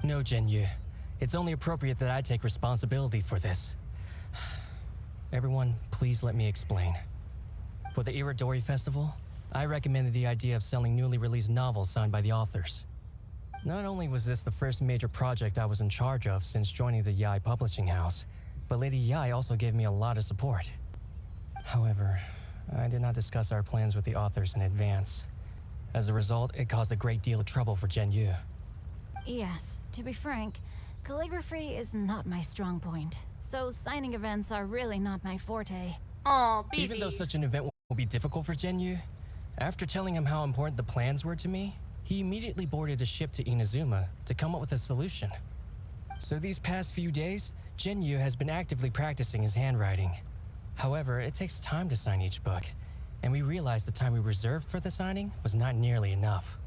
No, Zhenyu. It's only appropriate that I take responsibility for this. Everyone, please let me explain. For the Irodori Festival, I recommended the idea of selling newly released novels signed by the authors. Not only was this the first major project I was in charge of since joining the Yae publishing house, but Lady Yae also gave me a lot of support. However, I did not discuss our plans with the authors in advance. As a result, it caused a great deal of trouble for Zhenyu. Yes, to be frank, Calligraphy is not my strong point, so signing events are really not my forte. Oh, baby. Even though such an event will be difficult for Genyu, after telling him how important the plans were to me, he immediately boarded a ship to Inazuma to come up with a solution. So these past few days, Genyu has been actively practicing his handwriting. However, it takes time to sign each book, and we realized the time we reserved for the signing was not nearly enough.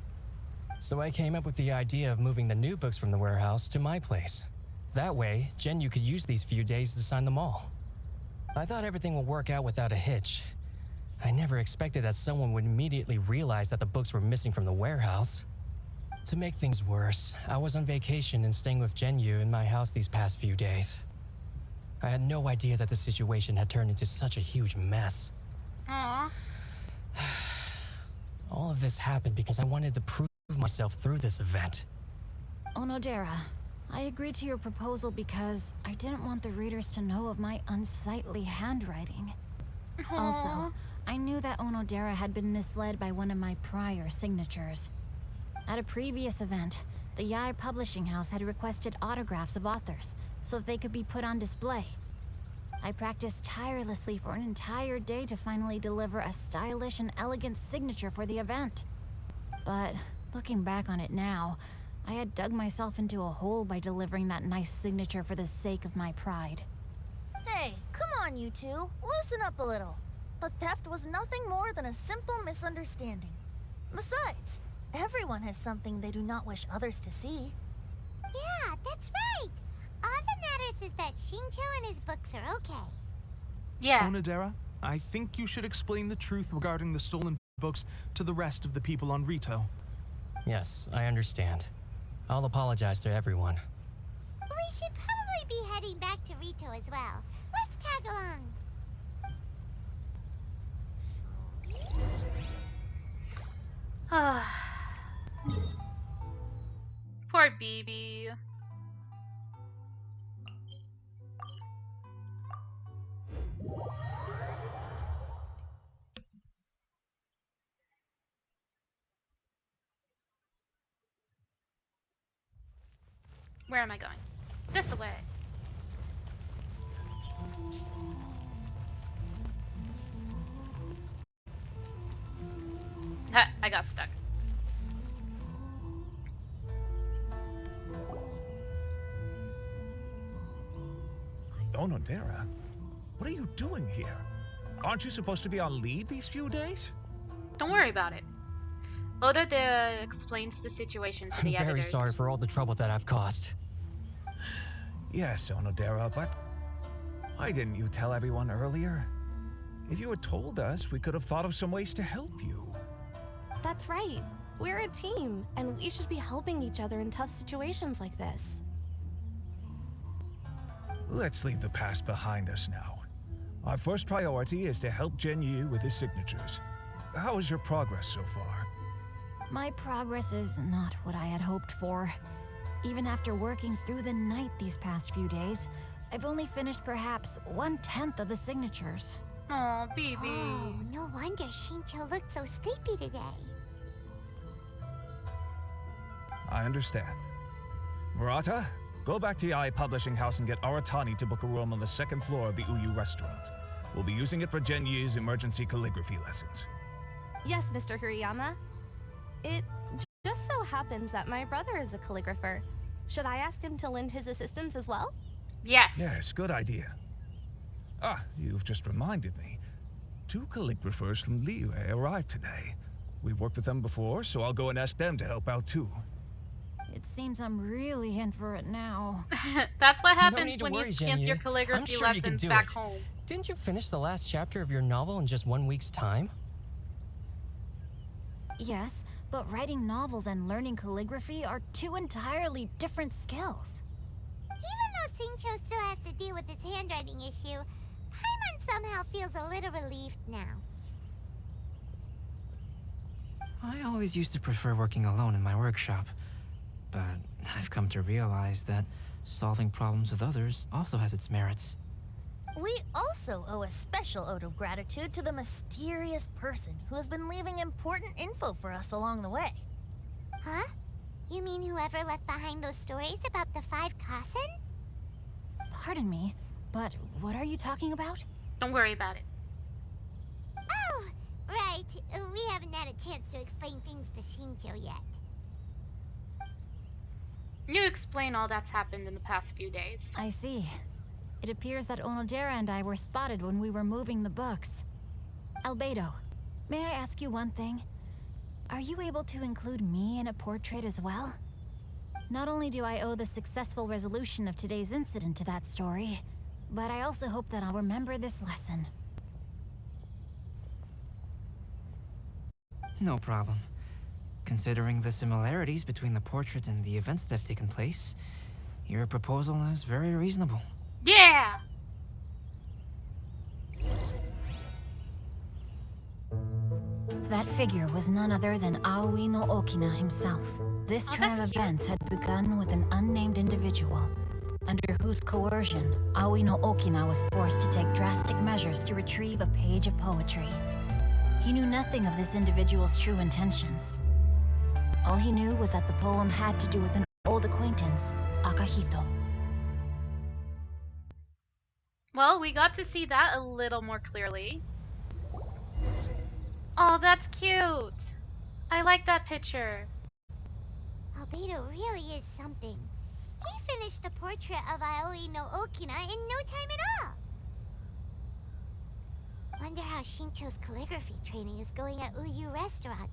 So I came up with the idea of moving the new books from the warehouse to my place. That way, Genyu could use these few days to sign them all. I thought everything would work out without a hitch. I never expected that someone would immediately realize that the books were missing from the warehouse. To make things worse, I was on vacation and staying with Genyu in my house these past few days. I had no idea that the situation had turned into such a huge mess. Aww. All of this happened because I wanted to prove myself through this event. Onodera, I agreed to your proposal because I didn't want the readers to know of my unsightly handwriting. Also, I knew that Onodera had been misled by one of my prior signatures. At a previous event, the Yae Publishing House had requested autographs of authors so that they could be put on display. I practiced tirelessly for an entire day to finally deliver a stylish and elegant signature for the event. But looking back on it now, I had dug myself into a hole by delivering that nice signature for the sake of my pride. Hey, come on, you two. Loosen up a little. The theft was nothing more than a simple misunderstanding. Besides, everyone has something they do not wish others to see. Yeah, that's right. All that matters is that Shincho and his books are okay. Yeah. Onodera, I think you should explain the truth regarding the stolen books to the rest of the people on Rito. Yes, I understand. I'll apologize to everyone. We should probably be heading back to Rito as well. Let's tag along. Poor BB. Where am I going? This way. Ha, I got stuck. Onodera, what are you doing here? Aren't you supposed to be on leave these few days? Don't worry about it. Onodera explains the situation to the I'm very editors. sorry for all the trouble that I've caused. Yes, Onodera, but why didn't you tell everyone earlier? If you had told us, we could have thought of some ways to help you. That's right. We're a team, and we should be helping each other in tough situations like this. Let's leave the past behind us now. Our first priority is to help Genyu with his signatures. How is your progress so far? My progress is not what I had hoped for. Even after working through the night these past few days, I've only finished perhaps 1/10 of the signatures. Aw, BB. Oh, no wonder Shincho looked so sleepy today. I understand. Murata, go back to Yae Publishing House and get Aratani to book a room on the second floor of the Uyu restaurant. We'll be using it for Genyu's emergency calligraphy lessons. Yes, Mr. Hirayama. It just so happens that my brother is a calligrapher. Should I ask him to lend his assistance as well? Yes. Yes, good idea. Ah, you've just reminded me. 2 calligraphers from Liyue arrived today. We've worked with them before, so I'll go and ask them to help out too. It seems I'm really in for it now. That's what No happens need to when you worry, skimp Genyu. your I'm calligraphy sure you can lessons do back it. home. Didn't you finish the last chapter of your novel in just 1 week's time? Yes, but writing novels and learning calligraphy are 2 entirely different skills. Even though Shincho still has to deal with his handwriting issue, Paimon somehow feels a little relieved now. I always used to prefer working alone in my workshop, but I've come to realize that solving problems with others also has its merits. We also owe a special ode of gratitude to the mysterious person who has been leaving important info for us along the way. Huh? You mean whoever left behind those stories about the 5 Kasen? Pardon me, but what are you talking about? Don't worry about it. Oh, right. We haven't had a chance to explain things to Shincho yet. You explain all that's happened in the past few days. I see. It appears that Onodera and I were spotted when we were moving the books. Albedo, may I ask you one thing? Are you able to include me in a portrait as well? Not only do I owe the successful resolution of today's incident to that story, but I also hope that I'll remember this lesson. No problem. Considering the similarities between the portrait and the events that have taken place, your proposal is very reasonable. Yeah! That figure was none other than Aoi no Okina himself. This turn of events had begun with an unnamed individual, under whose coercion, Aoi no Okina was forced to take drastic measures to retrieve a page of poetry. He knew nothing of this individual's true intentions. All he knew was that the poem had to do with an old acquaintance, Akahito. Well, we got to see that a little more clearly. Oh, that's cute! I like that picture. Albedo really is something. He finished the portrait of Aoi no Okina in no time at all. Wonder how Shincho's calligraphy training is going at Uyu Restaurant.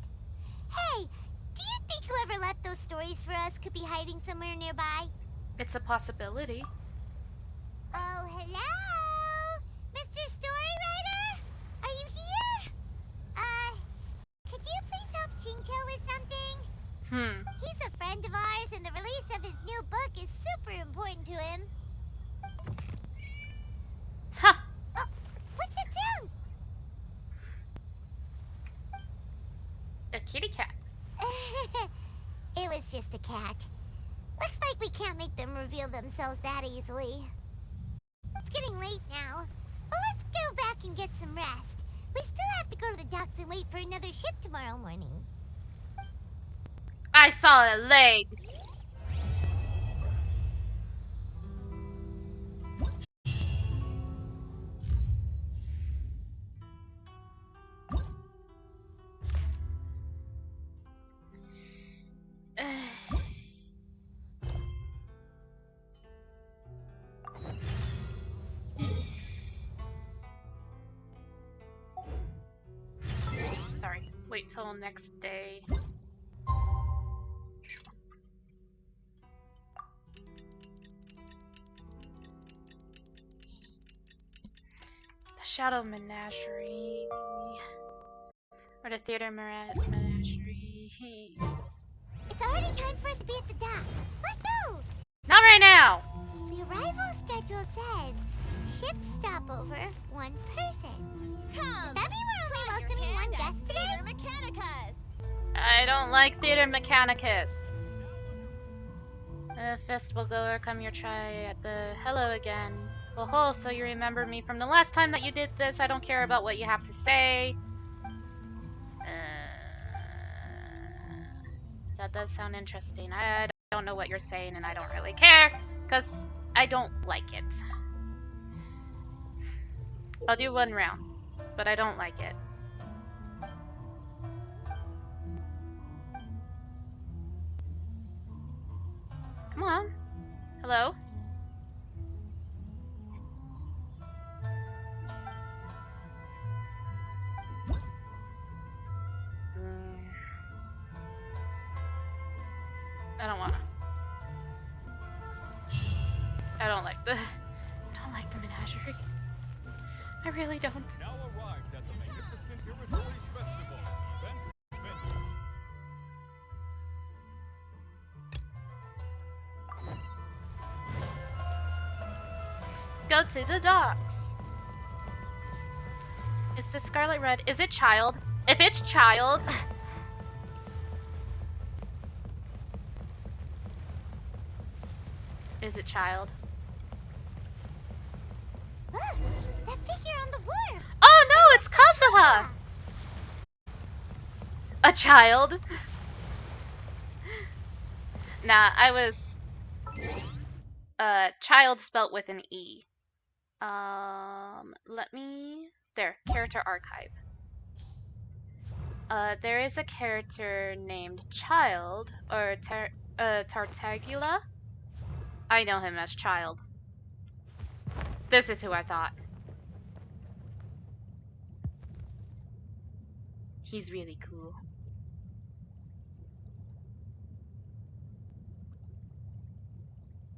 Hey, do you think whoever left those stories for us could be hiding somewhere nearby? It's a possibility. Oh, hello? Mr. Storywriter? Are you here? Could you please help Shincho with something? He's a friend of ours and the release of his new book is super important to him. Huh. Oh, what's that sound? A kitty cat. It was just a cat. Looks like we can't make them reveal themselves that easily. It's getting late now. Well, let's go back and get some rest. We still have to go to the docks and wait for another ship tomorrow morning. I saw a leg. Sorry, wait till next day. The Shadow Menagerie. Or the Theater Menagerie. It's already time for us to be at the docks. Let's go! Not right now! The arrival schedule says ship stopover, 1 person. Does that mean we're only welcoming 1 guest today? Mechanicus! I don't like Theater Mechanicus. Festival goer, come your try at the hello again. Oh ho, so you remember me from the last time that you did this. I don't care about what you have to say. That does sound interesting. I don't know what you're saying and I don't really care, because I don't like it. I'll do 1 round, but I don't like it. Come on. Hello? I don't wanna. I don't like the menagerie. I really don't. Now arrived at the magnificent Iridori Festival. Event venue. Go to the docks. Is the Scarlet Red? Is it child? If it's child. Is it child? Look, that figure on the wharf. Oh no, it's Kazuha! A child? Nah, I was child spelt with an E. There, character archive. There is a character named Child, or Tartagula. I know him as Child. This is who I thought. He's really cool.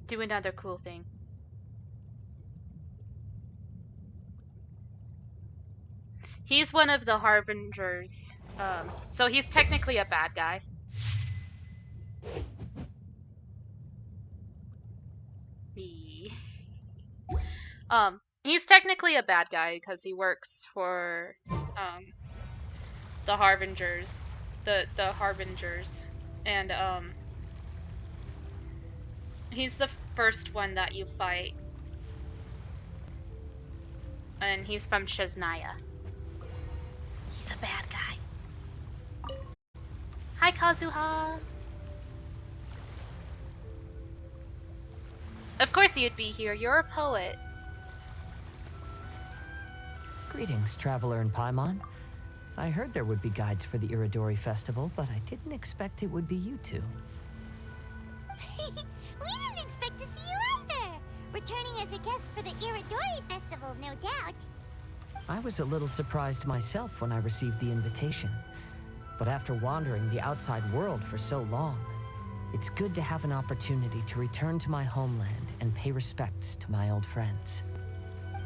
Do another cool thing. He's one of the Harbingers. So he's technically a bad guy. He's technically a bad guy because he works for the Harbingers. The Harbingers. And he's the first one that you fight. And he's from Shiznaya. He's a bad guy. Hi, Kazuha! Of course you'd be here. You're a poet. Greetings, Traveler in Paimon. I heard there would be guides for the Irodori Festival, but I didn't expect it would be you two. We didn't expect to see you either! Returning as a guest for the Irodori Festival, no doubt. I was a little surprised myself when I received the invitation. But after wandering the outside world for so long, it's good to have an opportunity to return to my homeland and pay respects to my old friends.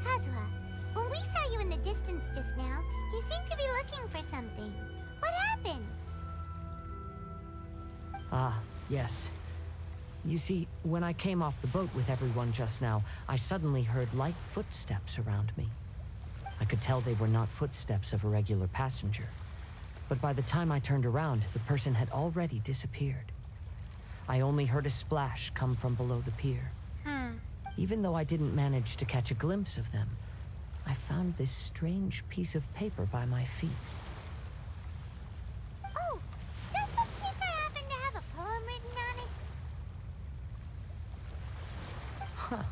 Kazuha, when we saw you in the distance just now, you seemed to be looking for something. What happened? Ah, yes. You see, when I came off the boat with everyone just now, I suddenly heard light footsteps around me. I could tell they were not footsteps of a regular passenger. But by the time I turned around, the person had already disappeared. I only heard a splash come from below the pier. Even though I didn't manage to catch a glimpse of them, I found this strange piece of paper by my feet. Oh, does the paper happen to have a poem written on it? Huh.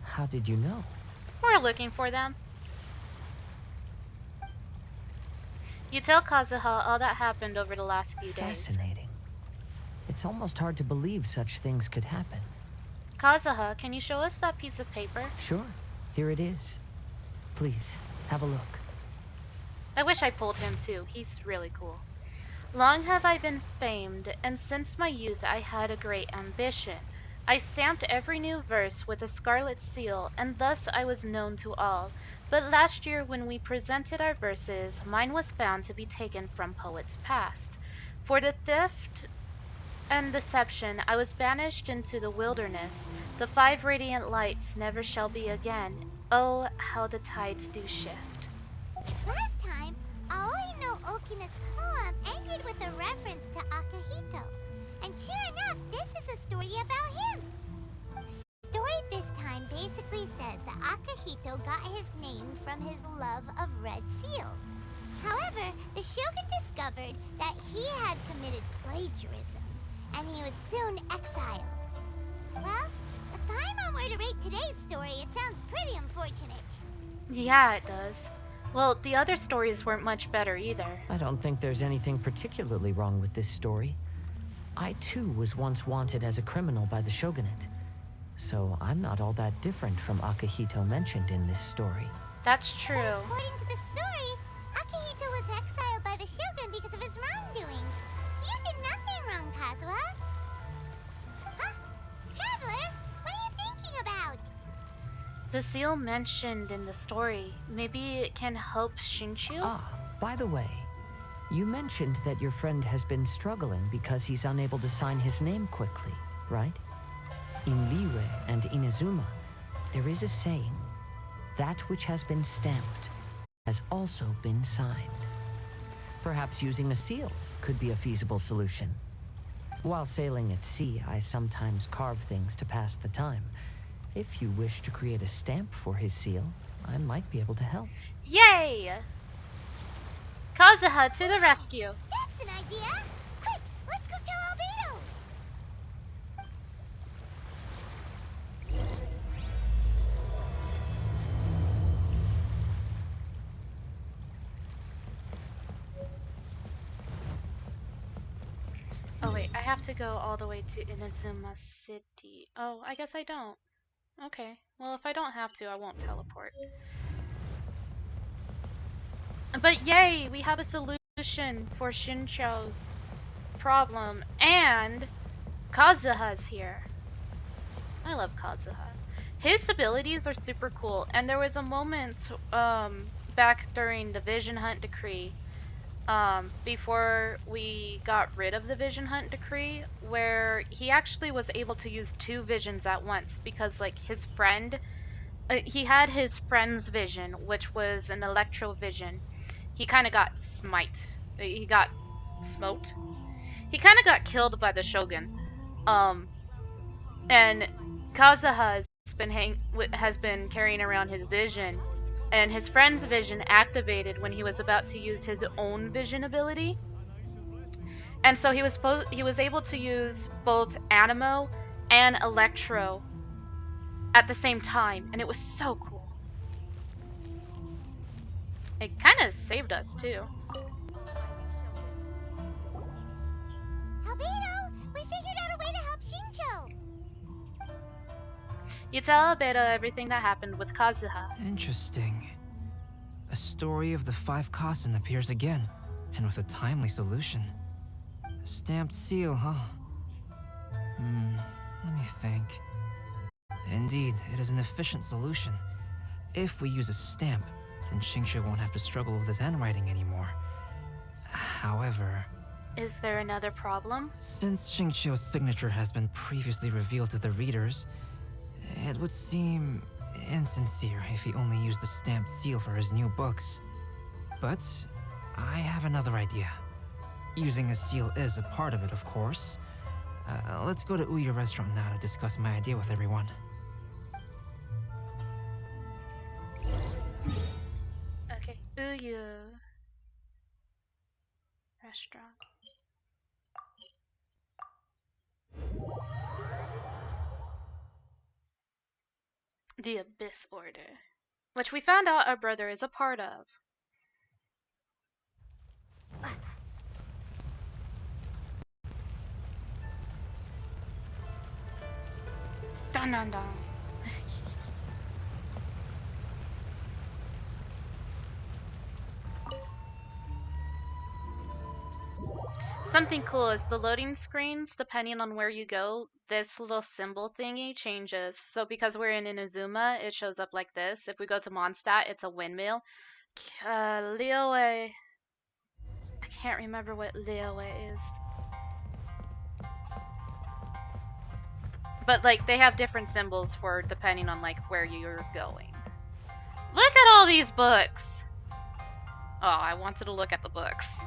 How did you know? We're looking for them. You tell Kazuha all that happened over the last few days. Fascinating. It's almost hard to believe such things could happen. Kazuha, can you show us that piece of paper? Sure. Here it is. Please, have a look. I wish I pulled him too. He's really cool. Long have I been famed, and since my youth I had a great ambition. I stamped every new verse with a scarlet seal, and thus I was known to all. But last year when we presented our verses, mine was found to be taken from poets past. For the theft and deception, I was banished into the wilderness. The 5 radiant lights never shall be again. Oh, how the tides do shift. Last time, Aoi no Okina's poem ended with a reference to Akihito. And sure enough, this is a story about him. The story this time basically says that Akihito got his name from his love of red seals. However, the shogun discovered that he had committed plagiarism, and he was soon exiled. Well, if Paimon were to rate today's story, it sounds pretty unfortunate. Yeah, it does. Well, the other stories weren't much better either. I don't think there's anything particularly wrong with this story. I too was once wanted as a criminal by the shogunate. So I'm not all that different from Akihito mentioned in this story. That's true. But according to the story, Akihito was exiled by the shogun because of his wrongdoings. You did nothing wrong, Kazuha. Huh? Traveler, what are you thinking about? The seal mentioned in the story, maybe it can help Shinchu? Ah, by the way, you mentioned that your friend has been struggling because he's unable to sign his name quickly, right? In Liyue and Inazuma, there is a saying, that which has been stamped has also been signed. Perhaps using a seal could be a feasible solution. While sailing at sea, I sometimes carve things to pass the time. If you wish to create a stamp for his seal, I might be able to help. Yay! Kazuha to the rescue! That's an idea! Quick, let's go tell Albedo! have to go all the way to Inazuma City. Oh, I guess I don't. Okay. Well, if I don't have to, I won't teleport. But yay, we have a solution for Shincho's problem, and Kazuha's here. I love Kazuha. His abilities are super cool, and there was a moment back during the Vision Hunt Decree, before we got rid of the Vision Hunt Decree, where he actually was able to use 2 visions at once, because like his friend, he had his friend's vision, which was an electro vision. He kind of got he got smoked. He kind of got killed by the Shogun. And Kazuha has been carrying around his vision, and his friend's vision activated when he was about to use his own vision ability. And so he was able to use both Anemo and Electro at the same time, and it was so cool. It kind of saved us too. Albedo, we figured out a way to help Shincho. You tell Albedo everything that happened with Kazuha. Interesting. A story of the 5 Kasen appears again, and with a timely solution. A stamped seal, huh? Let me think. Indeed, it is an efficient solution. If we use a stamp, then Xingqiu won't have to struggle with his handwriting anymore. However... Is there another problem? Since Xingqiu's signature has been previously revealed to the readers, it would seem insincere if he only used the stamped seal for his new books. But I have another idea. Using a seal is a part of it, of course. Let's go to Ouya Restaurant now to discuss my idea with everyone. Okay, Ouya Restaurant. The Abyss Order, which we found out our brother is a part of. Dun dun dun. Something cool is the loading screens, depending on where you go, this little symbol thingy changes. So because we're in Inazuma, it shows up like this. If we go to Mondstadt, it's a windmill. Liyue. I can't remember what Liyue is. But like, they have different symbols for depending on like where you're going. Look at all these books! Oh, I wanted to look at the books.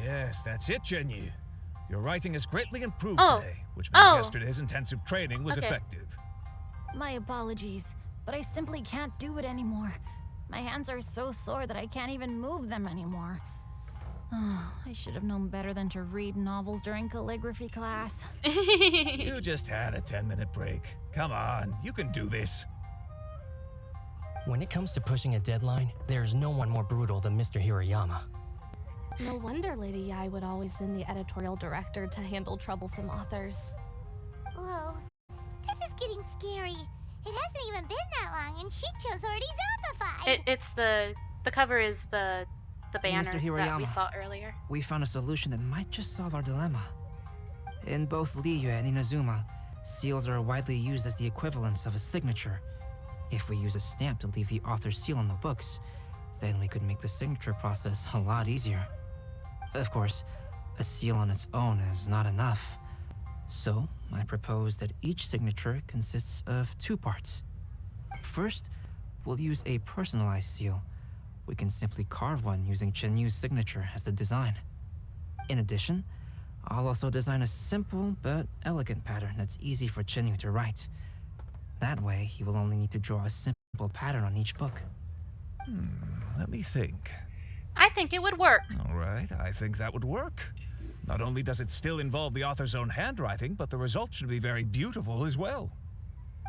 Yes, that's it, Zhenyu. Your writing has greatly improved today, which means yesterday's intensive training was effective. My apologies, but I simply can't do it anymore. My hands are so sore that I can't even move them anymore. Oh, I should have known better than to read novels during calligraphy class. You just had a 10-minute break. Come on, you can do this. When it comes to pushing a deadline, there's no one more brutal than Mr. Hirayama. No wonder Lady Yai would always send the editorial director to handle troublesome authors. Whoa, this is getting scary. It hasn't even been that long and Shincho's already zombified. It's the cover is the banner Mr. Hirayama, that we saw earlier. We found a solution that might just solve our dilemma. In both Liyue and Inazuma, seals are widely used as the equivalents of a signature. If we use a stamp to leave the author's seal on the books, then we could make the signature process a lot easier. Of course, a seal on its own is not enough. So, I propose that each signature consists of 2 parts. First, we'll use a personalized seal. We can simply carve one using Chenyu's signature as the design. In addition, I'll also design a simple but elegant pattern that's easy for Chenyu to write. That way, he will only need to draw a simple pattern on each book. Let me think. I think it would work. All right, I think that would work. Not only does it still involve the author's own handwriting, but the result should be very beautiful as well.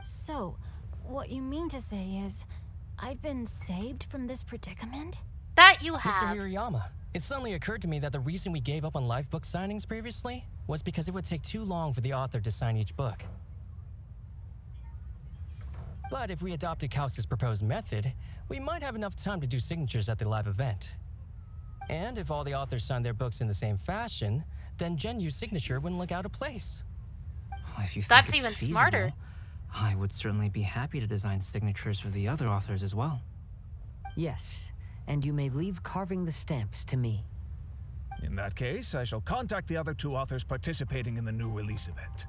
So, what you mean to say is, I've been saved from this predicament? That you have. Mr. Hirayama, It suddenly occurred to me that the reason we gave up on live book signings previously was because it would take too long for the author to sign each book. But if we adopted Calx's proposed method, we might have enough time to do signatures at the live event. And if all the authors signed their books in the same fashion, then Genyu's signature wouldn't look out of place. If you think That's it's even feasible, smarter. I would certainly be happy to design signatures for the other authors as well. Yes, and you may leave carving the stamps to me. In that case, I shall contact the other 2 authors participating in the new release event.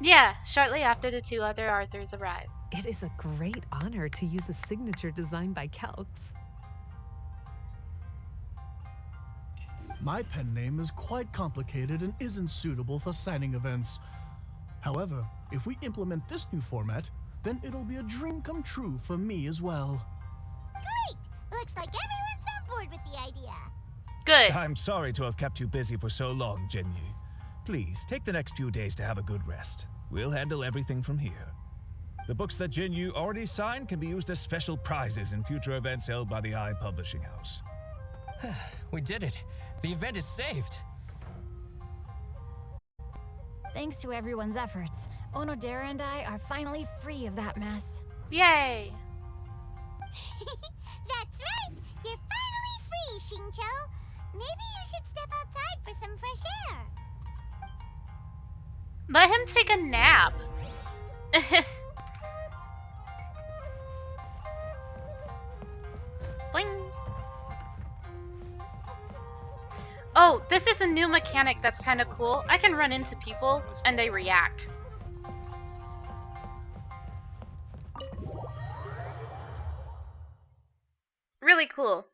Yeah, shortly after the 2 other authors arrive. It is a great honor to use a signature designed by Calx. My pen name is quite complicated and isn't suitable for signing events. However, if we implement this new format, then it'll be a dream come true for me as well. Great! Looks like everyone's on board with the idea. Good. I'm sorry to have kept you busy for so long, Genyu. Please, take the next few days to have a good rest. We'll handle everything from here. The books that Genyu already signed can be used as special prizes in future events held by the Eye Publishing House. We did it. The event is saved. Thanks to everyone's efforts, Onodera and I are finally free of that mess. Yay! That's right! You're finally free, Xingqiu! Maybe you should step outside for some fresh air. Let him take a nap. Boing. Oh, this is a new mechanic that's kind of cool. I can run into people and they react. Really cool.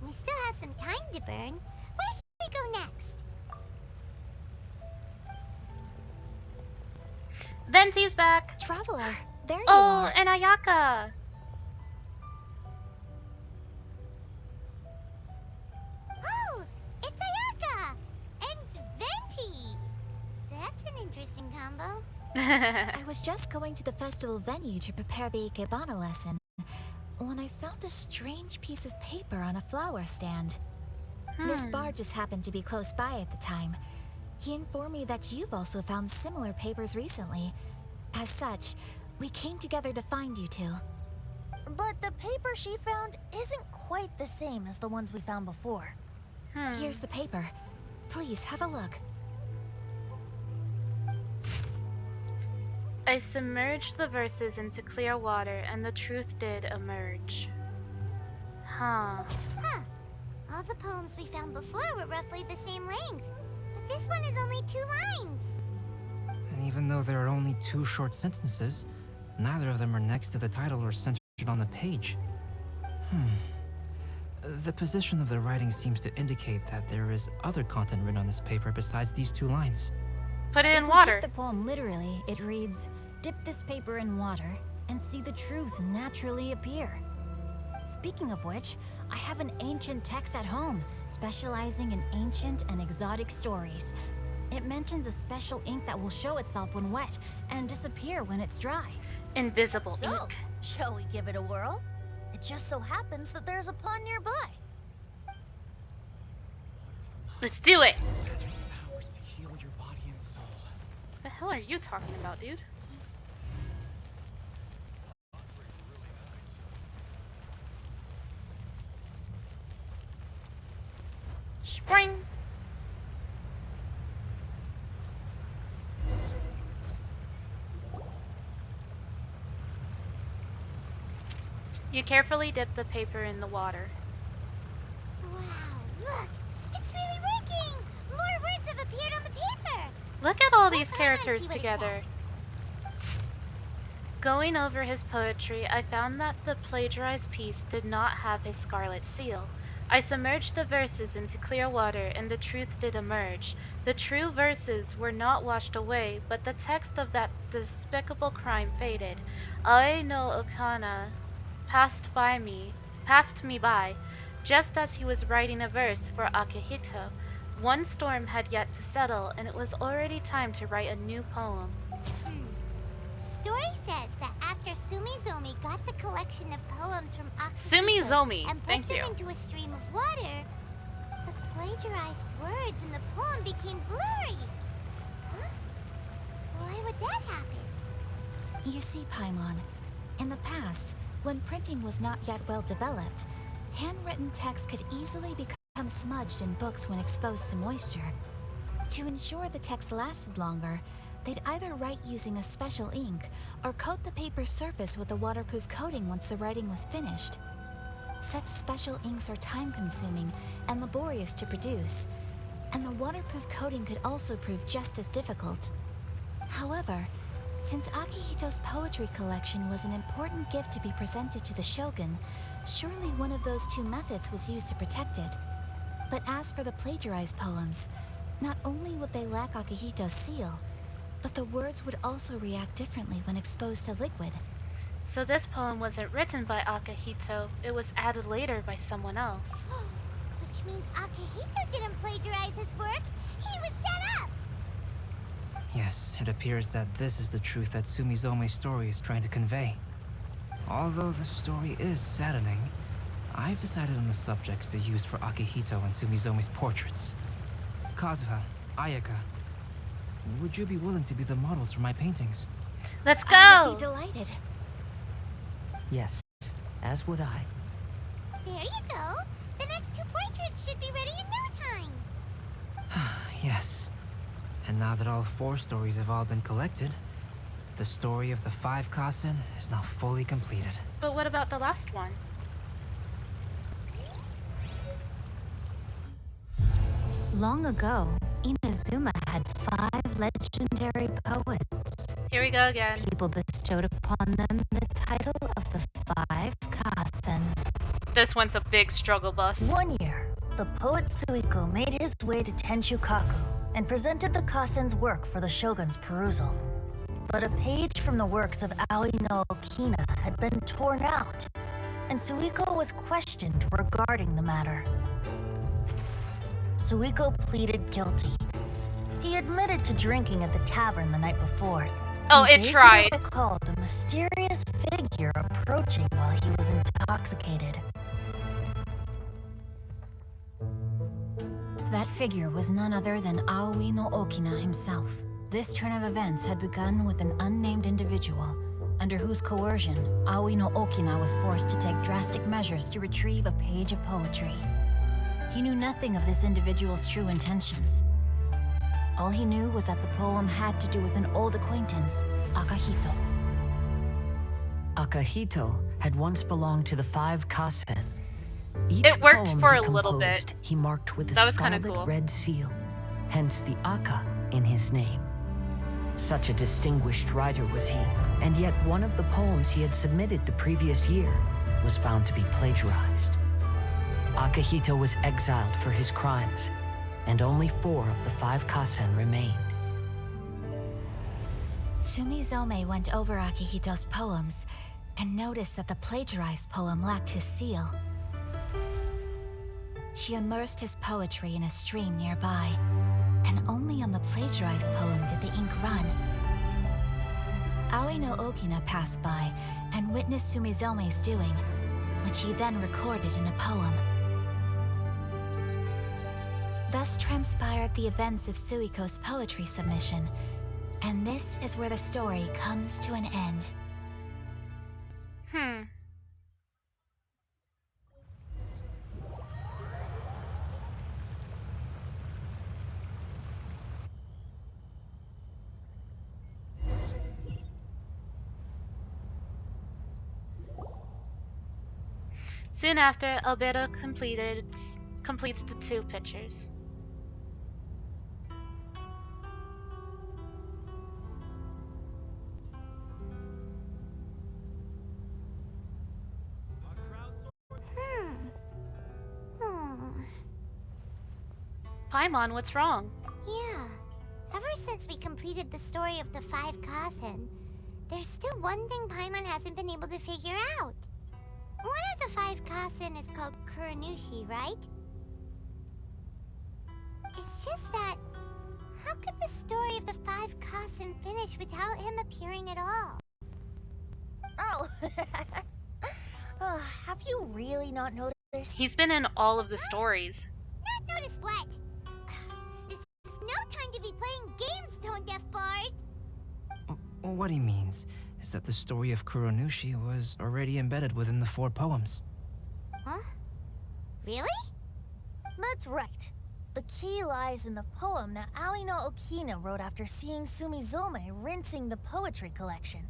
We still have some time to burn. Where should we go next? Venti's back. Traveler, there you Oh, are. and Ayaka. Oh, it's Ayaka! And Venti! That's an interesting combo. I was just going to the festival venue to prepare the Ikebana lesson when I found a strange piece of paper on a flower stand. This bard just happened to be close by at the time. He informed me that you've also found similar papers recently. As such, we came together to find you two. But the paper she found isn't quite the same as the ones we found before. Here's the paper. Please have a look. I submerged the verses into clear water and the truth did emerge. Huh. Huh. All the poems we found before were roughly the same length. But this one is only 2 lines. And even though there are only 2 short sentences, neither of them are next to the title or centered on the page. The position of the writing seems to indicate that there is other content written on this paper besides these 2 lines. Put it in If water. we take the poem literally, it reads, "Dip this paper in water and see the truth naturally appear." Speaking of which, I have an ancient text at home, specializing in ancient and exotic stories. It mentions a special ink that will show itself when wet and disappear when it's dry. Invisible So, ink. shall we give it a whirl? It just so happens that there's a pond nearby. Let's do it. Powers to heal your body and soul. What the hell are you talking about, dude? Spring. You carefully dip the paper in the water. Wow, look! It's really working! More words have appeared on the paper! Look at all these Let's characters see what it together. Going over his poetry, I found that the plagiarized piece did not have his scarlet seal. I submerged the verses into clear water and the truth did emerge. The true verses were not washed away, but the text of that despicable crime faded. Ae no Okana passed me by, just as he was writing a verse for Akihito. One storm had yet to settle, and it was already time to write a new poem. Story says that after Sumizomi got the collection of poems from Akihito Sumizomi, and put thank them you. into a stream of water, the plagiarized words in the poem became blurry. Huh? Why would that happen? You see, Paimon, in the past, when printing was not yet well developed, handwritten text could easily become smudged in books when exposed to moisture. To ensure the text lasted longer, they'd either write using a special ink or coat the paper's surface with a waterproof coating once the writing was finished. Such special inks are time-consuming and laborious to produce, and the waterproof coating could also prove just as difficult. However, since Akihito's poetry collection was an important gift to be presented to the Shogun, surely one of those two methods was used to protect it. But as for the plagiarized poems, not only would they lack Akihito's seal, but the words would also react differently when exposed to liquid. So this poem wasn't written by Akihito, it was added later by someone else. Which means Akihito didn't plagiarize his work. He was set up! Yes, it appears that this is the truth that Sumizome's story is trying to convey. Although the story is saddening, I've decided on the subjects to use for Akihito and Sumizome's portraits. Kazuha, Ayaka, would you be willing to be the models for my paintings? Let's go! I would be delighted. Yes, as would I. There you go. The next two portraits should be ready in no time. Yes. And now that all 4 stories have all been collected, the story of the 5 Kasen is now fully completed. But what about the last one? Long ago, Inazuma had 5 legendary poets. Here we go again. People bestowed upon them the title of the 5 Kasen. This one's a big struggle bus. One year, the poet Suiko made his way to Tenshukaku and presented the Kasen's work for the Shogun's perusal. But a page from the works of Aoi no Okina had been torn out, and Suiko was questioned regarding the matter. Suiko pleaded guilty. He admitted to drinking at the tavern the night before. Oh, and it vaguely tried. recalled a mysterious figure approaching while he was intoxicated. That figure was none other than Aoi no Okina himself. This turn of events had begun with an unnamed individual, under whose coercion Aoi no Okina was forced to take drastic measures to retrieve a page of poetry. He knew nothing of this individual's true intentions. All he knew was that the poem had to do with an old acquaintance, Akihito. Akihito had once belonged to the 5 Kasen. Each It worked poem for he a little composed, bit. He marked with a That was kinda scarlet cool. red seal, hence the Aka in his name. Such a distinguished writer was he, and yet one of the poems he had submitted the previous year was found to be plagiarized. Akihito was exiled for his crimes, and only 4 of the 5 Kasen remained. Sumizome went over Akihito's poems and noticed that the plagiarized poem lacked his seal. She immersed his poetry in a stream nearby, and only on the plagiarized poem did the ink run. Aoi no Okina passed by and witnessed Sumizome's doing, which he then recorded in a poem. Thus transpired the events of Suiko's poetry submission, and this is where the story comes to an end. Soon after, Albedo completes the 2 pictures. Hmm. Paimon, what's wrong? Yeah. Ever since we completed the story of the 5 Kasen, there's still one thing Paimon hasn't been able to figure out. One of the 5 Kasen is called Kuranushi, right? It's just that, how could the story of the 5 Kasen finish without him appearing at all? Oh, have you really not noticed? He's been in all of the stories. Not noticed what? This is no time to be playing games, Tone Deaf Bard! What he means is that the story of Kuranushi was already embedded within the 4 poems. Huh? Really? That's right. The key lies in the poem that Aoi no Okina wrote after seeing Sumizome rinsing the poetry collection.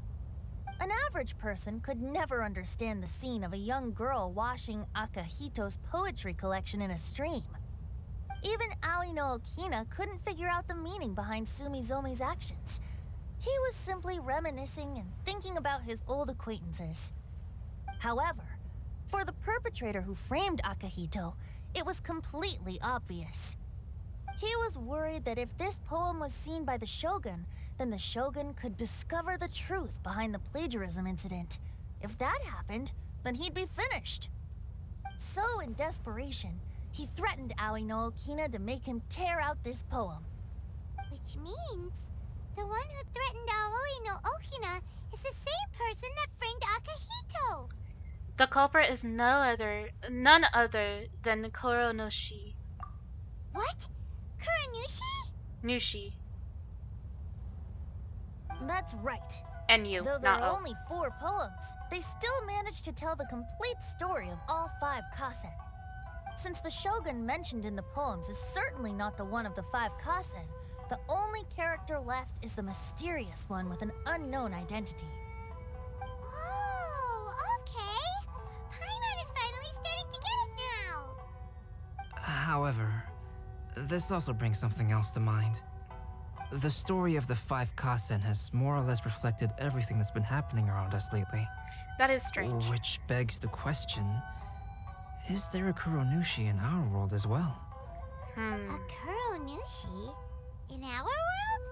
An average person could never understand the scene of a young girl washing Akahito's poetry collection in a stream. Even Aoi no Okina couldn't figure out the meaning behind Sumizome's actions. He was simply reminiscing and thinking about his old acquaintances. However, for the perpetrator who framed Akahito, it was completely obvious. He was worried that if this poem was seen by the Shogun, then the Shogun could discover the truth behind the plagiarism incident. If that happened, then he'd be finished. So, in desperation, he threatened Aoi no Okina to make him tear out this poem. Which means, the one who threatened Aoi no Okina is the same person that framed Akahito! The culprit is none other than Kuranushi. What? Kuranushi? Nushi. That's right. And you, Though there not are O. only 4 poems, they still managed to tell the complete story of all 5 Kasen. Since the Shogun mentioned in the poems is certainly not the one of the 5 Kasen, the only character left is the mysterious one with an unknown identity. Oh, okay. Paimon is finally starting to get it now. However, this also brings something else to mind. The story of the 5 Kasen has more or less reflected everything that's been happening around us lately. That is strange. Which begs the question, is there a Kuranushi in our world as well? A Kuranushi? In our world?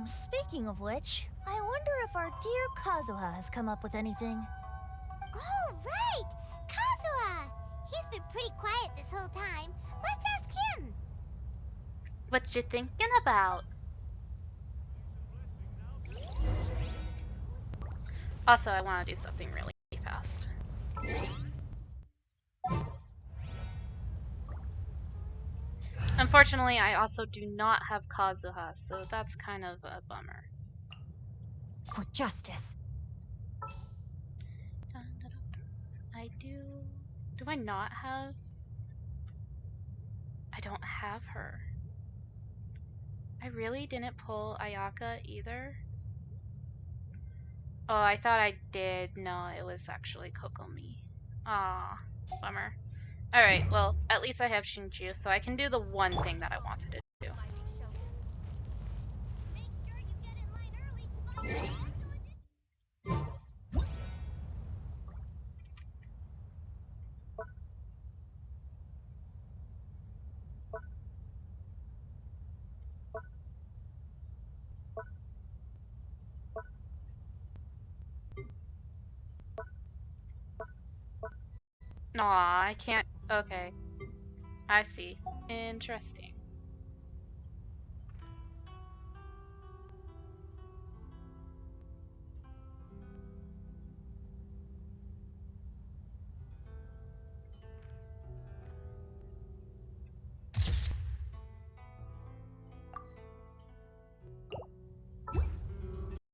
Speaking of which, I wonder if our dear Kazuha has come up with anything. Oh, right! Kazuha! He's been pretty quiet this whole time. Let's ask him! What you thinking about? Also, I want to do something really fast. Unfortunately, I also do not have Kazuha, so that's kind of a bummer. For justice. I do... Do I not have... I don't have her. I really didn't pull Ayaka either. Oh, I thought I did. No, it was actually Kokomi. Aw, bummer. Alright, well, at least I have Shinju, so I can do the one thing that I wanted to do. Aw, I can't... Okay. I see. Interesting.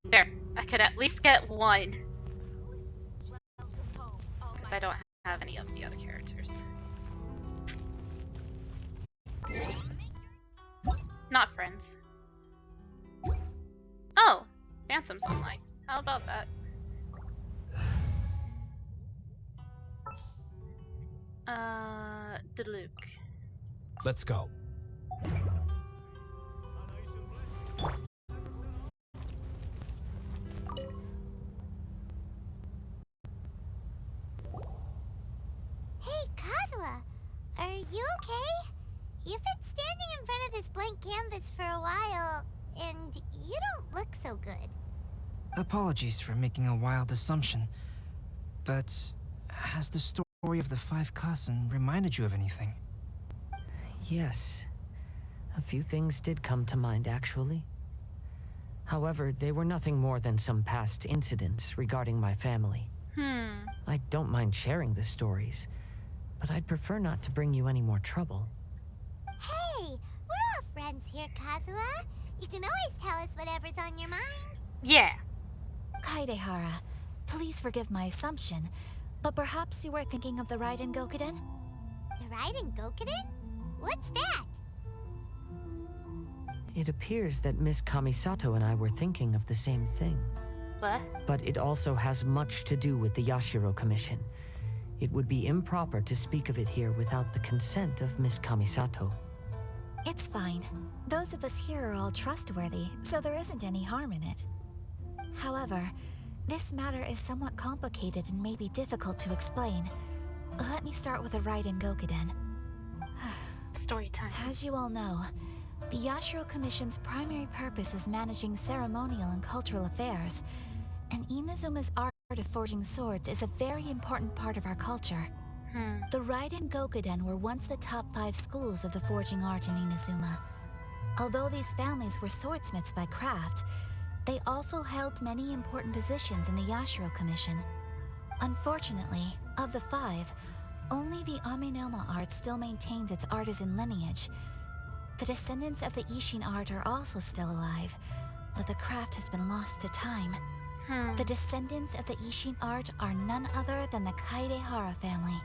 There. I could at least get one. Because I don't have any of the other characters. Not friends. Oh! Phantom's online. How about that? Diluc. Let's go. Hey, Kazuha! Are you okay? You've been standing in front front of this blank canvas for a while, and you don't look so good. Apologies for making a wild assumption, but has the story of the Five Kasen reminded you of anything? Yes. A few things did come to mind, actually. However, they were nothing more than some past incidents regarding my family. I don't mind sharing the stories, but I'd prefer not to bring you any more trouble. Hey, we're all friends here, Kazuha. You can always tell us whatever's on your mind. Yeah. Kaidehara, please forgive my assumption, but perhaps you were thinking of the Raiden Gokuden? The Raiden Gokuden? What's that? It appears that Miss Kamisato and I were thinking of the same thing. What? But it also has much to do with the Yashiro Commission. It would be improper to speak of it here without the consent of Miss Kamisato. It's fine. Those of us here are all trustworthy, so there isn't any harm in it. However, this matter is somewhat complicated and may be difficult to explain. Let me start with the Raiden Gokuden. Story time. As you all know, the Yashiro Commission's primary purpose is managing ceremonial and cultural affairs, and Inazuma's art of forging swords is a very important part of our culture. The Raiden Gokuden were once the top 5 schools of the forging art in Inazuma. Although these families were swordsmiths by craft, they also held many important positions in the Yashiro Commission. Unfortunately, of the 5, only the Aminoma art still maintains its artisan lineage. The descendants of the Ishin art are also still alive, but the craft has been lost to time. The descendants of the Ishin art are none other than the Kaidehara family.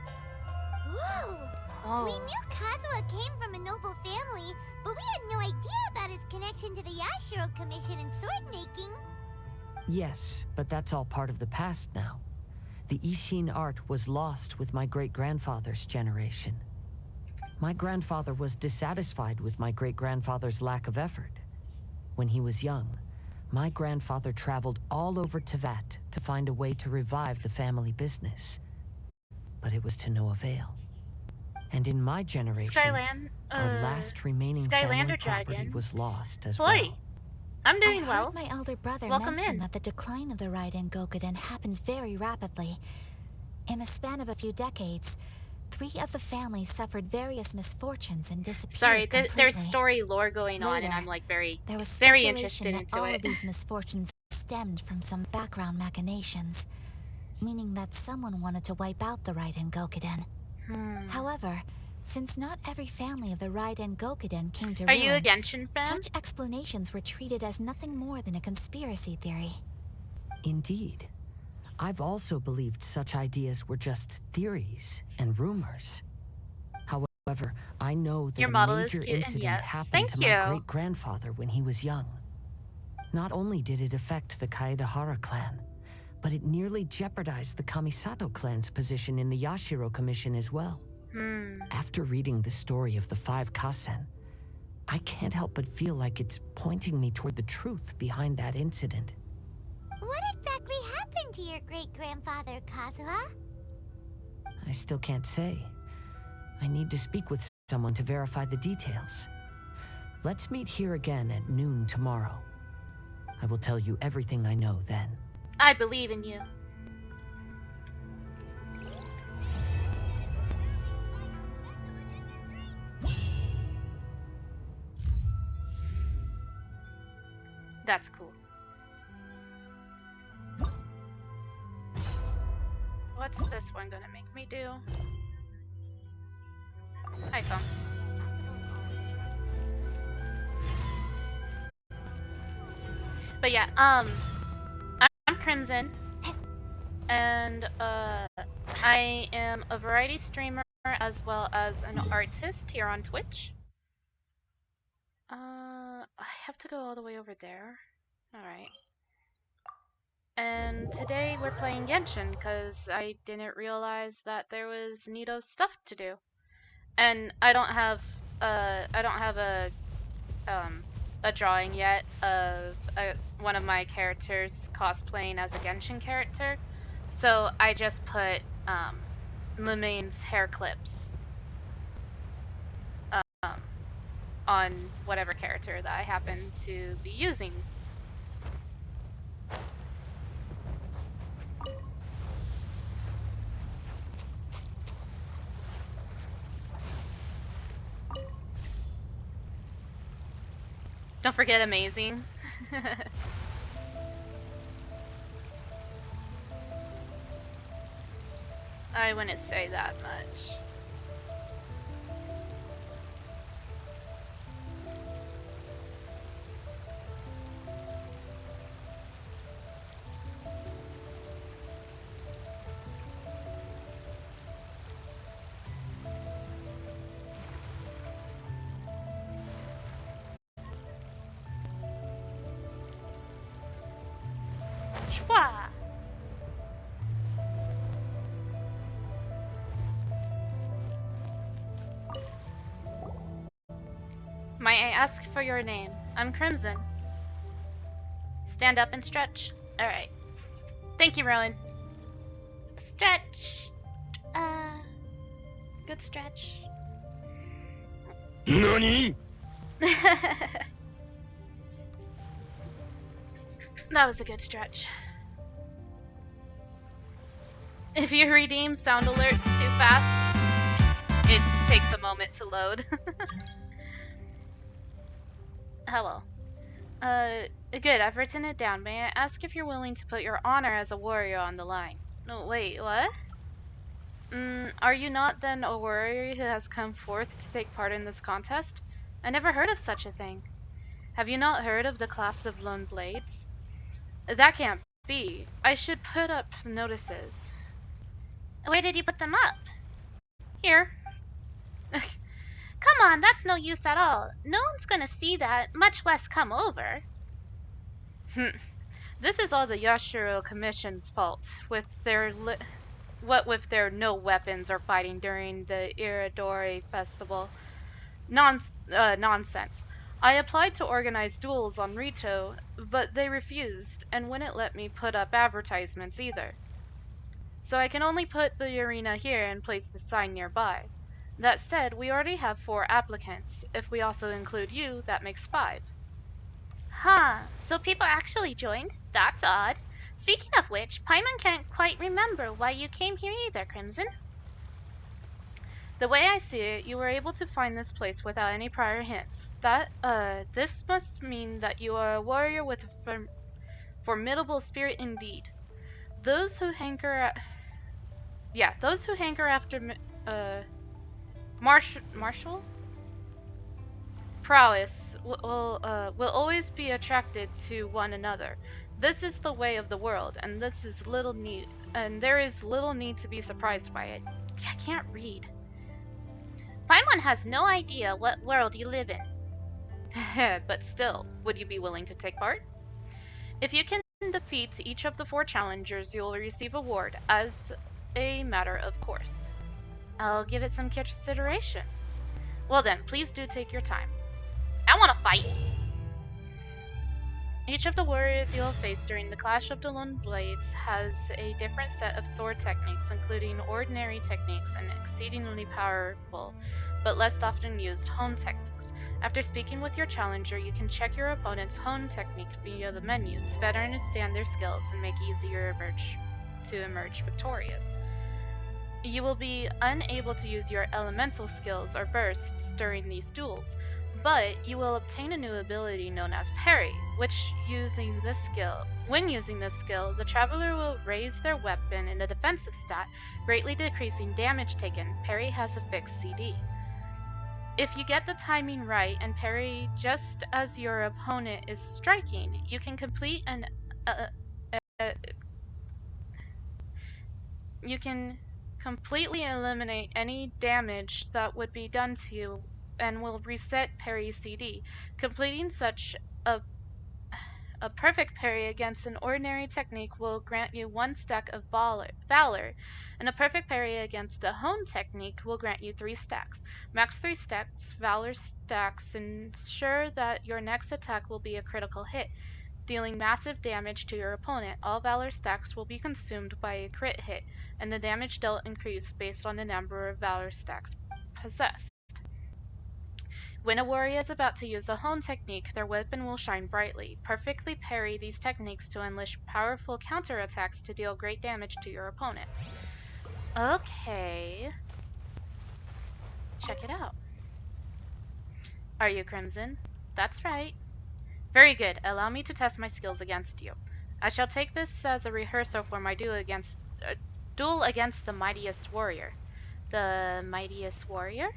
Whoa! Oh. We knew Kazuha came from a noble family, but we had no idea about his connection to the Yashiro Commission and sword making. Yes, but that's all part of the past now. The Ishin art was lost with my great-grandfather's generation. My grandfather was dissatisfied with my great-grandfather's lack of effort. When he was young, my grandfather traveled all over Teyvat to find a way to revive the family business. But it was to no avail. And in my generation, our last remaining family property was lost as well. I'm doing I well. heard my elder brother Welcome mention in. that the decline of the Raiden Gokuden happened very rapidly. In the span of a few decades, 3 of the families suffered various misfortunes and disappeared Sorry, there's completely. story lore going on, and Later, I'm like very There was very speculation interested that into all it. of these misfortunes stemmed from some background machinations, meaning that someone wanted to wipe out the Raiden Gokuden. However, since not every family of the Raiden Gokuden came to Are you a ruin, Genshin fan? such explanations were treated as nothing more than a conspiracy theory. Indeed. I've also believed such ideas were just theories and rumors. However, I know that Your a model is major cute, and incident yes. happened Thank to you. my great-grandfather when he was young. Not only did it affect the Kaedehara clan, but it nearly jeopardized the Kamisato clan's position in the Yashiro Commission as well. After reading the story of the 5 Kasen, I can't help but feel like it's pointing me toward the truth behind that incident. What exactly happened to your great-grandfather, Kazuha? I still can't say. I need to speak with someone to verify the details. Let's meet here again at noon tomorrow. I will tell you everything I know then. I believe in you. That's cool. What's this one gonna make me do? Hi, phone. But yeah, I'm Crimson, and I am a variety streamer as well as an artist here on Twitch. I have to go all the way over there. Alright. And today we're playing Genshin because I didn't realize that there was Nito's stuff to do. And I don't have a drawing yet of one of my characters cosplaying as a Genshin character. So I just put Lumane's hair clips on whatever character that I happen to be using. Don't forget amazing. I wouldn't say that much. Schwa! Might I ask for your name? I'm Crimson. Stand up and stretch. Alright. Thank you, Rowan. Stretch. Good stretch. NANI?! That was a good stretch. If you redeem sound alerts too fast, it takes a moment to load. Hello. Good, I've written it down. May I ask if you're willing to put your honor as a warrior on the line? No, wait, what? Are you not then a warrior who has come forth to take part in this contest? I never heard of such a thing. Have you not heard of the class of Lone Blades? That can't be. I should put up notices. Where did you put them up? Here. Come on, that's no use at all. No one's gonna see that, much less come over. This is all the Yashiro Commission's fault, with their what with their no weapons or fighting during the Irodori Festival. Nonsense. I applied to organize duels on Rito, but they refused, and wouldn't let me put up advertisements either. So I can only put the arena here and place the sign nearby. That said, we already have 4 applicants. If we also include you, that makes 5. Huh, so people actually joined? That's odd. Speaking of which, Paimon can't quite remember why you came here either, Crimson. The way I see it, you were able to find this place without any prior hints. This must mean that you are a warrior with a formidable spirit indeed. Those who hanker after martial prowess will always be attracted to one another. This is the way of the world, and there is little need to be surprised by it. I can't read. Paimon has no idea what world you live in. But still, would you be willing to take part? If you can defeat each of the 4 challengers, you will receive a award as a matter of course. I'll give it some consideration. Well then, please do take your time. I want to fight! Each of the warriors you will face during the Clash of the Lone Blades has a different set of sword techniques, including ordinary techniques and exceedingly powerful, but less often used hone techniques. After speaking with your challenger, you can check your opponent's hone technique via the menu to better understand their skills and make easier to emerge victorious. You will be unable to use your elemental skills or bursts during these duels, but you will obtain a new ability known as Parry, when using this skill, the traveler will raise their weapon in a defensive stat, greatly decreasing damage taken. Parry has a fixed CD. If you get the timing right and parry just as your opponent is striking, you can completely eliminate any damage that would be done to you and will reset parry CD. Completing such a perfect parry against an ordinary technique will grant you 1 stack of valor, and a perfect parry against a hone technique will grant you 3 stacks. Max 3 stacks, valor stacks ensure that your next attack will be a critical hit, dealing massive damage to your opponent. All valor stacks will be consumed by a crit hit, and the damage dealt increased based on the number of valor stacks possessed. When a warrior is about to use a hone technique, their weapon will shine brightly. Perfectly parry these techniques to unleash powerful counterattacks to deal great damage to your opponents. Okay. Check it out. Are you Crimson? That's right. Very good. Allow me to test my skills against you. I shall take this as a rehearsal for my duel against the mightiest warrior. The mightiest warrior?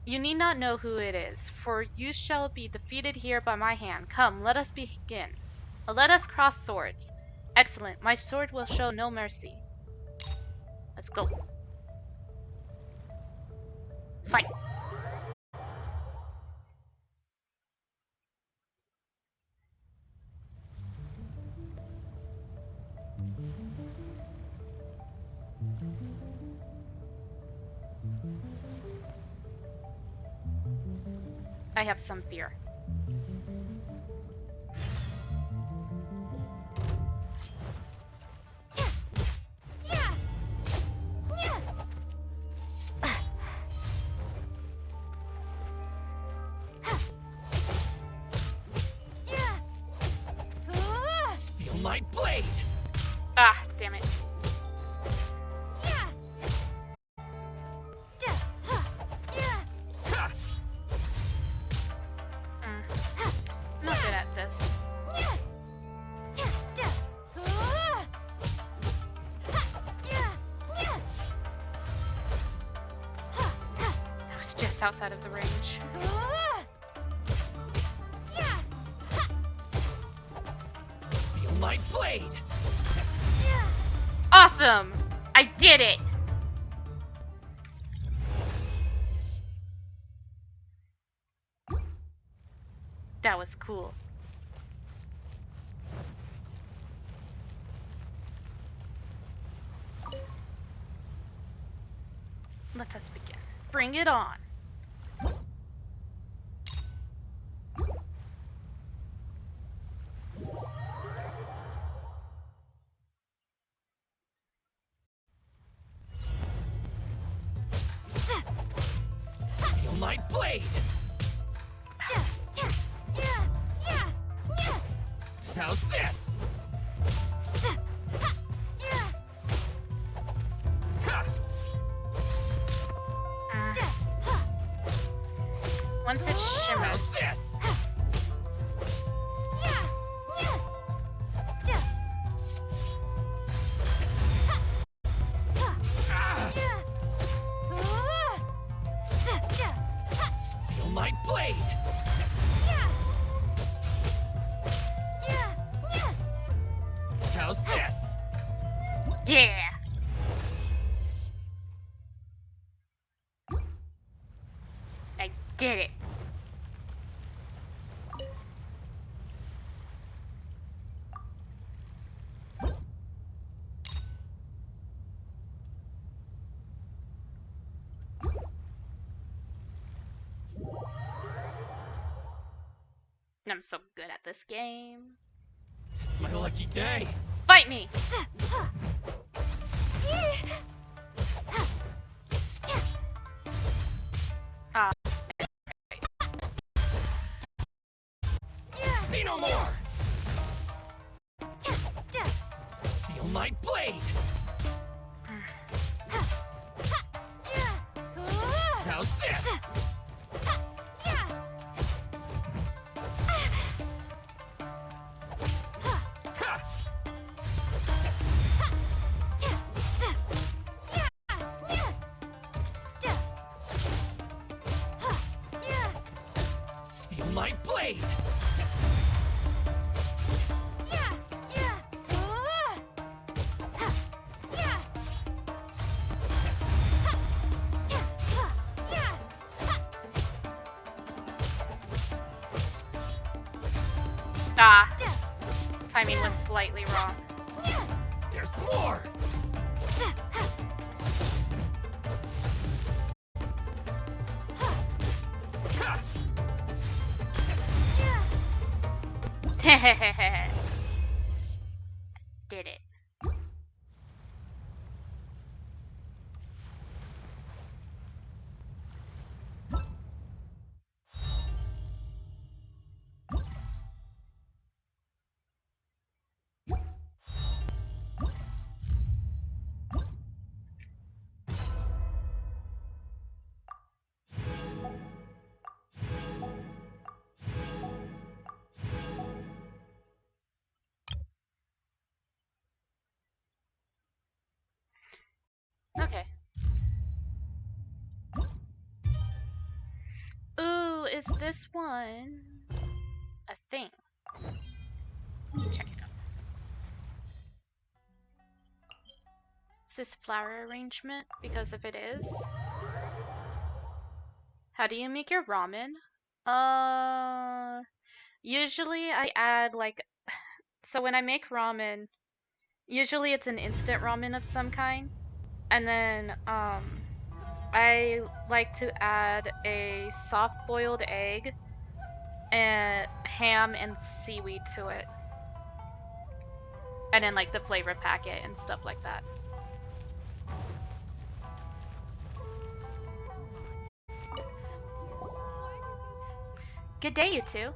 You need not know who it is, for you shall be defeated here by my hand. Come, let us begin. Let us cross swords. Excellent. My sword will show no mercy. Let's go. Fight. I have some fear. Feel my blade! Ah, damn it. I'm not good at this. That was just outside of the range. Feel my blade! Awesome! I did it! That was cool. Let us begin. Bring it on. Feel my blade! How's this? Once it shimmers. How's this? Feel my blade! How's this? Yeah! I did it. I'm so good at this game. It's my lucky day! Fight me! Ah. See no more! Feel my blade! How's this? Feel my blade! Ah. Timing was slightly wrong. There's more! Did it. Okay. Ooh, is this one a thing? Check it out. Is this flower arrangement? Because if it is... How do you make your ramen? Usually I add like... So when I make ramen, usually it's an instant ramen of some kind. And then, I like to add a soft-boiled egg and ham and seaweed to it. And then like the flavor packet and stuff like that. Good day, you two.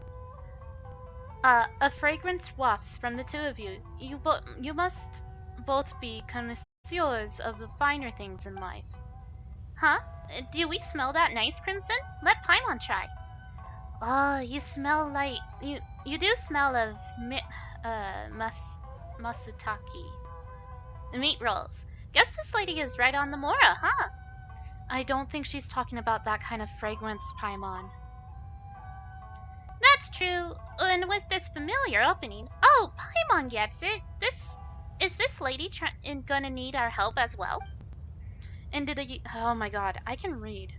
A fragrance wafts from the two of you. You must both be connoisseurs of the finer things in life. Huh? Do we smell that nice, Crimson? Let Paimon try. Oh, you smell like... You do smell of masutake. Meat rolls. Guess this lady is right on the Mora, huh? I don't think she's talking about that kind of fragrance, Paimon. That's true. And with this familiar opening... Oh, Paimon gets it. Is this lady gonna need our help as well? Oh my god, I can read.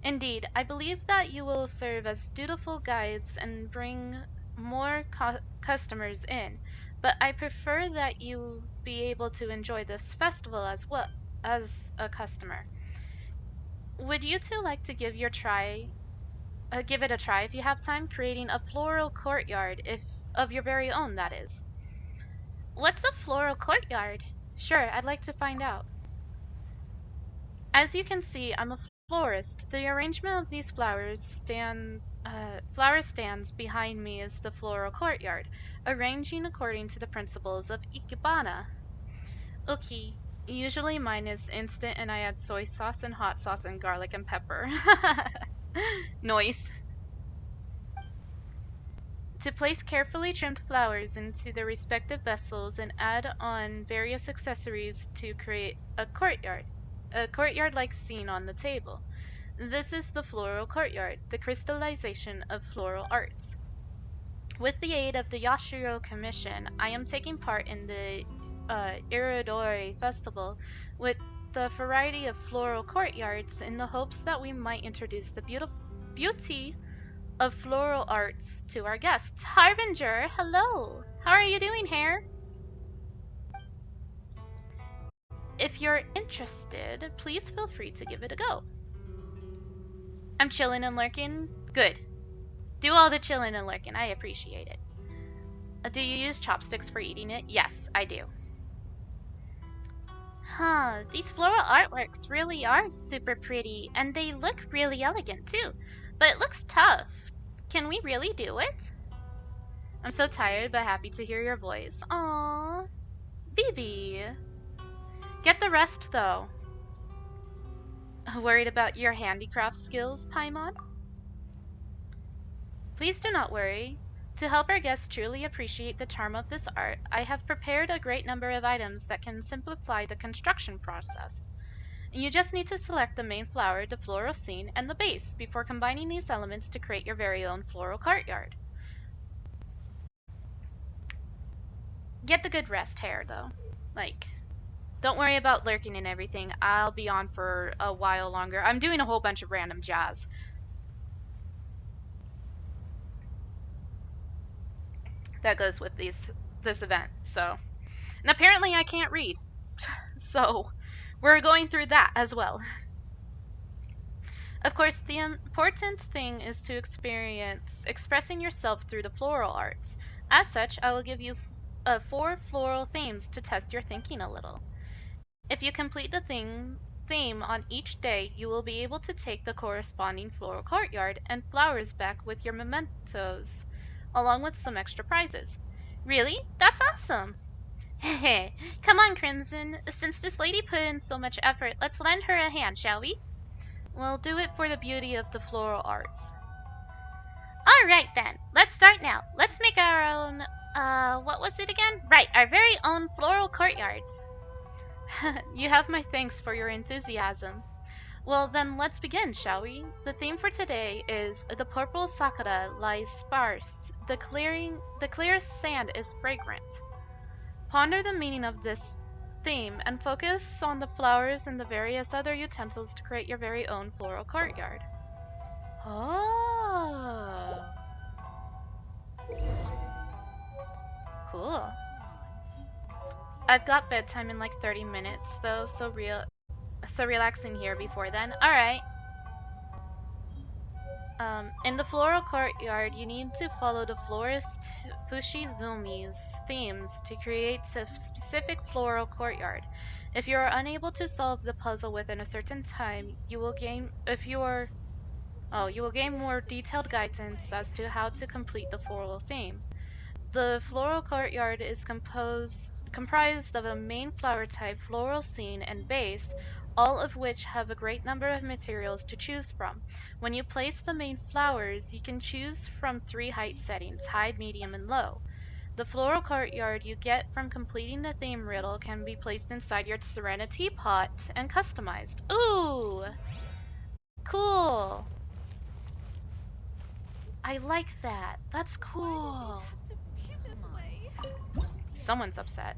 Indeed, I believe that you will serve as dutiful guides and bring more customers in, but I prefer that you be able to enjoy this festival as well as a customer. Would you two like to give it a try if you have time, creating a floral courtyard of your very own, that is. What's a floral courtyard? Sure, I'd like to find out. As you can see, I'm a florist. The arrangement of these flower stands behind me is the floral courtyard, arranging according to the principles of Ikebana. Okay, usually mine is instant and I add soy sauce and hot sauce and garlic and pepper. Noise. To place carefully trimmed flowers into their respective vessels and add on various accessories to create a courtyard-like scene on the table. This is the floral courtyard, the crystallization of floral arts. With the aid of the Yashiro Commission, I am taking part in the Irodori Festival with the variety of floral courtyards in the hopes that we might introduce the beauty of floral arts to our guests. Harbinger, hello! How are you doing, Hare? If you're interested, please feel free to give it a go. I'm chilling and lurking. Good. Do all the chilling and lurking. I appreciate it. Do you use chopsticks for eating it? Yes, I do. Huh, these floral artworks really are super pretty, and they look really elegant too. But it looks tough. Can we really do it? I'm so tired, but happy to hear your voice. Aww. Bibi. Get the rest, though. Worried about your handicraft skills, Paimon? Please do not worry. To help our guests truly appreciate the charm of this art, I have prepared a great number of items that can simplify the construction process. You just need to select the main flower, the floral scene, and the base before combining these elements to create your very own floral courtyard. Get the good rest, Hare, though. Like, don't worry about lurking and everything. I'll be on for a while longer. I'm doing a whole bunch of random jazz. That goes with this event, so. And apparently I can't read. So, we're going through that as well. Of course, the important thing is to experience expressing yourself through the floral arts. As such, I will give you 4 floral themes to test your thinking a little. If you complete the theme on each day, you will be able to take the corresponding floral courtyard and flowers back with your mementos, along with some extra prizes. Really? That's awesome! Hehe. Come on, Crimson. Since this lady put in so much effort, let's lend her a hand, shall we? We'll do it for the beauty of the floral arts. Alright then, let's start now. Let's make our own, what was it again? Right, our very own floral courtyards. You have my thanks for your enthusiasm. Well, then let's begin, shall we? The theme for today is The Purple Sakura Lies Sparse. The clear sand is fragrant. Ponder the meaning of this theme and focus on the flowers and the various other utensils to create your very own floral courtyard. Oh. Cool. I've got bedtime in like 30 minutes though, so relaxing here before then. Alright. In the floral courtyard, you need to follow the florist Fushizumi's themes to create a specific floral courtyard. If you are unable to solve the puzzle within a certain time, you will gain more detailed guidance as to how to complete the floral theme. The floral courtyard is comprised of a main flower type, floral scene, and base, all of which have a great number of materials to choose from. When you place the main flowers, you can choose from 3 height settings, high, medium, and low. The floral courtyard you get from completing the theme riddle can be placed inside your Serenity pot and customized. Ooh! Cool! I like that. That's cool. Someone's upset.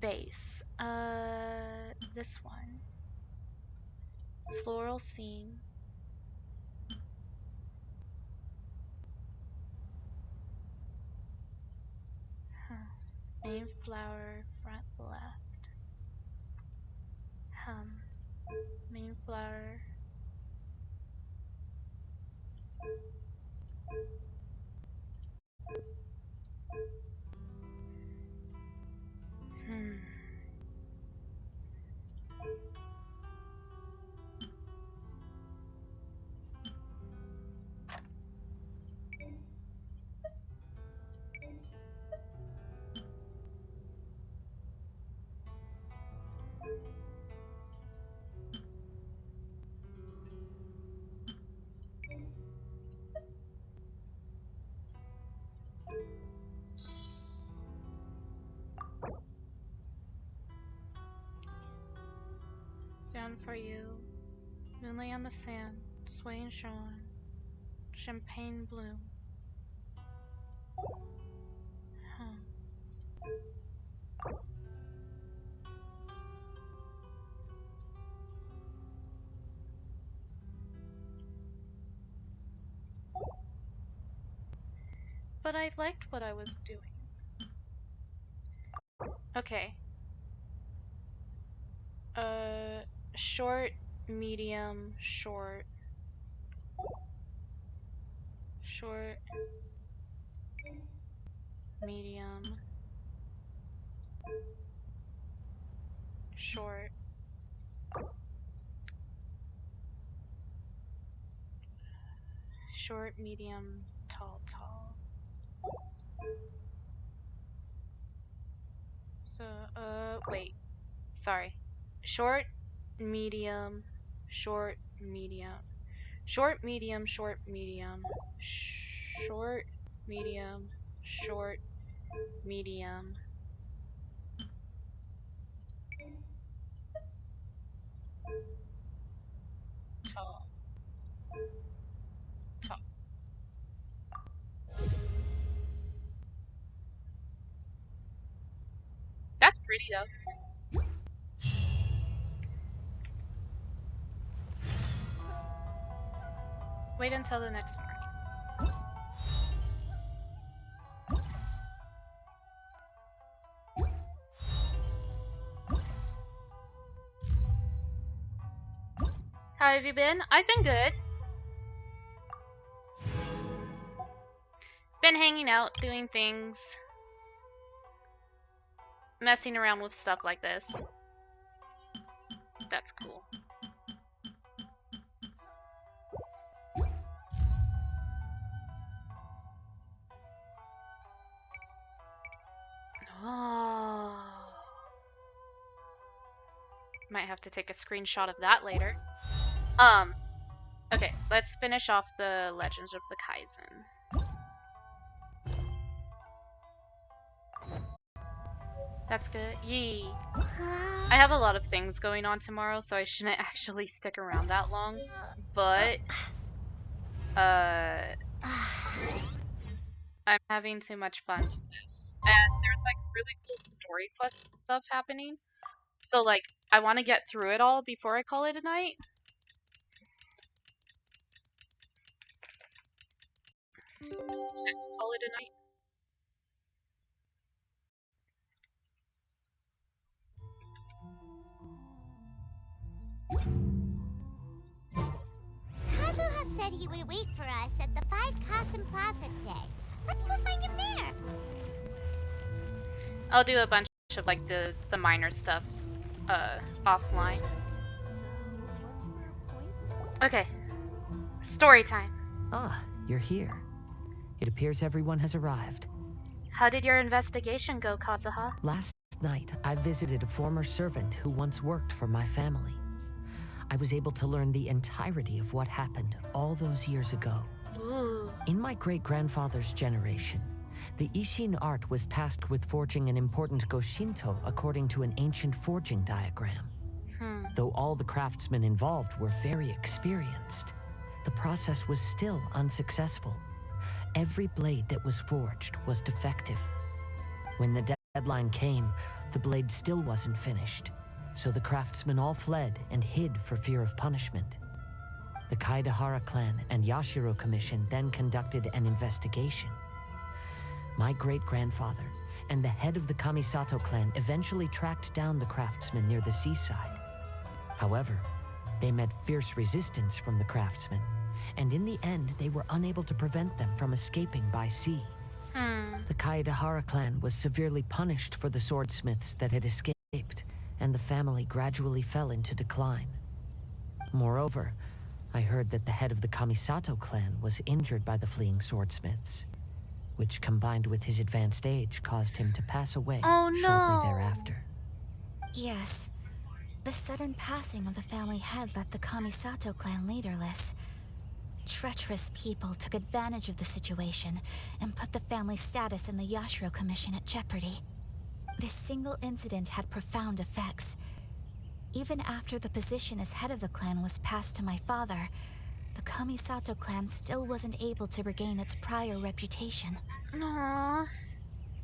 Base. This one. Floral scene. Main flower, front left. Main flower. Down for you. Moonlight on the sand, swaying Sean, champagne bloom. But I liked what I was doing. Okay. Short, medium, short. Short, medium, short. Short, medium, tall, tall. So, wait. Sorry. Short, medium, short, medium. Short, medium, short, medium. Short, medium, short, medium. Tall. Tall. That's pretty though. Wait until the next morning. How have you been? I've been good. Been hanging out, doing things. Messing around with stuff like this. That's cool. Oh. Might have to take a screenshot of that later. Okay, let's finish off the Legends of the Kaizen. That's good. Yee. I have a lot of things going on tomorrow, so I shouldn't actually stick around that long. But I'm having too much fun with this. And there's like really cool story quest stuff happening. So like I want to get through it all before I call it a night. Time to call it a night. Kazuha said he would wait for us at the 5 Kasen Plaza today. Let's go find him there. I'll do a bunch of like the minor stuff offline. Okay. Story time. Ah, you're here. It appears everyone has arrived. How did your investigation go, Kazuha? Last night, I visited a former servant who once worked for my family. I was able to learn the entirety of what happened all those years ago. Ooh. In my great-grandfather's generation, the Ishin art was tasked with forging an important Goshinto according to an ancient forging diagram. Though all the craftsmen involved were very experienced, the process was still unsuccessful. Every blade that was forged was defective. When the deadline came, the blade still wasn't finished, so the craftsmen all fled and hid for fear of punishment. The Kaedahara clan and Yashiro Commission then conducted an investigation. My great-grandfather and the head of the Kamisato clan eventually tracked down the craftsmen near the seaside. However, they met fierce resistance from the craftsmen, and in the end they were unable to prevent them from escaping by sea. The Kaedahara clan was severely punished for the swordsmiths that had escaped, and the family gradually fell into decline. Moreover, I heard that the head of the Kamisato clan was injured by the fleeing swordsmiths, which combined with his advanced age caused him to pass away shortly thereafter. Yes. The sudden passing of the family head left the Kamisato clan leaderless. Treacherous people took advantage of the situation and put the family's status in the Yashiro Commission at jeopardy. This single incident had profound effects. Even after the position as head of the clan was passed to my father, the Kamisato clan still wasn't able to regain its prior reputation. Aww,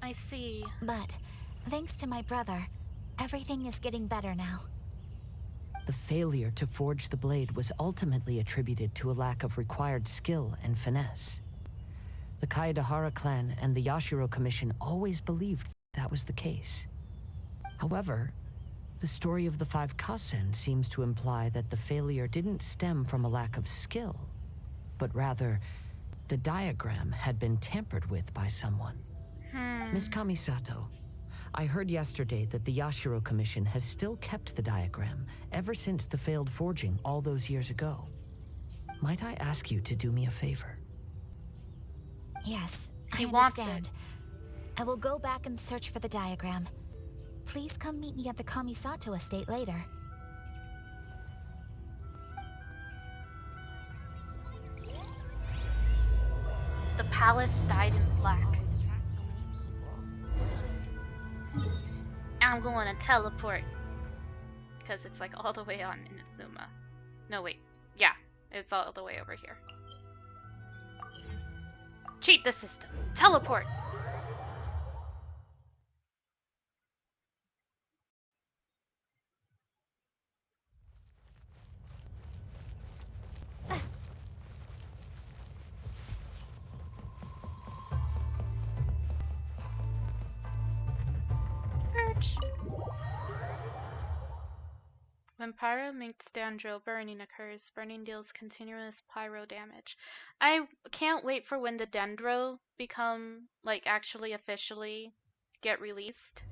I see. But, thanks to my brother, everything is getting better now. The failure to forge the blade was ultimately attributed to a lack of required skill and finesse. The Kaedahara clan and the Yashiro Commission always believed that was the case. However, the story of the 5 Kasen seems to imply that the failure didn't stem from a lack of skill, but rather, the diagram had been tampered with by someone. Miss Kamisato, I heard yesterday that the Yashiro Commission has still kept the diagram ever since the failed forging all those years ago. Might I ask you to do me a favor? Yes, He I wants understand. I will go back and search for the diagram. Please come meet me at the Kamisato estate later. The palace died in black. I'm going to teleport. Because it's like all the way on Inazuma. No, wait. Yeah, it's all the way over here. Cheat the system. Teleport! When pyro makes Dandro burning occurs, burning deals continuous pyro damage. I can't wait for when the Dendro become, like, actually officially get released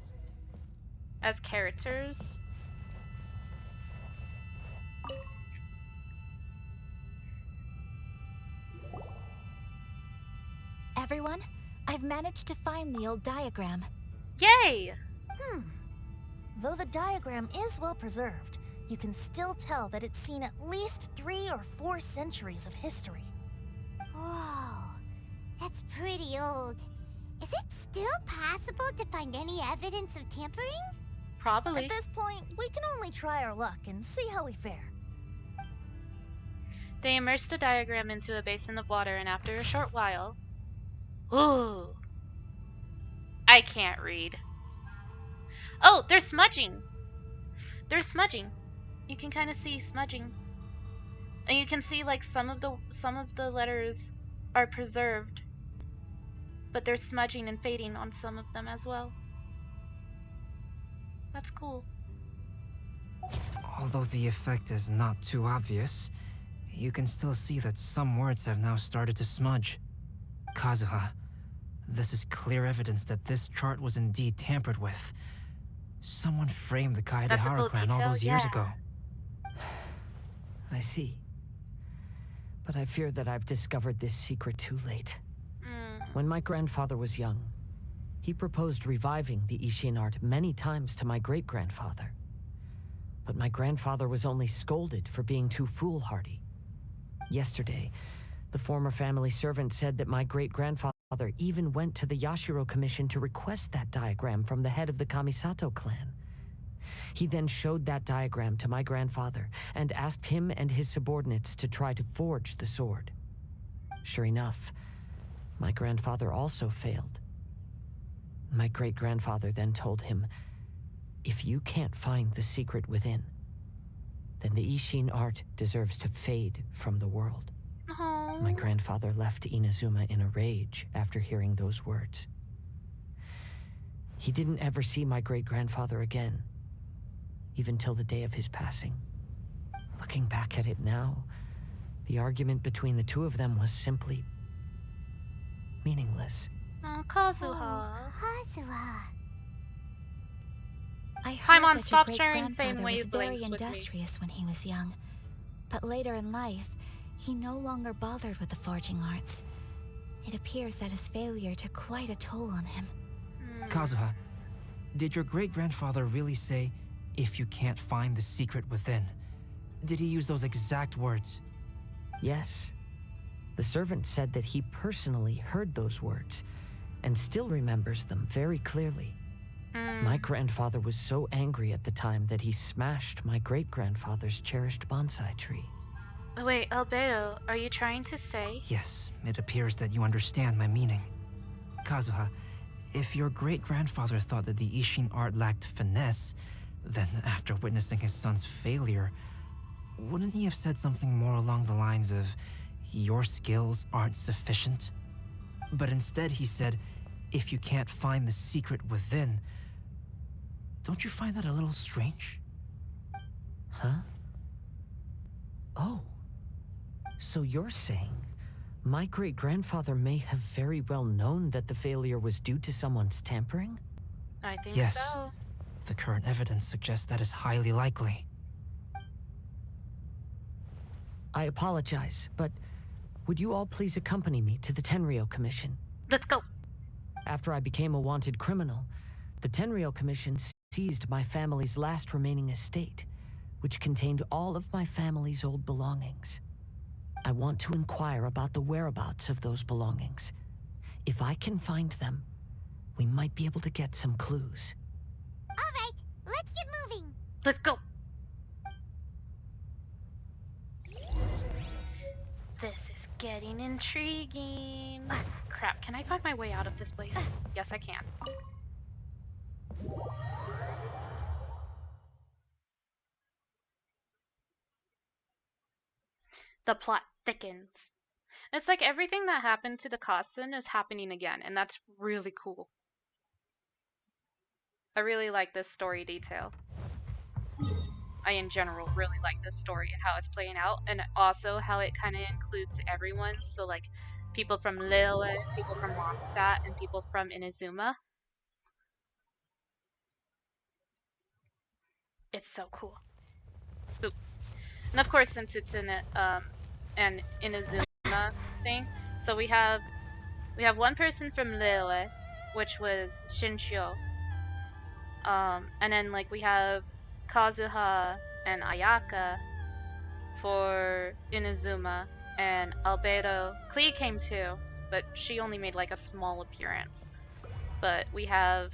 as characters. Everyone, I've managed to find the old diagram. Yay! Though the diagram is well preserved, you can still tell that it's seen at least 3 or 4 centuries of history. Whoa, that's pretty old. Is it still possible to find any evidence of tampering? Probably. At this point, we can only try our luck and see how we fare. They immersed a diagram into a basin of water, and after a short while... Ooh. I can't read. Oh, they're smudging! They're smudging. You can kind of see smudging. And you can see like some of the letters are preserved. But they're smudging and fading on some of them as well. That's cool. Although the effect is not too obvious, you can still see that some words have now started to smudge. Kazuha, this is clear evidence that this chart was indeed tampered with. Someone framed the Kaedehara clan all those years ago. I see. But I fear that I've discovered this secret too late. When my grandfather was young, he proposed reviving the Ishin art many times to my great-grandfather. But my grandfather was only scolded for being too foolhardy. Yesterday, the former family servant said that my great-grandfather even went to the Yashiro Commission to request that diagram from the head of the Kamisato clan. He then showed that diagram to my grandfather and asked him and his subordinates to try to forge the sword. Sure enough, my grandfather also failed. My great-grandfather then told him, if you can't find the secret within, then the Ishin art deserves to fade from the world. Aww. My grandfather left Inazuma in a rage after hearing those words. He didn't ever see my great-grandfather again, even till the day of his passing. Looking back at it now, the argument between the two of them was simply meaningless. Oh, Kazuha. Oh, Kazuha. I heard Paimon, that stop your sharing same great-grandfather was very wavelengths with me. industrious when he was young, but later in life, he no longer bothered with the forging arts. It appears that his failure took quite a toll on him. Kazuha, did your great-grandfather really say, if you can't find the secret within? Did he use those exact words? Yes. The servant said that he personally heard those words and still remembers them very clearly. My grandfather was so angry at the time that he smashed my great-grandfather's cherished bonsai tree. Wait, Albedo, are you trying to say? Yes, it appears that you understand my meaning. Kazuha, if your great-grandfather thought that the Ishin art lacked finesse, then after witnessing his son's failure, wouldn't he have said something more along the lines of, your skills aren't sufficient? But instead he said, if you can't find the secret within. Don't you find that a little strange? Huh? Oh. So you're saying my great-grandfather may have very well known that the failure was due to someone's tampering? I think Yes. so. The current evidence suggests that is highly likely. I apologize, but would you all please accompany me to the Tenryou Commission? Let's go. After I became a wanted criminal, the Tenryou Commission seized my family's last remaining estate, which contained all of my family's old belongings. I want to inquire about the whereabouts of those belongings. If I can find them, we might be able to get some clues. All right, let's get moving. Let's go. This is getting intriguing. Crap, can I find my way out of this place? Yes, I can. The plot thickens. It's like everything that happened to DeCostin is happening again, and that's really cool. I really like this story detail. I, in general, really like this story and how it's playing out, and also how it kind of includes everyone. So, like, people from Liyue, people from Mondstadt, and people from Inazuma. It's so cool. Ooh. And of course, since it's in an Inazuma thing, so we have one person from Liyue, which was Shinshio. And then like we have Kazuha and Ayaka for Inazuma, and Albedo. Klee came too, but she only made like a small appearance. but we have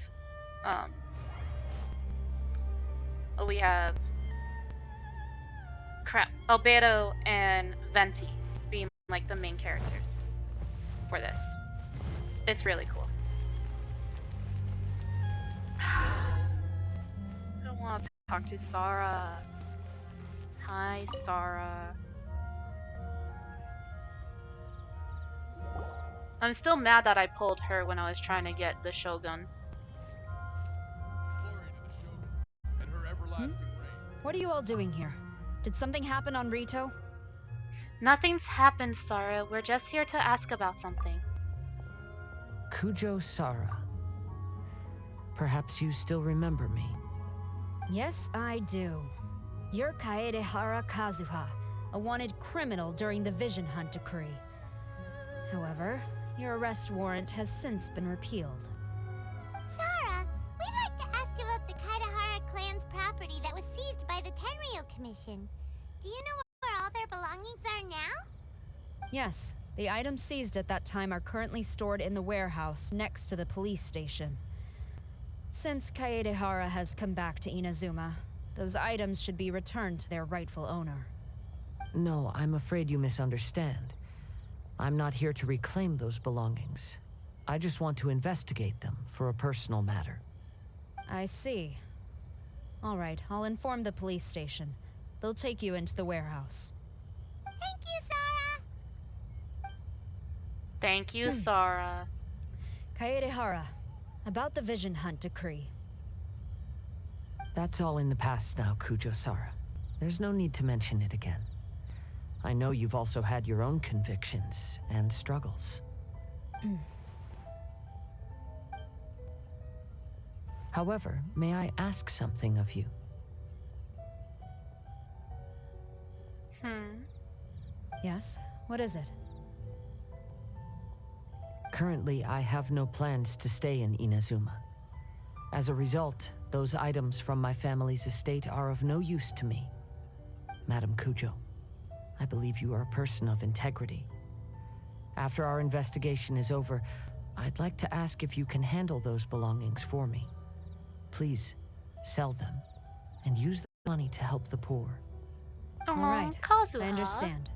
Albedo and Venti being like the main characters for this. It's really cool. I don't want to talk to Sarah. Hi, Sarah. I'm still mad that I pulled her when I was trying to get the Shogun. What are you all doing here? Did something happen on Rito? Nothing's happened, Sarah. We're just here to ask about something. Kujo Sara. Perhaps you still remember me. Yes, I do. You're Kaedehara Kazuha, a wanted criminal during the Vision Hunt decree. However, your arrest warrant has since been repealed. Sarah, we'd like to ask about the Kaedehara clan's property that was seized by the Tenryou Commission. Do you know where all their belongings are now? Yes, the items seized at that time are currently stored in the warehouse next to the police station. Since Kaedehara has come back to Inazuma, those items should be returned to their rightful owner. No, I'm afraid you misunderstand. I'm not here to reclaim those belongings. I just want to investigate them for a personal matter. I see. All right, I'll inform the police station. They'll take you into the warehouse. Thank you, Sarah! Thank you, Sarah. Kaedehara, about the Vision Hunt decree. That's all in the past now, Kujo Sara. There's no need to mention it again. I know you've also had your own convictions and struggles. However, may I ask something of you? Yes? What is it? Currently, I have no plans to stay in Inazuma. As a result, those items from my family's estate are of no use to me. Madam Kujo, I believe you are a person of integrity. After our investigation is over, I'd like to ask if you can handle those belongings for me. Please, sell them, and use the money to help the poor. All right, Kazuha. I understand.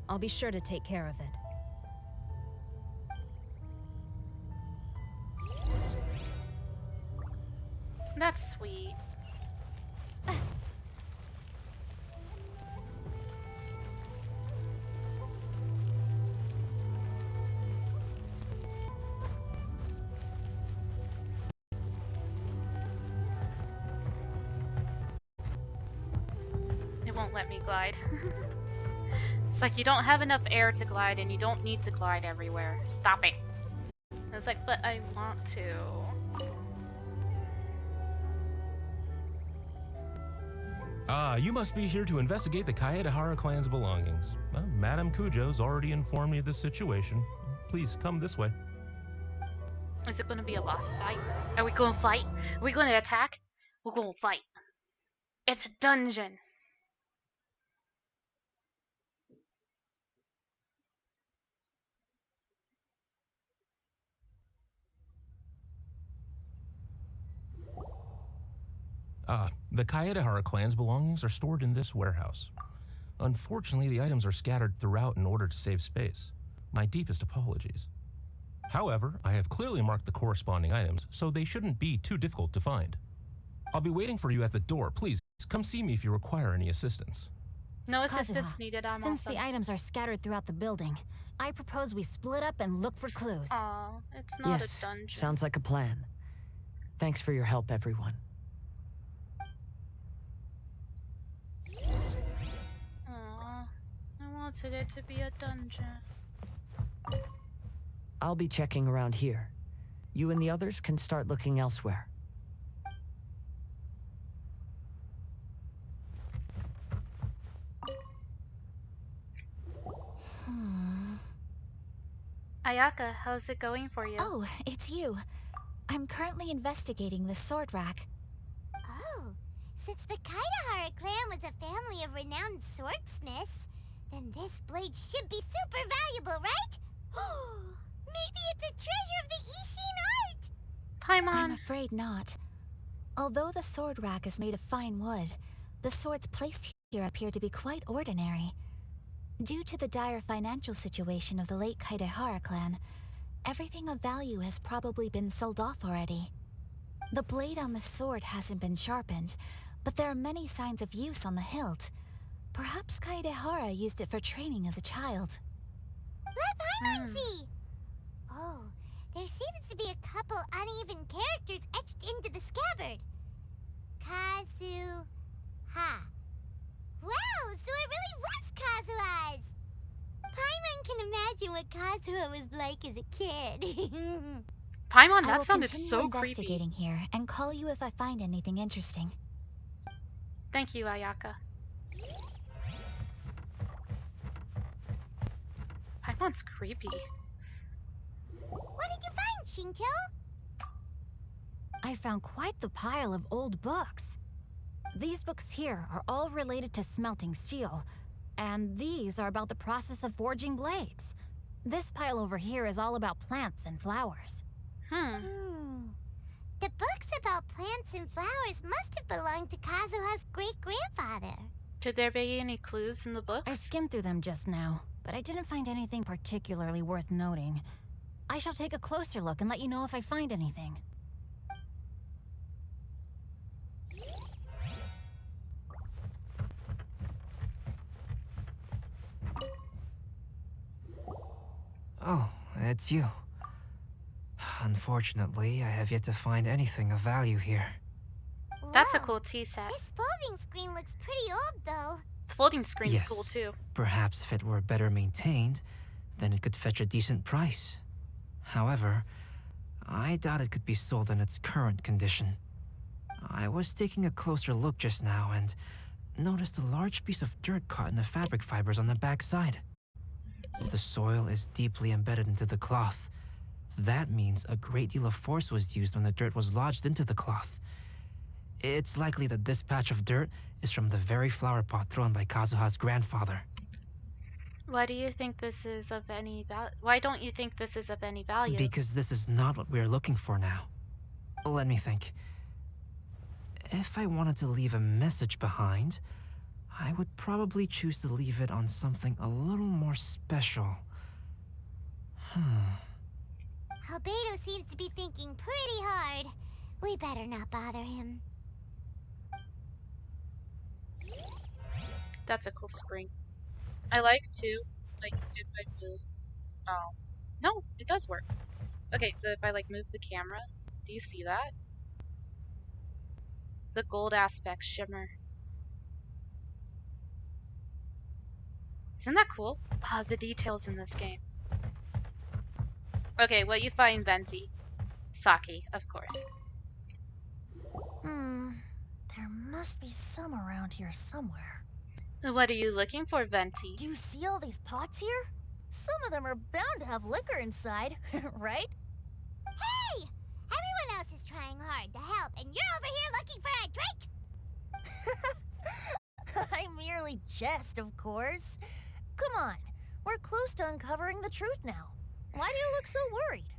I'll be sure to take care of it. That's sweet. It won't let me glide. It's like you don't have enough air to glide and you don't need to glide everywhere. Stop it. I was like, but I want to. You must be here to investigate the Kaedehara clan's belongings. Well, Madam Kujo's already informed me of this situation. Please come this way. Is it going to be a boss fight? Are we going to fight? Are we going to attack? We're going to fight. It's a dungeon. The Kaedehara clan's belongings are stored in this warehouse. Unfortunately, the items are scattered throughout in order to save space. My deepest apologies. However, I have clearly marked the corresponding items, so they shouldn't be too difficult to find. I'll be waiting for you at the door. Please, come see me if you require any assistance. No assistance needed, I'm Since awesome. the items are scattered throughout the building, I propose we split up and look for clues. Aw, it's not Yes, a dungeon. sounds like a plan. Thanks for your help, everyone. Aw, I wanted it to be a dungeon. I'll be checking around here. You and the others can start looking elsewhere. Ayaka, how's it going for you? Oh, it's you. I'm currently investigating the sword rack. Oh, since the Kaedehara clan was a family of renowned swordsmiths, then this blade should be super valuable, right? Maybe it's a treasure of the Ishin art! Paimon? I'm afraid not. Although the sword rack is made of fine wood, the swords placed here appear to be quite ordinary. Due to the dire financial situation of the late Kaedehara clan, everything of value has probably been sold off already. The blade on the sword hasn't been sharpened, but there are many signs of use on the hilt. Perhaps Kaedehara used it for training as a child. Let Paimon see! Oh, there seems to be a couple uneven characters etched into the scabbard. Kazuha. Wow, so it really was Kazuha's! Paimon can imagine what Kazuha was like as a kid. Paimon, I that will sounded continue so creepy. investigating here and call you if I find anything interesting. Thank you, Ayaka. Paimon's creepy. What did you find, Shinto? I found quite the pile of old books. These books here are all related to smelting steel, and these are about the process of forging blades. This pile over here is all about plants and flowers. The books about plants and flowers must have belonged to Kazuha's great-grandfather. Could there be any clues in the books? I skimmed through them just now, but I didn't find anything particularly worth noting. I shall take a closer look and let you know if I find anything. Oh, it's you. Unfortunately, I have yet to find anything of value here. That's a cool tea set. This folding screen looks pretty old, though. The folding screen's Yes. cool too. Perhaps if it were better maintained, then it could fetch a decent price. However, I doubt it could be sold in its current condition. I was taking a closer look just now and noticed a large piece of dirt caught in the fabric fibers on the back side. The soil is deeply embedded into the cloth. That means a great deal of force was used when the dirt was lodged into the cloth. It's likely that this patch of dirt is from the very flower pot thrown by Kazuha's grandfather. Why do you think this is of any value? Why don't you think this is of any value? Because this is not what we're looking for now. Let me think. If I wanted to leave a message behind, I would probably choose to leave it on something a little more special. Albedo seems to be thinking pretty hard. We better not bother him. That's a cool screen. I like to, like, if I move. Oh. No, it does work. Okay, so if I, like, move the camera, do you see that? The gold aspects shimmer. Isn't that cool? Ah, the details in this game. Okay, what you find, Venti? Saki, of course. There must be some around here somewhere. What are you looking for, Venti? Do you see all these pots here? Some of them are bound to have liquor inside, right? Hey! Everyone else is trying hard to help, and you're over here looking for a drink? I merely jest, of course. Come on, we're close to uncovering the truth now. Why do you look so worried?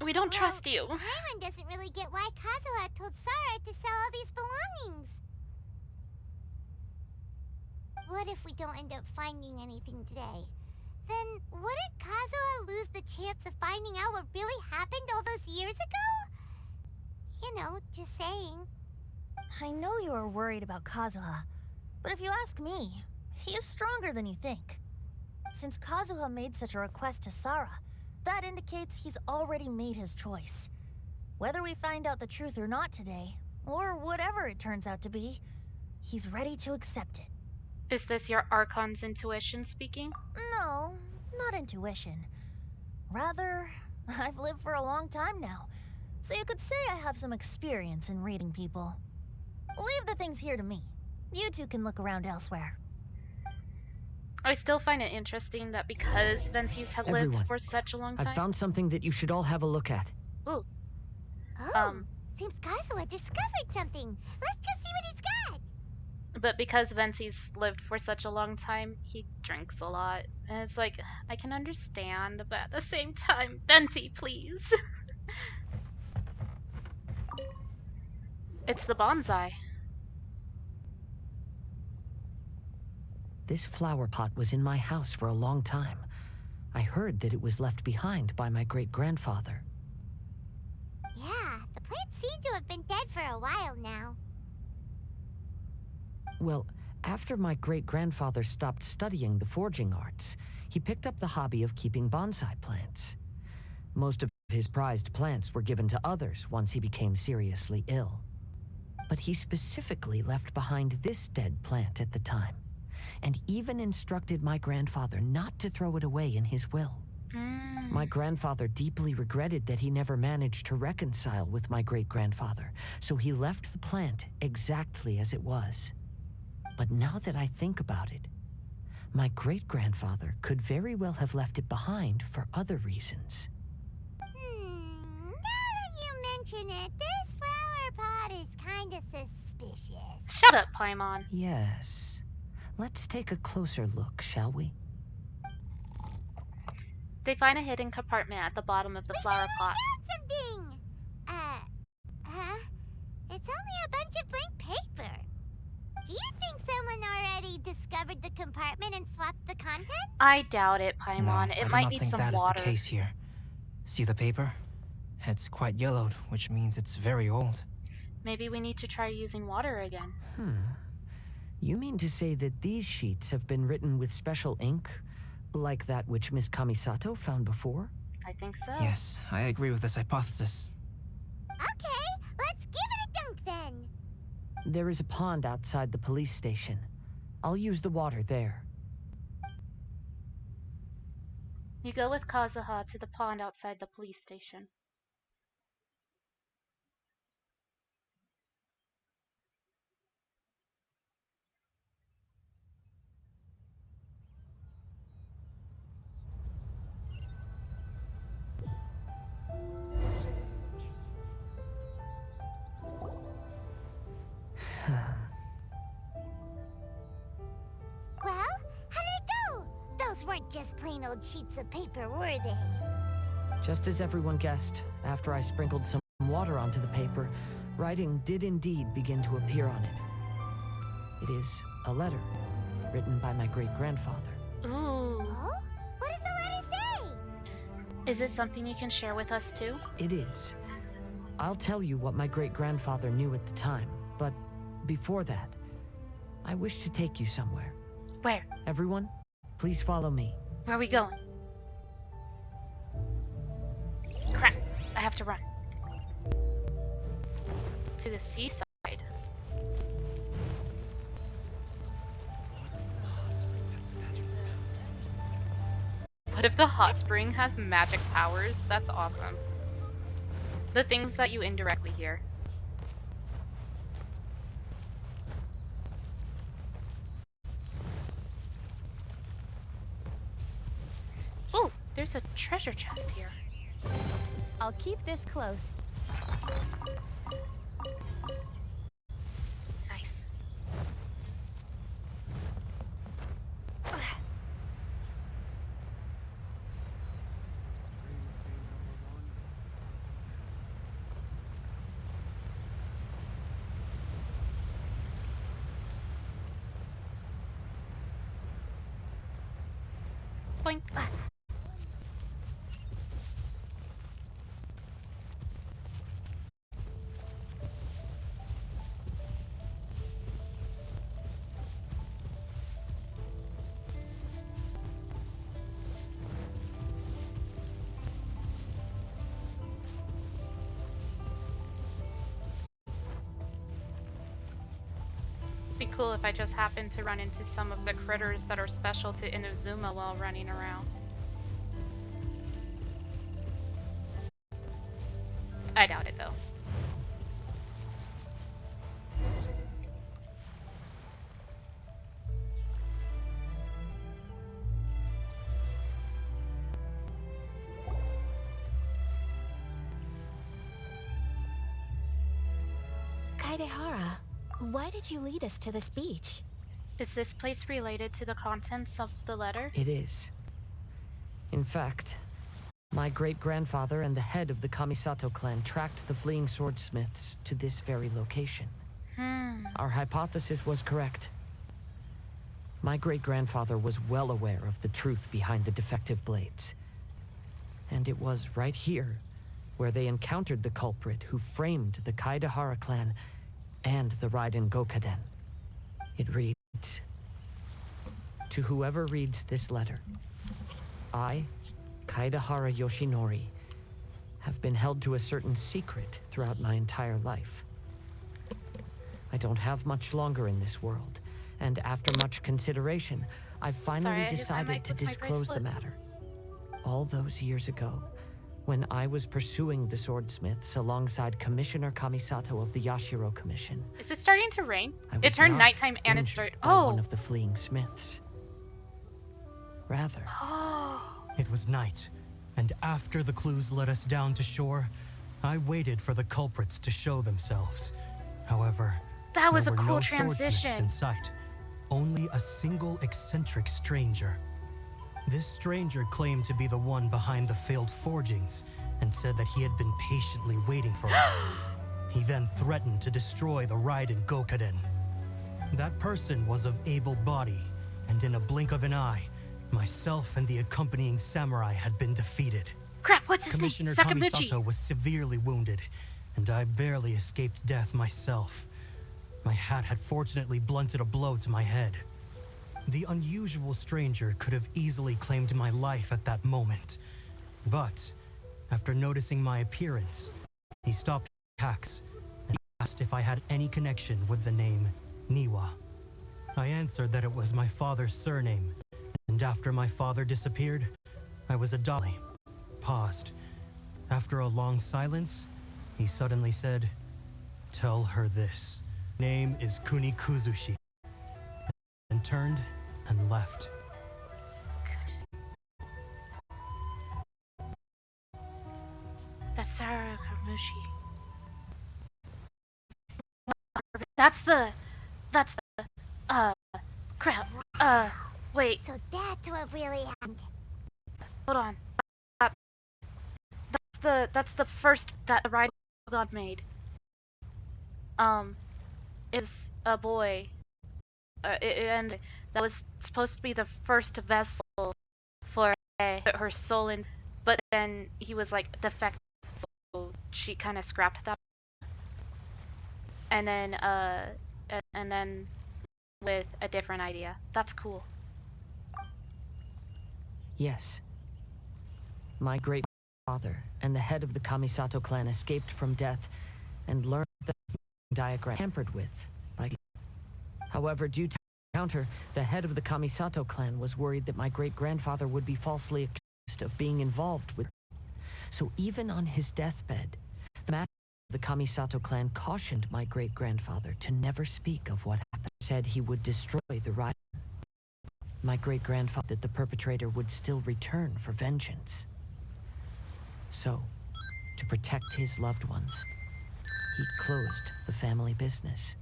We don't trust you. Paimon doesn't really get why Kazuha told Sara to sell all these belongings. What if we don't end up finding anything today? Then wouldn't Kazuha lose the chance of finding out what really happened all those years ago? You know, just saying. I know you are worried about Kazuha, but if you ask me, he is stronger than you think. Since Kazuha made such a request to Sara, that indicates he's already made his choice. Whether we find out the truth or not today, or whatever it turns out to be, he's ready to accept it. Is this your Archon's intuition speaking? No, not intuition. Rather, I've lived for a long time now, so you could say I have some experience in reading people. Leave the things here to me. You two can look around elsewhere. I still find it interesting that because Ventis have lived Everyone, for such a long time. I found something that you should all have a look at. Ooh. Oh, seems Kazuha discovered something. Let's go see what he's got. But because Ventis lived for such a long time, he drinks a lot. And it's like, I can understand, but at the same time, Venti, please. It's the bonsai. This flower pot was in my house for a long time. I heard that it was left behind by my great-grandfather. Yeah, the plants seem to have been dead for a while now. Well, after my great-grandfather stopped studying the forging arts, he picked up the hobby of keeping bonsai plants. Most of his prized plants were given to others once he became seriously ill. But he specifically left behind this dead plant at the time, and even instructed my grandfather not to throw it away in his will. My grandfather deeply regretted that he never managed to reconcile with my great-grandfather, so he left the plant exactly as it was. But now that I think about it, my great-grandfather could very well have left it behind for other reasons. Now that you mention it, this flower pot is kinda suspicious. Shut up, Paimon. Yes. Let's take a closer look, shall we? They find a hidden compartment at the bottom of the flower pot. Something! It's only a bunch of blank paper. Do you think someone already discovered the compartment and swapped the contents? I doubt it, Paimon. No, I It do might not need think some that is water. the case here. See the paper? It's quite yellowed, which means it's very old. Maybe we need to try using water again. You mean to say that these sheets have been written with special ink, like that which Miss Kamisato found before? I think so. Yes, I agree with this hypothesis. Okay, let's give it a dunk then. There is a pond outside the police station. I'll use the water there. You go with Kazuha to the pond outside the police station. Well, how did it go? Those weren't just plain old sheets of paper, were they? Just as everyone guessed, after I sprinkled some water onto the paper, writing did indeed begin to appear on it. It is a letter, written by my great-grandfather. Ooh. Oh? What does the letter say? Is it something you can share with us too? It is. I'll tell you what my great-grandfather knew at the time, but before that, I wish to take you somewhere. Where? Everyone, please follow me. Where are we going? Crap, I have to run. To the seaside. What if the hot spring has magic powers? That's awesome. The things that you indirectly hear. Oh, there's a treasure chest here. I'll keep this close. Nice. Boink. Be cool if I just happened to run into some of the critters that are special to Inazuma while running around. I doubt it though. Kaedehara, why did you lead us to this beach? Is this place related to the contents of the letter? It is. In fact, My great-grandfather and the head of the Kamisato clan tracked the fleeing swordsmiths to this very location. Our hypothesis was correct. My great-grandfather was well aware of the truth behind the defective blades. And it was right here where they encountered the culprit who framed the Kaedahara clan and the Raiden Gokaden. It reads, "To whoever reads this letter, I, Kaedahara Yoshinori, have been held to a certain secret throughout my entire life. I don't have much longer in this world, and after much consideration, I finally decided to disclose the matter. All those years ago, when I was pursuing the swordsmiths alongside Commissioner Kamisato of the Yashiro Commission. Is it starting to rain? I It was turned not nighttime and it injured started. by Oh. one of the fleeing smiths. Rather, It was night, and after the clues led us down to shore, I waited for the culprits to show themselves. However, That was there a were cool no swordsmiths transition. in sight, only a single eccentric stranger. This stranger claimed to be the one behind the failed forgings and said that he had been patiently waiting for us. He then threatened to destroy the Raiden Gokaden. That person was of able body, and in a blink of an eye, myself and the accompanying samurai had been defeated. Crap, what's his Commissioner name? Sakaguchi. Kamisato was severely wounded, and I barely escaped death myself. My hat had fortunately blunted a blow to my head. The unusual stranger could have easily claimed my life at that moment. But, after noticing my appearance, he stopped attacks and asked if I had any connection with the name Niwa. I answered that it was my father's surname, and after my father disappeared, I was adopted. Paused. After a long silence, he suddenly said, "Tell her this. Name is Kuni Kuzushi." And turned and left. That's Sakaguchi. That's the, crap. Wait. So that's what really happened. Hold on. That's the first that the Raiden God made. Is a boy. And that was supposed to be the first vessel for her soul in, but then he was like defective, so she kind of scrapped that. And then with a different idea. That's cool. yes. My great-father and the head of the Kamisato clan escaped from death and learned the diagram tampered with by. However, due to the encounter, the head of the Kamisato clan was worried that my great-grandfather would be falsely accused of being involved with. So even on his deathbed, the master of the Kamisato clan cautioned my great-grandfather to never speak of what happened. Said he would destroy the Raiden. My great-grandfather that the perpetrator would still return for vengeance. So, to protect his loved ones, he closed the family business.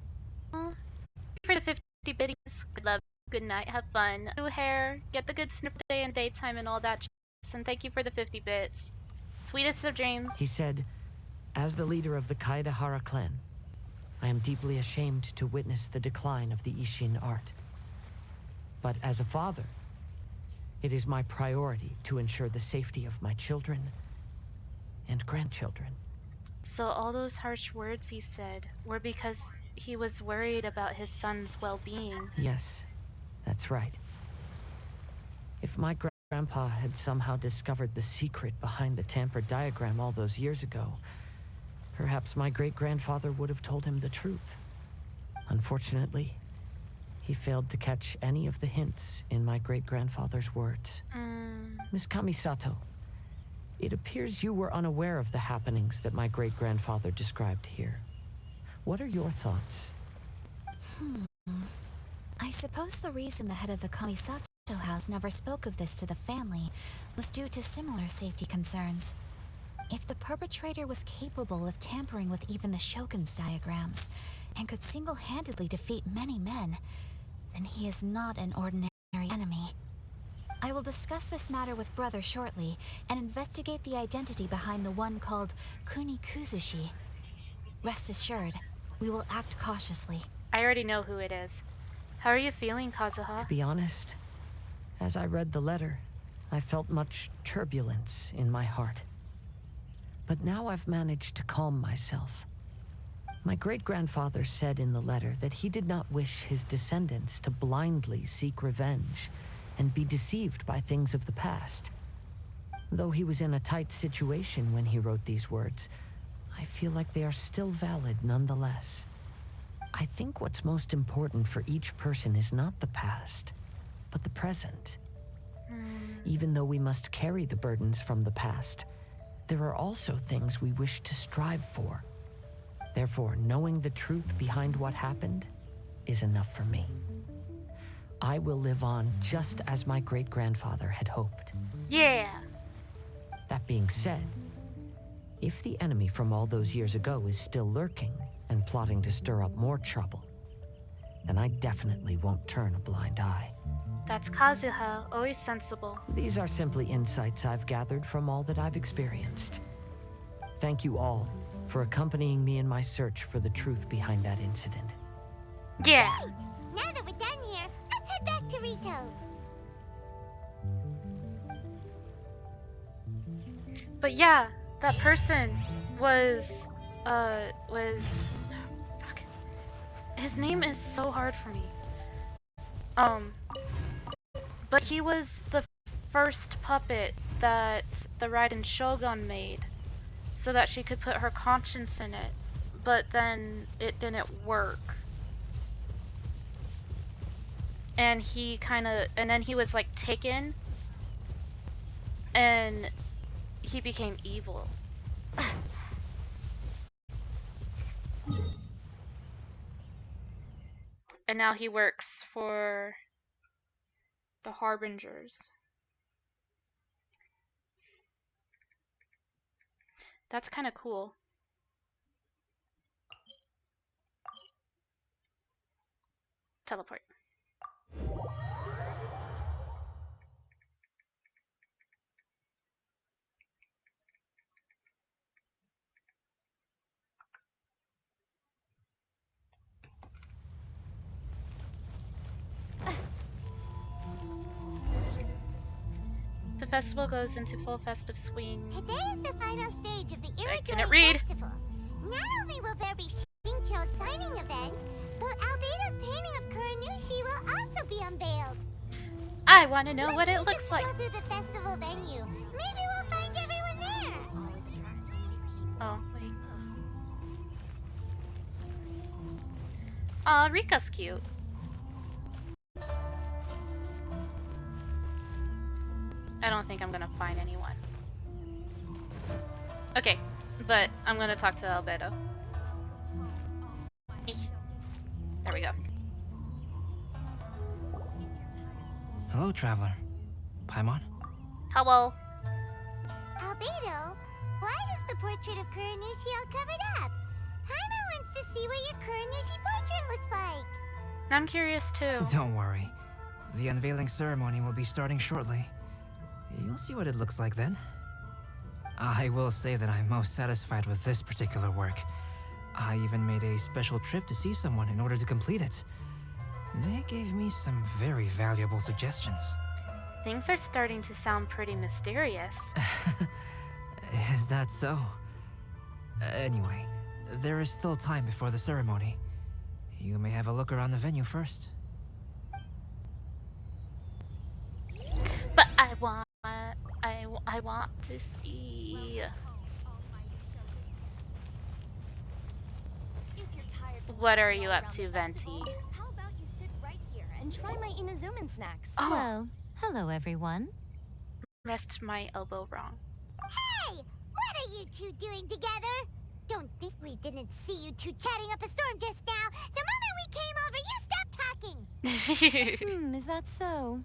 For the 50 biddies, good love, good night, have fun. New hair, get the good snip day and daytime and all that jazz, and thank you for the 50 bits. Sweetest of dreams. He said, as the leader of the Kaedahara clan, I am deeply ashamed to witness the decline of the Ishin art. But as a father, it is my priority to ensure the safety of my children and grandchildren. So all those harsh words he said were because he was worried about his son's well-being. Yes, that's right. If my grandpa had somehow discovered the secret behind the tampered diagram all those years ago, perhaps my great-grandfather would have told him the truth. Unfortunately, he failed to catch any of the hints in my great-grandfather's words. Miss Kamisato, it appears you were unaware of the happenings that my great-grandfather described here. What are your thoughts? I suppose the reason the head of the Kamisato house never spoke of this to the family was due to similar safety concerns. If the perpetrator was capable of tampering with even the Shogun's diagrams and could single-handedly defeat many men, then he is not an ordinary enemy. I will discuss this matter with Brother shortly and investigate the identity behind the one called Kuni Kuzushi. Rest assured, we will act cautiously. I already know who it is. How are you feeling, Kazuha? To be honest, as I read the letter, I felt much turbulence in my heart. But now I've managed to calm myself. My great-grandfather said in the letter that he did not wish his descendants to blindly seek revenge and be deceived by things of the past. Though he was in a tight situation when he wrote these words, I feel like they are still valid nonetheless. I think what's most important for each person is not the past, but the present. Even though we must carry the burdens from the past, there are also things we wish to strive for. Therefore, knowing the truth behind what happened is enough for me. I will live on just as my great-grandfather had hoped. Yeah. That being said, if the enemy from all those years ago is still lurking and plotting to stir up more trouble, then I definitely won't turn a blind eye. That's Kazuha, always sensible. These are simply insights I've gathered from all that I've experienced. Thank you all for accompanying me in my search for the truth behind that incident. Yeah. Right. Now that we're done here, let's head back to Rito. But yeah, that person was fuck. His name is so hard for me. But he was the first puppet that the Raiden Shogun made so that she could put her conscience in it, but then it didn't work. And then he was like taken and he became evil. And now he works for the Harbingers. That's kind of cool. Teleport. The festival goes into full festive swing. Today is the final stage of the I Iridori couldn't read. Festival. Not only will there be Shincho's signing event, but Albedo's painting of Kuranushi will also be unveiled. I want to know what it looks like. Let's through the festival venue. Maybe we'll find everyone there. Oh, wait. Aw, Rika's cute. I don't think I'm gonna find anyone. Okay, but I'm gonna talk to Albedo. There we go. Hello, traveler. Paimon? Hello. Albedo, why is the portrait of Kuranushi all covered up? Paimon wants to see what your Kuranushi portrait looks like. I'm curious too. Don't worry. The unveiling ceremony will be starting shortly. You'll see what it looks like then. I will say that I'm most satisfied with this particular work. I even made a special trip to see someone in order to complete it. They gave me some very valuable suggestions. Things are starting to sound pretty mysterious. Is that so? Anyway, there is still time before the ceremony. You may have a look around the venue first. But I want to see. What are you up to, Venti? How about you sit right here and try my Inazuman snacks? Oh. Well, hello everyone. Rest my elbow wrong. Hey! What are you two doing together? Don't think we didn't see you two chatting up a storm just now. The moment we came over, you stopped talking. Is that so?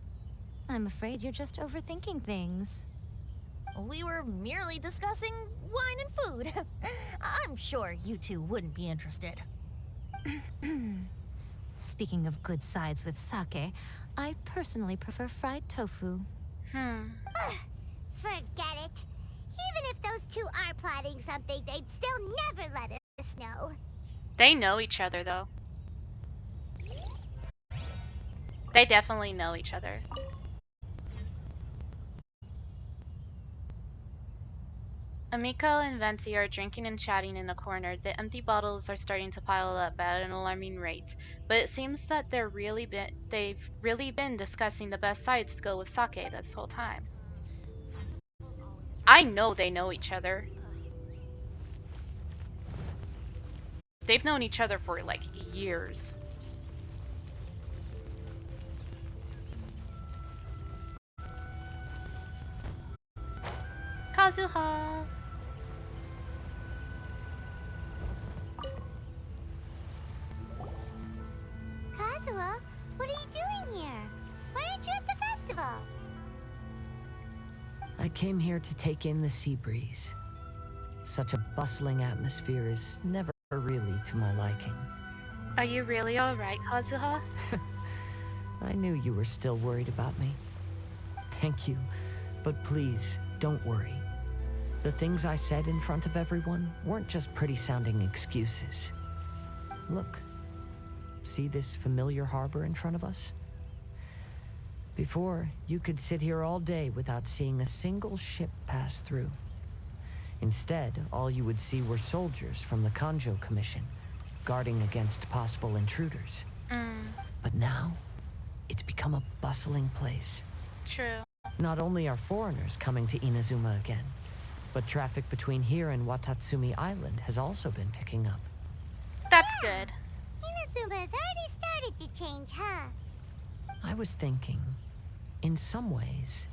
I'm afraid you're just overthinking things. We were merely discussing wine and food. I'm sure you two wouldn't be interested. Speaking of good sides with sake, I personally prefer fried tofu. Forget it. Even if those two are plotting something, they'd still never let us know. They know each other, though. They definitely know each other. Amiko and Venti are drinking and chatting in a corner. The empty bottles are starting to pile up at an alarming rate, but it seems that they've really been discussing the best sides to go with sake this whole time. I know they know each other. They've known each other for like years. Kazuha! Kazuha, what are you doing here? Why aren't you at the festival? I came here to take in the sea breeze. Such a bustling atmosphere is never really to my liking. Are you really alright, Kazuha? I knew you were still worried about me. Thank you, but please, don't worry. The things I said in front of everyone weren't just pretty-sounding excuses. Look, see this familiar harbor in front of us? Before, you could sit here all day without seeing a single ship pass through. Instead, all you would see were soldiers from the Kanjo Commission, guarding against possible intruders. But now, it's become a bustling place. True. Not only are foreigners coming to Inazuma again, but traffic between here and Watatsumi Island has also been picking up. That's good. Inazuma has already started to change, huh? I was thinking, in some ways,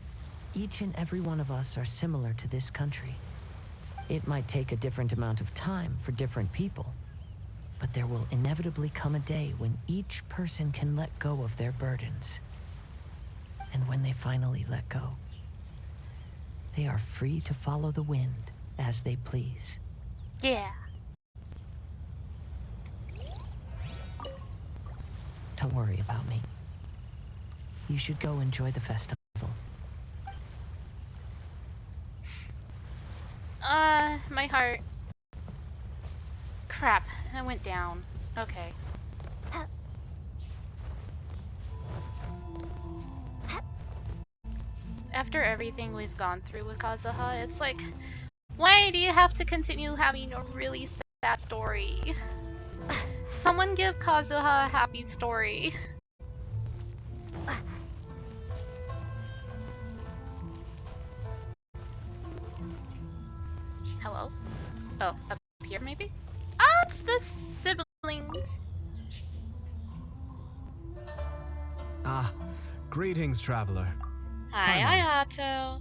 each and every one of us are similar to this country. It might take a different amount of time for different people, but there will inevitably come a day when each person can let go of their burdens. And when they finally let go, they are free to follow the wind as they please. Yeah. Don't worry about me. You should go enjoy the festival. My heart. Crap, I went down. Okay. After everything we've gone through with Kazuha, it's like, why do you have to continue having a really sad story? Someone give Kazuha a happy story. Hello? Oh, up here maybe? Ah, it's the siblings. Ah, greetings, traveler. Hi, Ayato.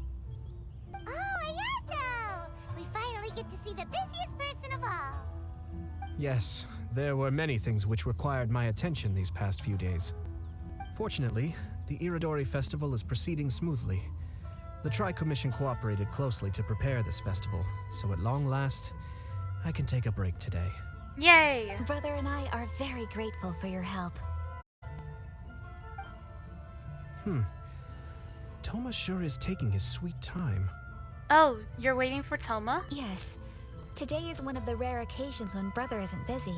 Oh, Ayato! We finally get to see the busiest person of all. Yes, there were many things which required my attention these past few days. Fortunately, the Irodori Festival is proceeding smoothly. The Tri-Commission cooperated closely to prepare this festival, so at long last, I can take a break today. Yay! Brother and I are very grateful for your help. Toma sure is taking his sweet time. Oh, you're waiting for Toma? Yes. Today is one of the rare occasions when Brother isn't busy.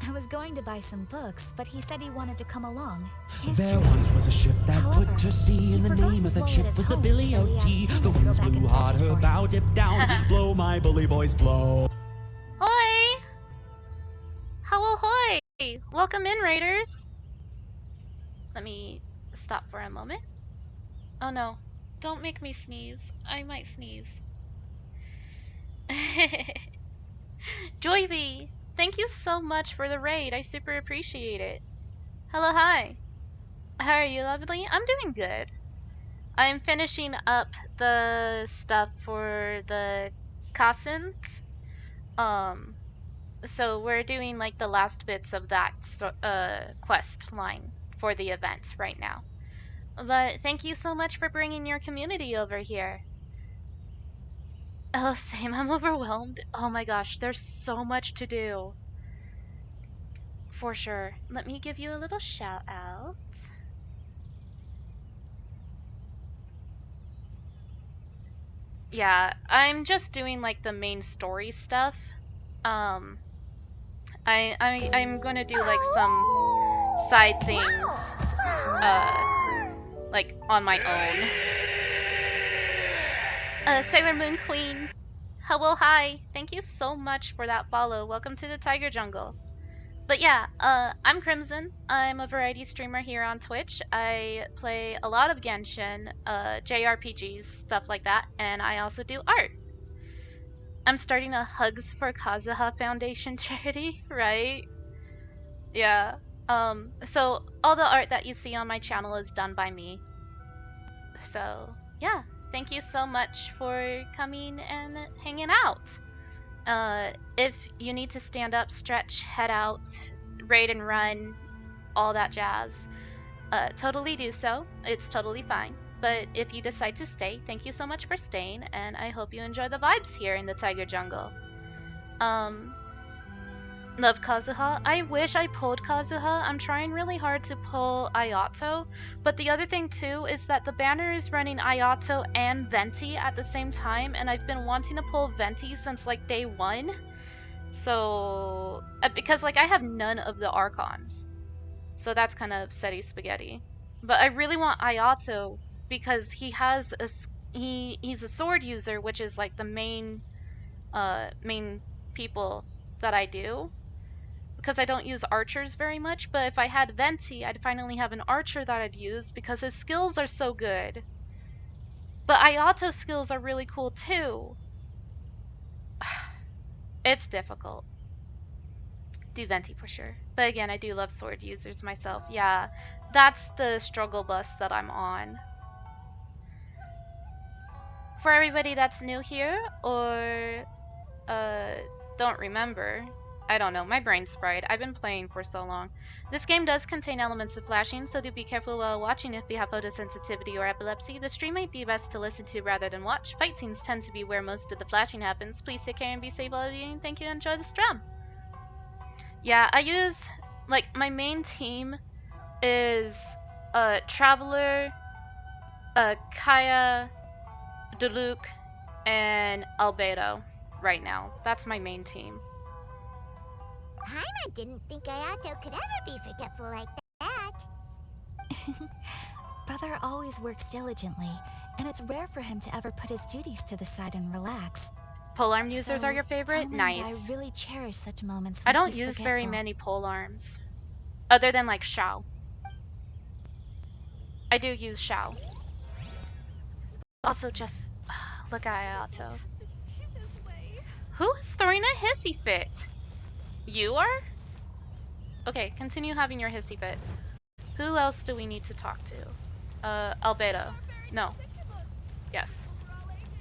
I was going to buy some books, but he said he wanted to come along. There once was a ship that put to sea, and the name of that ship was the Billy O.T. The winds blew hard, her bow dipped down. Blow, my bully boys, blow. Hoi! Hello, hoi! Welcome in, Raiders. Let me stop for a moment. Oh no, don't make me sneeze. I might sneeze. Joyby, thank you so much for the raid. I super appreciate it. Hello, hi. How are you, lovely? I'm doing good. I'm finishing up the stuff for the Cousins. So we're doing like the last bits of that quest line for the event right now. But thank you so much for bringing your community over here. Oh, same. I'm overwhelmed. Oh my gosh, there's so much to do. For sure. Let me give you a little shout out. Yeah, I'm just doing like the main story stuff. I'm gonna do like some side things, like on my own. Sailor Moon Queen. Hello, hi. Thank you so much for that follow. Welcome to the Tiger Jungle. But yeah, I'm Crimson. I'm a variety streamer here on Twitch. I play a lot of Genshin, JRPGs, stuff like that, and I also do art. I'm starting a Hugs for Kazuha Foundation charity, right? Yeah. So all the art that you see on my channel is done by me. So, yeah. Thank you so much for coming and hanging out. If you need to stand up, stretch, head out, raid and run, all that jazz, totally do so. It's totally fine. But if you decide to stay, thank you so much for staying, and I hope you enjoy the vibes here in the Tiger Jungle. Love Kazuha. I wish I pulled Kazuha. I'm trying really hard to pull Ayato. But the other thing too is that the banner is running Ayato and Venti at the same time, and I've been wanting to pull Venti since like day 1. So, because like I have none of the Archons. So that's kind of setty spaghetti. But I really want Ayato because he has he's a sword user, which is like the main people that I do. Because I don't use archers very much, but if I had Venti, I'd finally have an archer that I'd use because his skills are so good. But Ayato's skills are really cool too. It's difficult. Do Venti for sure. But again, I do love sword users myself. Yeah, that's the struggle bus that I'm on. For everybody that's new here or don't remember, I don't know, my brain's fried. I've been playing for so long. This game does contain elements of flashing, so do be careful while watching if you have photosensitivity or epilepsy. The stream might be best to listen to rather than watch. Fight scenes tend to be where most of the flashing happens. Please take care and be safe while viewing. Thank you and enjoy the stream. Yeah, I use, like, my main team is Traveler, Kaya, Diluc, and Albedo right now. That's my main team. Paimon didn't think Ayato could ever be forgetful like that. Brother always works diligently, and it's rare for him to ever put his duties to the side and relax. Polearm users are your favorite? Tell him Nice. I really cherish such moments I when don't he's use very forgetful. many polearms. Other than like Shao. I do use Shao. Also just look at Ayato. Who is throwing a hissy fit? You are? Okay, continue having your hissy fit. Who else do we need to talk to? Albedo. No. Yes.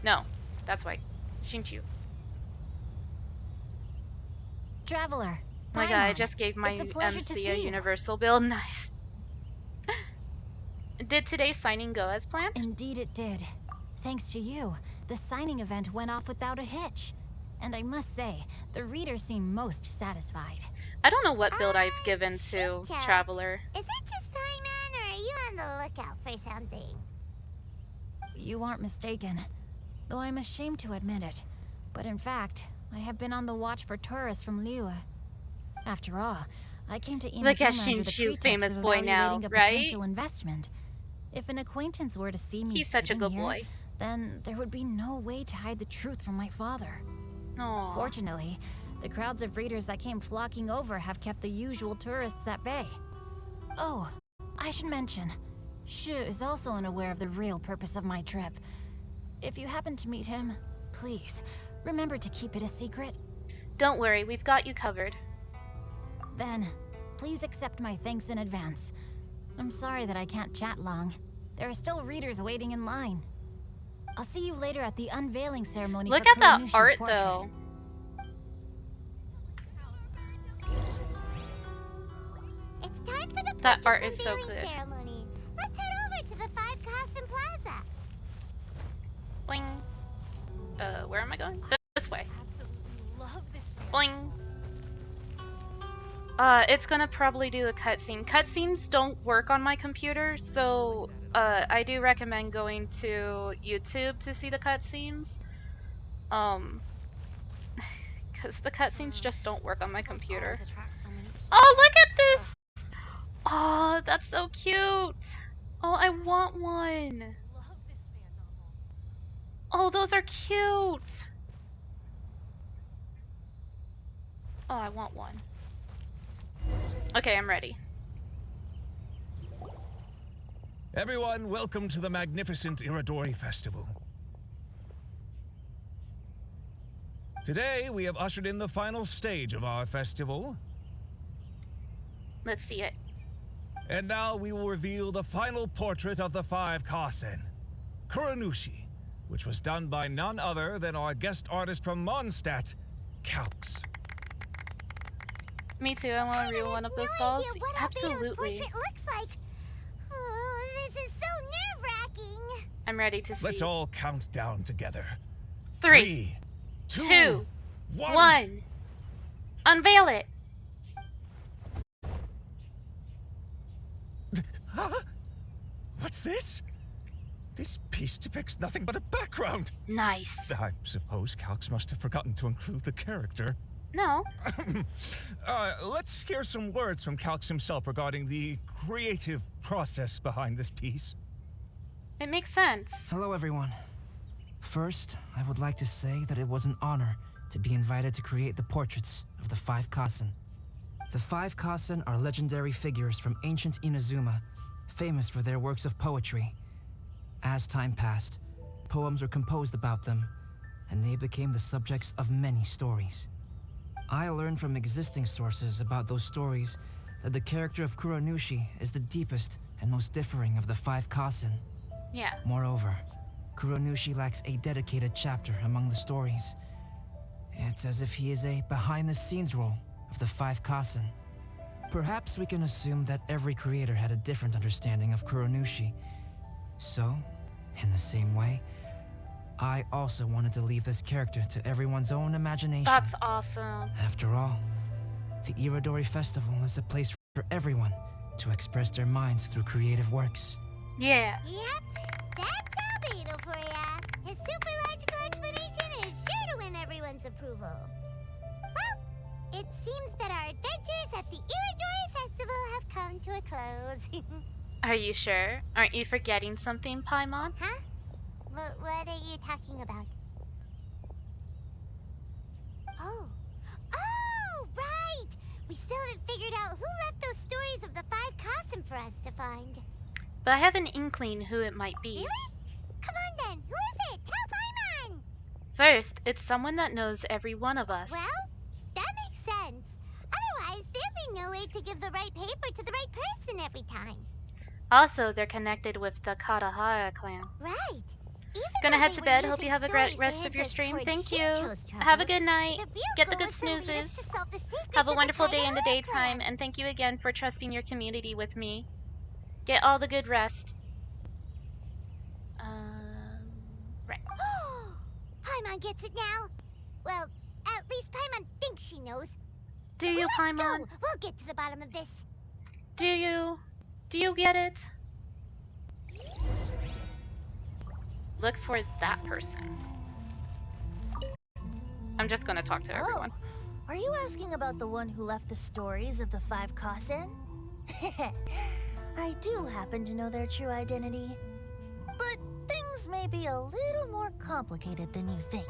No. That's right. Shinchu. Traveler. Oh my god, I Paimon, just gave my it's a pleasure to MC a see you. universal build. Nice. Did today's signing go as planned? Indeed it did. Thanks to you, the signing event went off without a hitch. And I must say, the readers seem most satisfied. I don't know what build I've given to Shinto, Traveler. Is it just Paimon, or are you on the lookout for something? You aren't mistaken, though I'm ashamed to admit it. But in fact, I have been on the watch for tourists from Liyue. After all, I came to Inazuma Look at under the Shinchu, pretext famous of boy now, evaluating a right? potential investment. If an acquaintance were to see me He's such a sitting good here, boy. then there would be no way to hide the truth from my father. Aww. Fortunately, the crowds of readers that came flocking over have kept the usual tourists at bay. Oh, I should mention, Shu is also unaware of the real purpose of my trip. If you happen to meet him, please, remember to keep it a secret. Don't worry, we've got you covered. Then, please accept my thanks in advance. I'm sorry that I can't chat long. There are still readers waiting in line. I'll see you later at the unveiling ceremony. Look for at that Kuronushi's art portrait. though. It's time for the That art portraits is so unveiling good. ceremony. Let's head over to the Five Kasen Plaza. Boing. Where am I going? This way. Love this Boing. It's gonna probably do a cutscene. Cutscenes don't work on my computer, so I do recommend going to YouTube to see the cutscenes. Because the cutscenes just don't work on my computer. Oh, look at this! Oh, that's so cute! Oh, I want one! Oh, those are cute! Oh, I want one. Okay, I'm ready. Everyone, welcome to the magnificent Irodori Festival. Today, we have ushered in the final stage of our festival. Let's see it. And now we will reveal the final portrait of the 5 Kasen, Kuronushi, which was done by none other than our guest artist from Mondstadt, Calx. Me too, I want to read one of those dolls. Absolutely. Portrait looks like. Oh, this is so nerve-wracking. I'm ready to see. Let's all count down together. 3, 2, 2, 1. 1. Unveil it. Huh? What's this? This piece depicts nothing but a background. Nice. I suppose Calx must have forgotten to include the character. No. Let's hear some words from Calx himself regarding the creative process behind this piece. It makes sense. Hello, everyone. First, I would like to say that it was an honor to be invited to create the portraits of the 5 Kasen. The 5 Kasen are legendary figures from ancient Inazuma, famous for their works of poetry. As time passed, poems were composed about them, and they became the subjects of many stories. I learned from existing sources about those stories that the character of Kuronushi is the deepest and most differing of the 5 Kasen. Yeah. Moreover, Kuronushi lacks a dedicated chapter among the stories. It's as if he is a behind-the-scenes role of the 5 Kasen. Perhaps we can assume that every creator had a different understanding of Kuronushi. So, in the same way, I also wanted to leave this character to everyone's own imagination. That's awesome. After all, the Irodori Festival is a place for everyone to express their minds through creative works. Yeah. Yep, that's Albedo for ya. His super logical explanation is sure to win everyone's approval. Well, it seems that our adventures at the Irodori Festival have come to a close. Are you sure? Aren't you forgetting something, Paimon? Huh? What are you talking about? Oh. Oh, right! We still haven't figured out who left those stories of the 5 Kasen for us to find. But I have an inkling who it might be. Really? Come on then, who is it? Tell Paimon! First, it's someone that knows every one of us. Well, that makes sense. Otherwise, there'd be no way to give the right paper to the right person every time. Also, they're connected with the Katahara clan. Right. Even Gonna though head they to were bed. Hope using you have a stories great to rest hint of your us stream. toward Thank you. Shinto's Have a troubles, good night. the real Get the goal good is to lead us snoozes. to solve the secrets Have a of the wonderful day in the Katahara daytime, clan. and thank you again for trusting your community with me. Get all the good rest. Right. Paimon gets it now. Well, at least Paimon thinks she knows. Do you, Let's Paimon? go. We'll get to the bottom of this. Do you? Do you get it? Look for that person. I'm just gonna talk to everyone. Are you asking about the one who left the stories of the 5 Kasen? I do happen to know their true identity. But things may be a little more complicated than you think.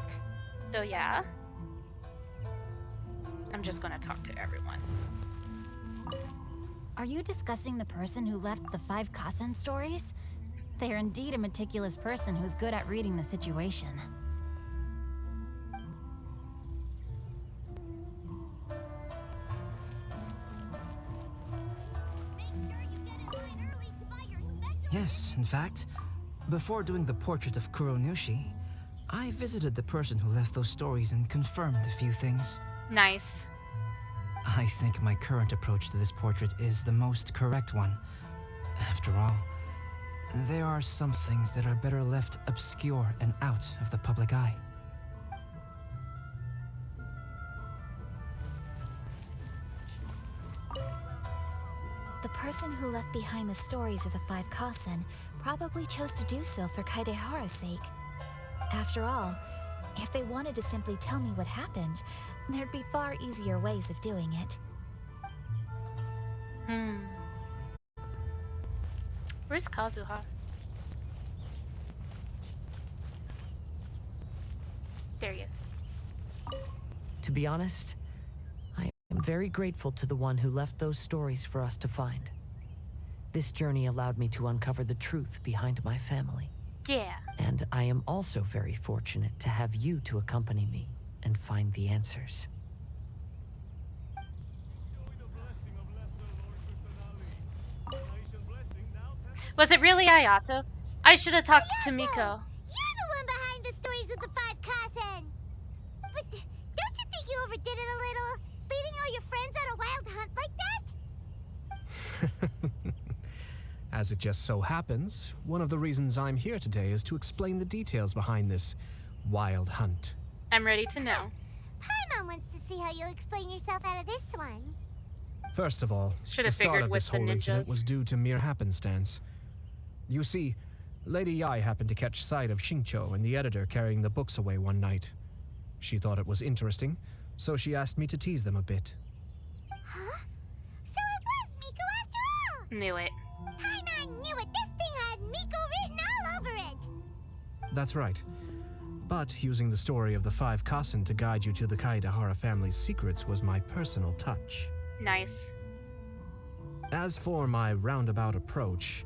Oh yeah? I'm just gonna talk to everyone. Are you discussing the person who left the 5 Kasen stories? They are indeed a meticulous person who's good at reading the situation. Yes, in fact, before doing the portrait of Kuronushi, I visited the person who left those stories and confirmed a few things. Nice. I think my current approach to this portrait is the most correct one. After all, there are some things that are better left obscure and out of the public eye. The person who left behind the stories of the Five Kasen probably chose to do so for Kaedehara's sake. After all, if they wanted to simply tell me what happened, there'd be far easier ways of doing it. Where's Kazuha? There he is. To be honest, I am very grateful to the one who left those stories for us to find. This journey allowed me to uncover the truth behind my family. Yeah. And I am also very fortunate to have you to accompany me and find the answers. Was it really Ayato? I should have talked to Miko. You're the one behind the stories of the Five Kasen! But don't you think you overdid it a little? Leading all your friends on a wild hunt like that? As it just so happens, one of the reasons I'm here today is to explain the details behind this wild hunt. I'm ready to know. Paimon wants to see how you'll explain yourself out of this one. First of all, Should the have start figured of with this the whole incident ninjas. was due to mere happenstance. You see, Lady Yai happened to catch sight of Xingqiu and the editor carrying the books away one night. She thought it was interesting, so she asked me to tease them a bit. Huh? So it was Miko after all! Knew it. Paimon knew it! This thing had Miko written all over it! That's right. But using the story of the Five Kasen to guide you to the Kaedehara family's secrets was my personal touch. Nice. As for my roundabout approach,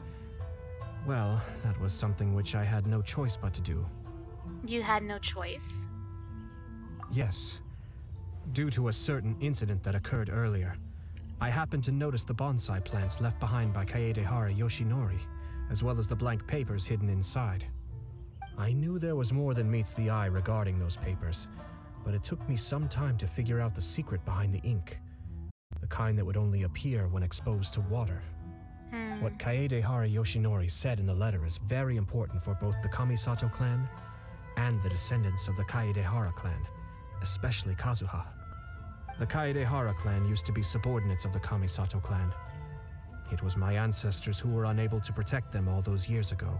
well, that was something which I had no choice but to do. You had no choice. Yes. Due to a certain incident that occurred earlier, I happened to notice the bonsai plants left behind by Kaedehara Yoshinori, as well as the blank papers hidden inside. I knew there was more than meets the eye regarding those papers, but it took me some time to figure out the secret behind the ink. The kind that would only appear when exposed to water. What Kaedehara Yoshinori said in the letter is very important for both the Kamisato clan and the descendants of the Kaedehara clan, especially Kazuha. The Kaedehara clan used to be subordinates of the Kamisato clan. It was my ancestors who were unable to protect them all those years ago.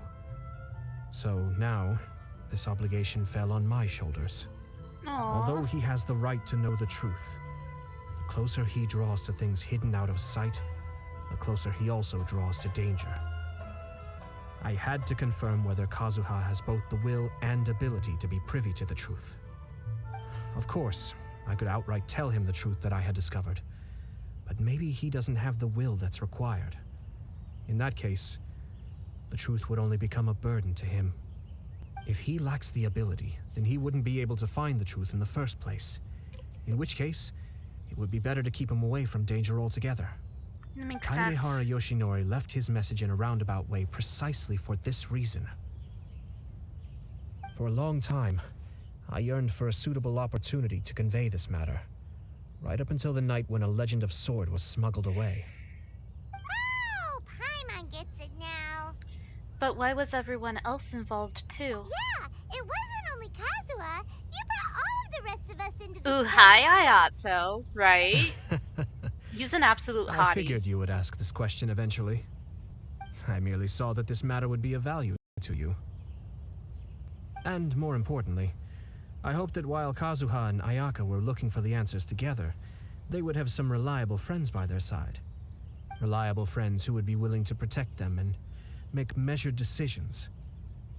So now, this obligation fell on my shoulders. Although he has the right to know the truth, the closer he draws to things hidden out of sight, the closer he also draws to danger. I had to confirm whether Kazuha has both the will and ability to be privy to the truth. Of course, I could outright tell him the truth that I had discovered, but maybe he doesn't have the will that's required. In that case, the truth would only become a burden to him. If he lacks the ability, then he wouldn't be able to find the truth in the first place, in which case, it would be better to keep him away from danger altogether. That makes sense. Kaedehara Yoshinori left his message in a roundabout way precisely for this reason. For a long time, I yearned for a suitable opportunity to convey this matter, right up until the night when a legend of Sword was smuggled away. Oh, Paimon gets it now. But why was everyone else involved too? Yeah, it wasn't only Kazuha. You brought all of the rest of us into this. Ooh, hi Ayato, right? He's an absolute hottie. I figured you would ask this question eventually. I merely saw that this matter would be of value to you. And more importantly, I hoped that while Kazuha and Ayaka were looking for the answers together, they would have some reliable friends by their side. Reliable friends who would be willing to protect them and make measured decisions.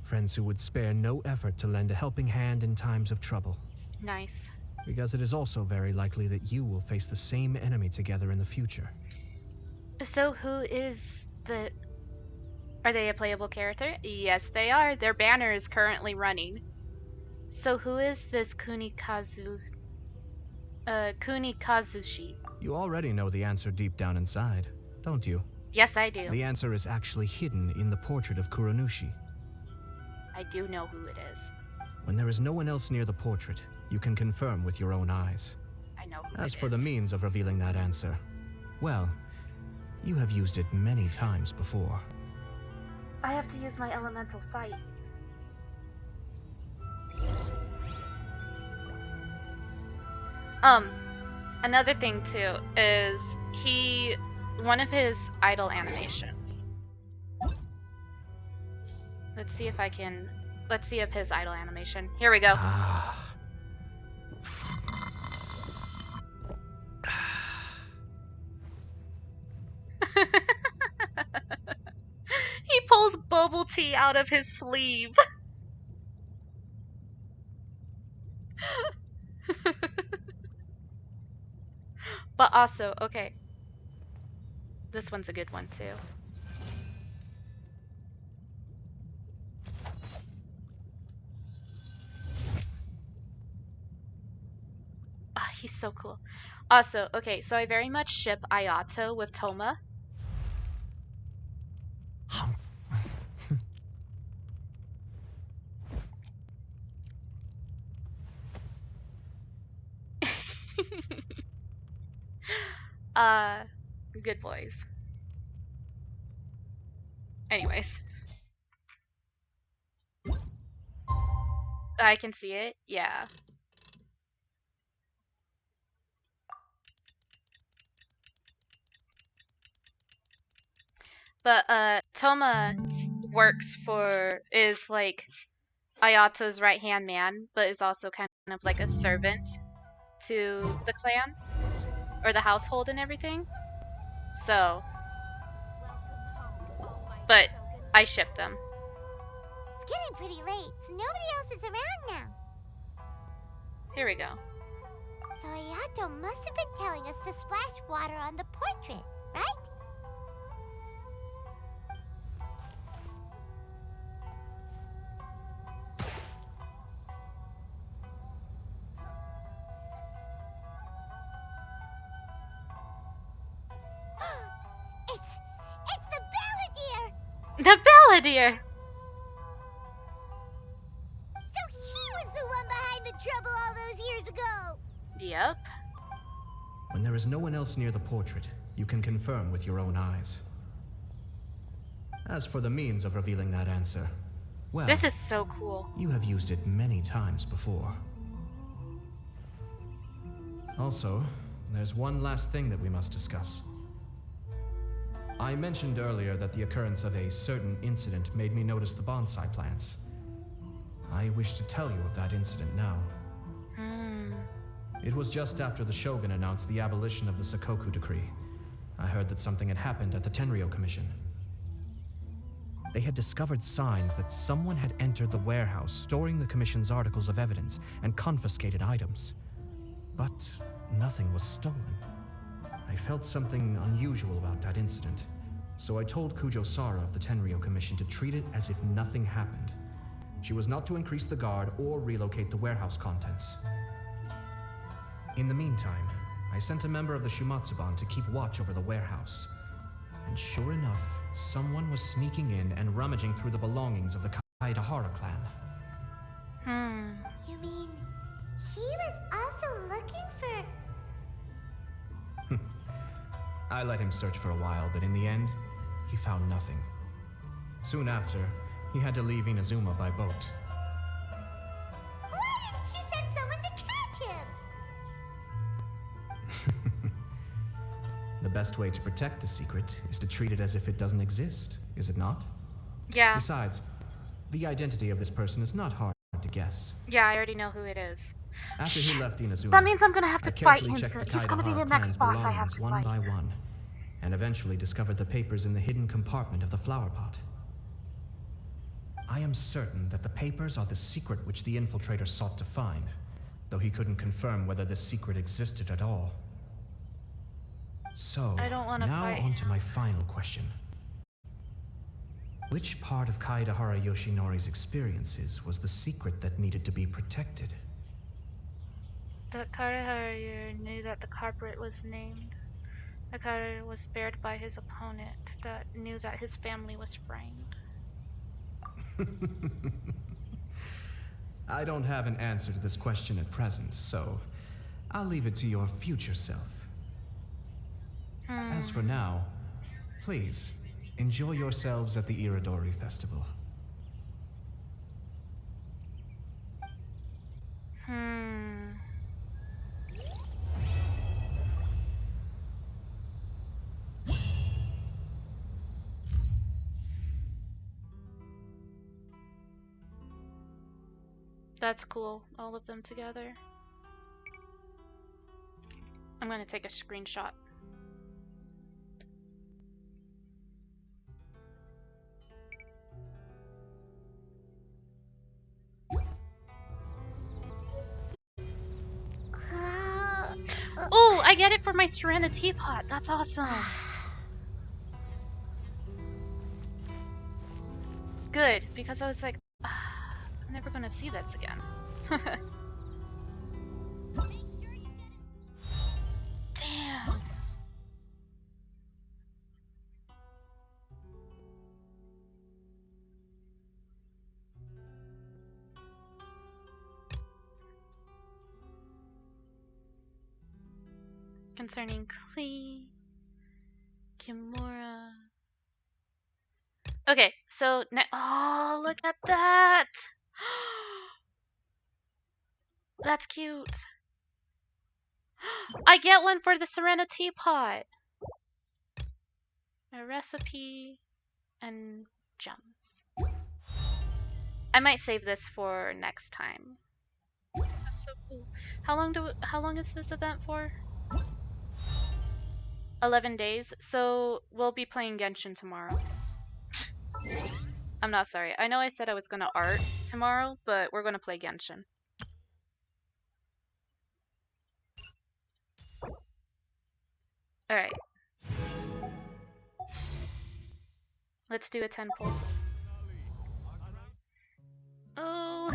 Friends who would spare no effort to lend a helping hand in times of trouble. Nice. Because it is also very likely that you will face the same enemy together in the future. So who is the... Are they a playable character? Yes, they are. Their banner is currently running. So who is this Kunikazushi? You already know the answer deep down inside, don't you? Yes, I do. The answer is actually hidden in the portrait of Kuranushi. I do know who it is. When there is no one else near the portrait, you can confirm with your own eyes. I know who As it for is. the means of revealing that answer, well, you have used it many times before. I have to use my elemental sight. Another thing too is he one of his idle animations. Let's see if I can. Let's see if his idle animation. Here we go. He pulls bubble tea out of his sleeve. But also, okay. This one's a good one too. Ah, he's so cool. Also, okay, so I very much ship Ayato with Toma. Good boys. Anyways. I can see it, yeah. But, Toma is like Ayato's right-hand man, but is also kind of like a servant to the clan, or the household and everything. So, but I ship them. It's getting pretty late, so nobody else is around now. Here we go. So Ayato must have been telling us to splash water on the portrait, right? It's the Balladeer! The Balladeer! So he was the one behind the trouble all those years ago! Yep. When there is no one else near the portrait, you can confirm with your own eyes. As for the means of revealing that answer, well, This is so cool. you have used it many times before. Also, there's one last thing that we must discuss. I mentioned earlier that the occurrence of a certain incident made me notice the bonsai plants. I wish to tell you of that incident now. It was just after the Shogun announced the abolition of the Sakoku Decree. I heard that something had happened at the Tenryou Commission. They had discovered signs that someone had entered the warehouse storing the Commission's articles of evidence and confiscated items. But nothing was stolen. I felt something unusual about that incident, so I told Kujo Sara of the Tenryou Commission to treat it as if nothing happened. She was not to increase the guard or relocate the warehouse contents. In the meantime, I sent a member of the Shumatsuban to keep watch over the warehouse. And sure enough, someone was sneaking in and rummaging through the belongings of the Kaedahara clan. You mean he was also looking for... I let him search for a while, but in the end, he found nothing. Soon after, he had to leave Inazuma by boat. Why didn't you send someone to catch him? The best way to protect a secret is to treat it as if it doesn't exist, is it not? Yeah. Besides, the identity of this person is not hard to guess. Yeah, I already know who it is. After he left Inazuma, That means I'm gonna have to I fight carefully him checked soon. the He's gonna be the Kaedahara next clan's boss I have belongings to one fight. by one, and eventually discovered the papers in the hidden compartment of the flower pot. I am certain that the papers are the secret which the infiltrator sought to find, though he couldn't confirm whether this secret existed at all. So, I don't wanna now fight on to my final question. Which part of Kaedahara Yoshinori's experiences was the secret that needed to be protected? The Kaedahara knew that the culprit was named. The Kaedahara was spared by his opponent that knew that his family was framed. I don't have an answer to this question at present, so I'll leave it to your future self. As for now, please, enjoy yourselves at the Irodori Festival. That's cool. All of them together. I'm gonna take a screenshot. Oh, I get it for my Serena teapot. That's awesome. Good, because I was like, I'm never gonna see this again. Damn. Concerning Klee, Kimura. Okay, so oh, look at that. That's cute. I get one for the Serena teapot. A recipe and gems. I might save this for next time. That's so cool. How long is this event for? 11 days. So we'll be playing Genshin tomorrow. I'm not sorry. I know I said I was gonna art tomorrow, but we're gonna play Genshin. Alright. Let's do a 10 pull. Oh.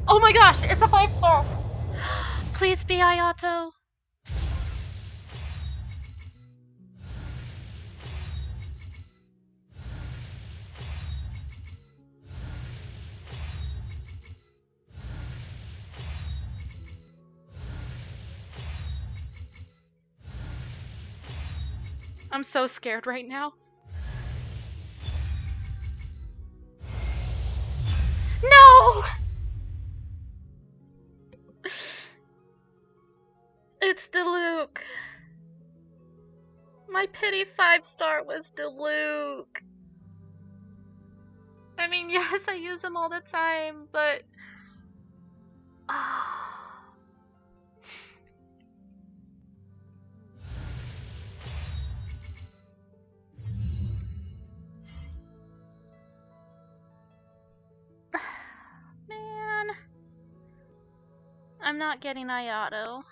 Oh my gosh, it's a 5-star! Please be Ayato. I'm so scared right now. No! It's Diluc. My pity 5-star was Diluc. I mean, yes, I use him all the time, but... Man. I'm not getting Ayato.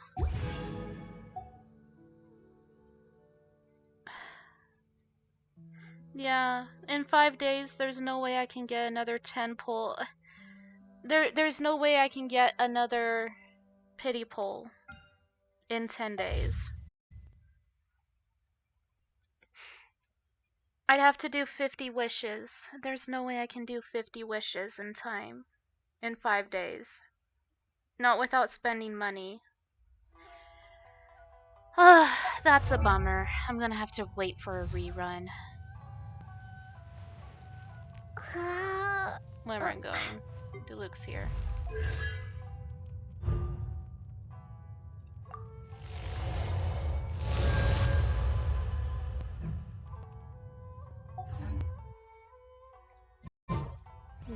Yeah, in 5 days, there's no way I can get another 10 pull. There's no way I can get another pity pull in 10 days. I'd have to do 50 wishes. There's no way I can do 50 wishes in time. In 5 days. Not without spending money. That's a bummer. I'm gonna have to wait for a rerun. Where am I going? Diluc's here.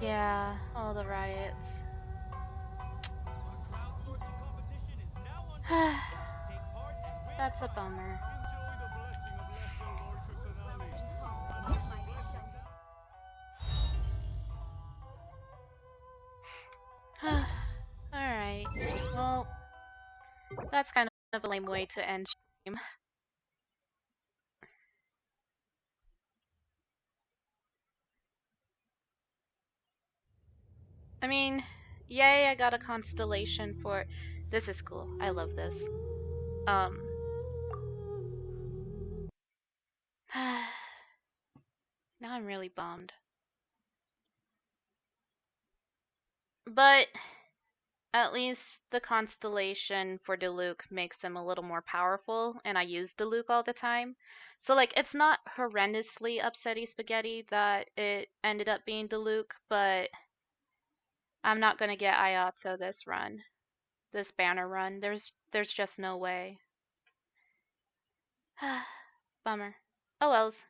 Yeah, all the riots. That's a bummer. Alright, well, that's kind of a lame way to end stream. I mean, yay, I got a constellation for... This is cool. I love this. Now I'm really bummed. But at least the constellation for Diluc makes him a little more powerful, and I use Diluc all the time. So, like, it's not horrendously upsetty spaghetti that it ended up being Diluc, but I'm not gonna get Ayato this run. This banner run. There's just no way. Bummer. Oh wells.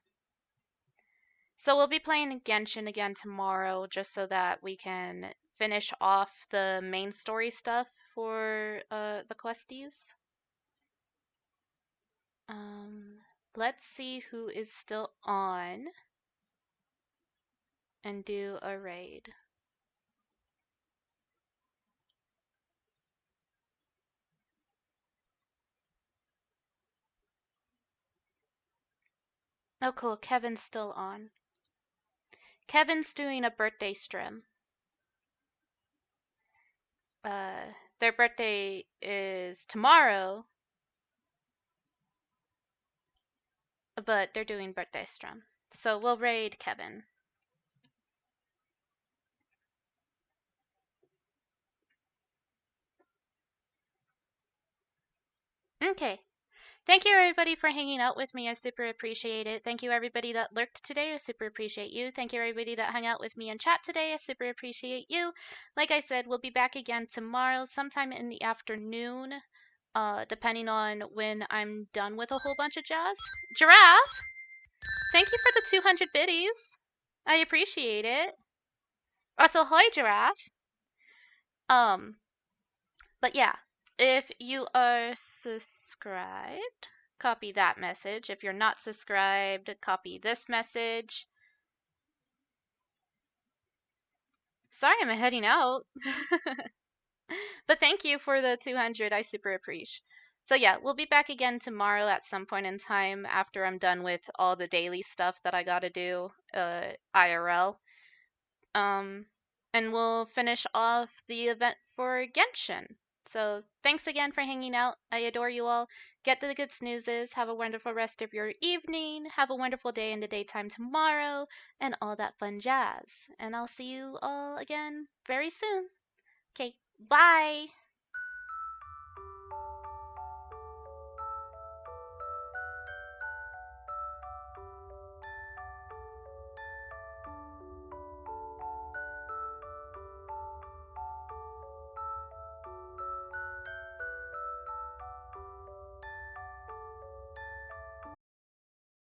So we'll be playing Genshin again tomorrow, just so that we can finish off the main story stuff for the questies. Let's see who is still on and do a raid. Oh cool, Kevin's still on. Kevin's doing a birthday stream. Their birthday is tomorrow, but they're doing birthday stream. So we'll raid Kevin. Okay. Thank you everybody for hanging out with me. I super appreciate it. Thank you everybody that lurked today. I super appreciate you. Thank you everybody that hung out with me in chat today. I super appreciate you. Like I said, we'll be back again tomorrow sometime in the afternoon, depending on when I'm done with a whole bunch of jazz. Giraffe, thank you for the 200 biddies. I appreciate it. Also, hi Giraffe. But yeah. If you are subscribed, copy that message. If you're not subscribed, copy this message. Sorry, I'm heading out. But thank you for the 200. I super appreciate. So yeah, we'll be back again tomorrow at some point in time after I'm done with all the daily stuff that I gotta do, IRL. And we'll finish off the event for Genshin. So thanks again for hanging out. I adore you all. Get the good snoozes. Have a wonderful rest of your evening. Have a wonderful day in the daytime tomorrow. And all that fun jazz. And I'll see you all again very soon. Okay, bye.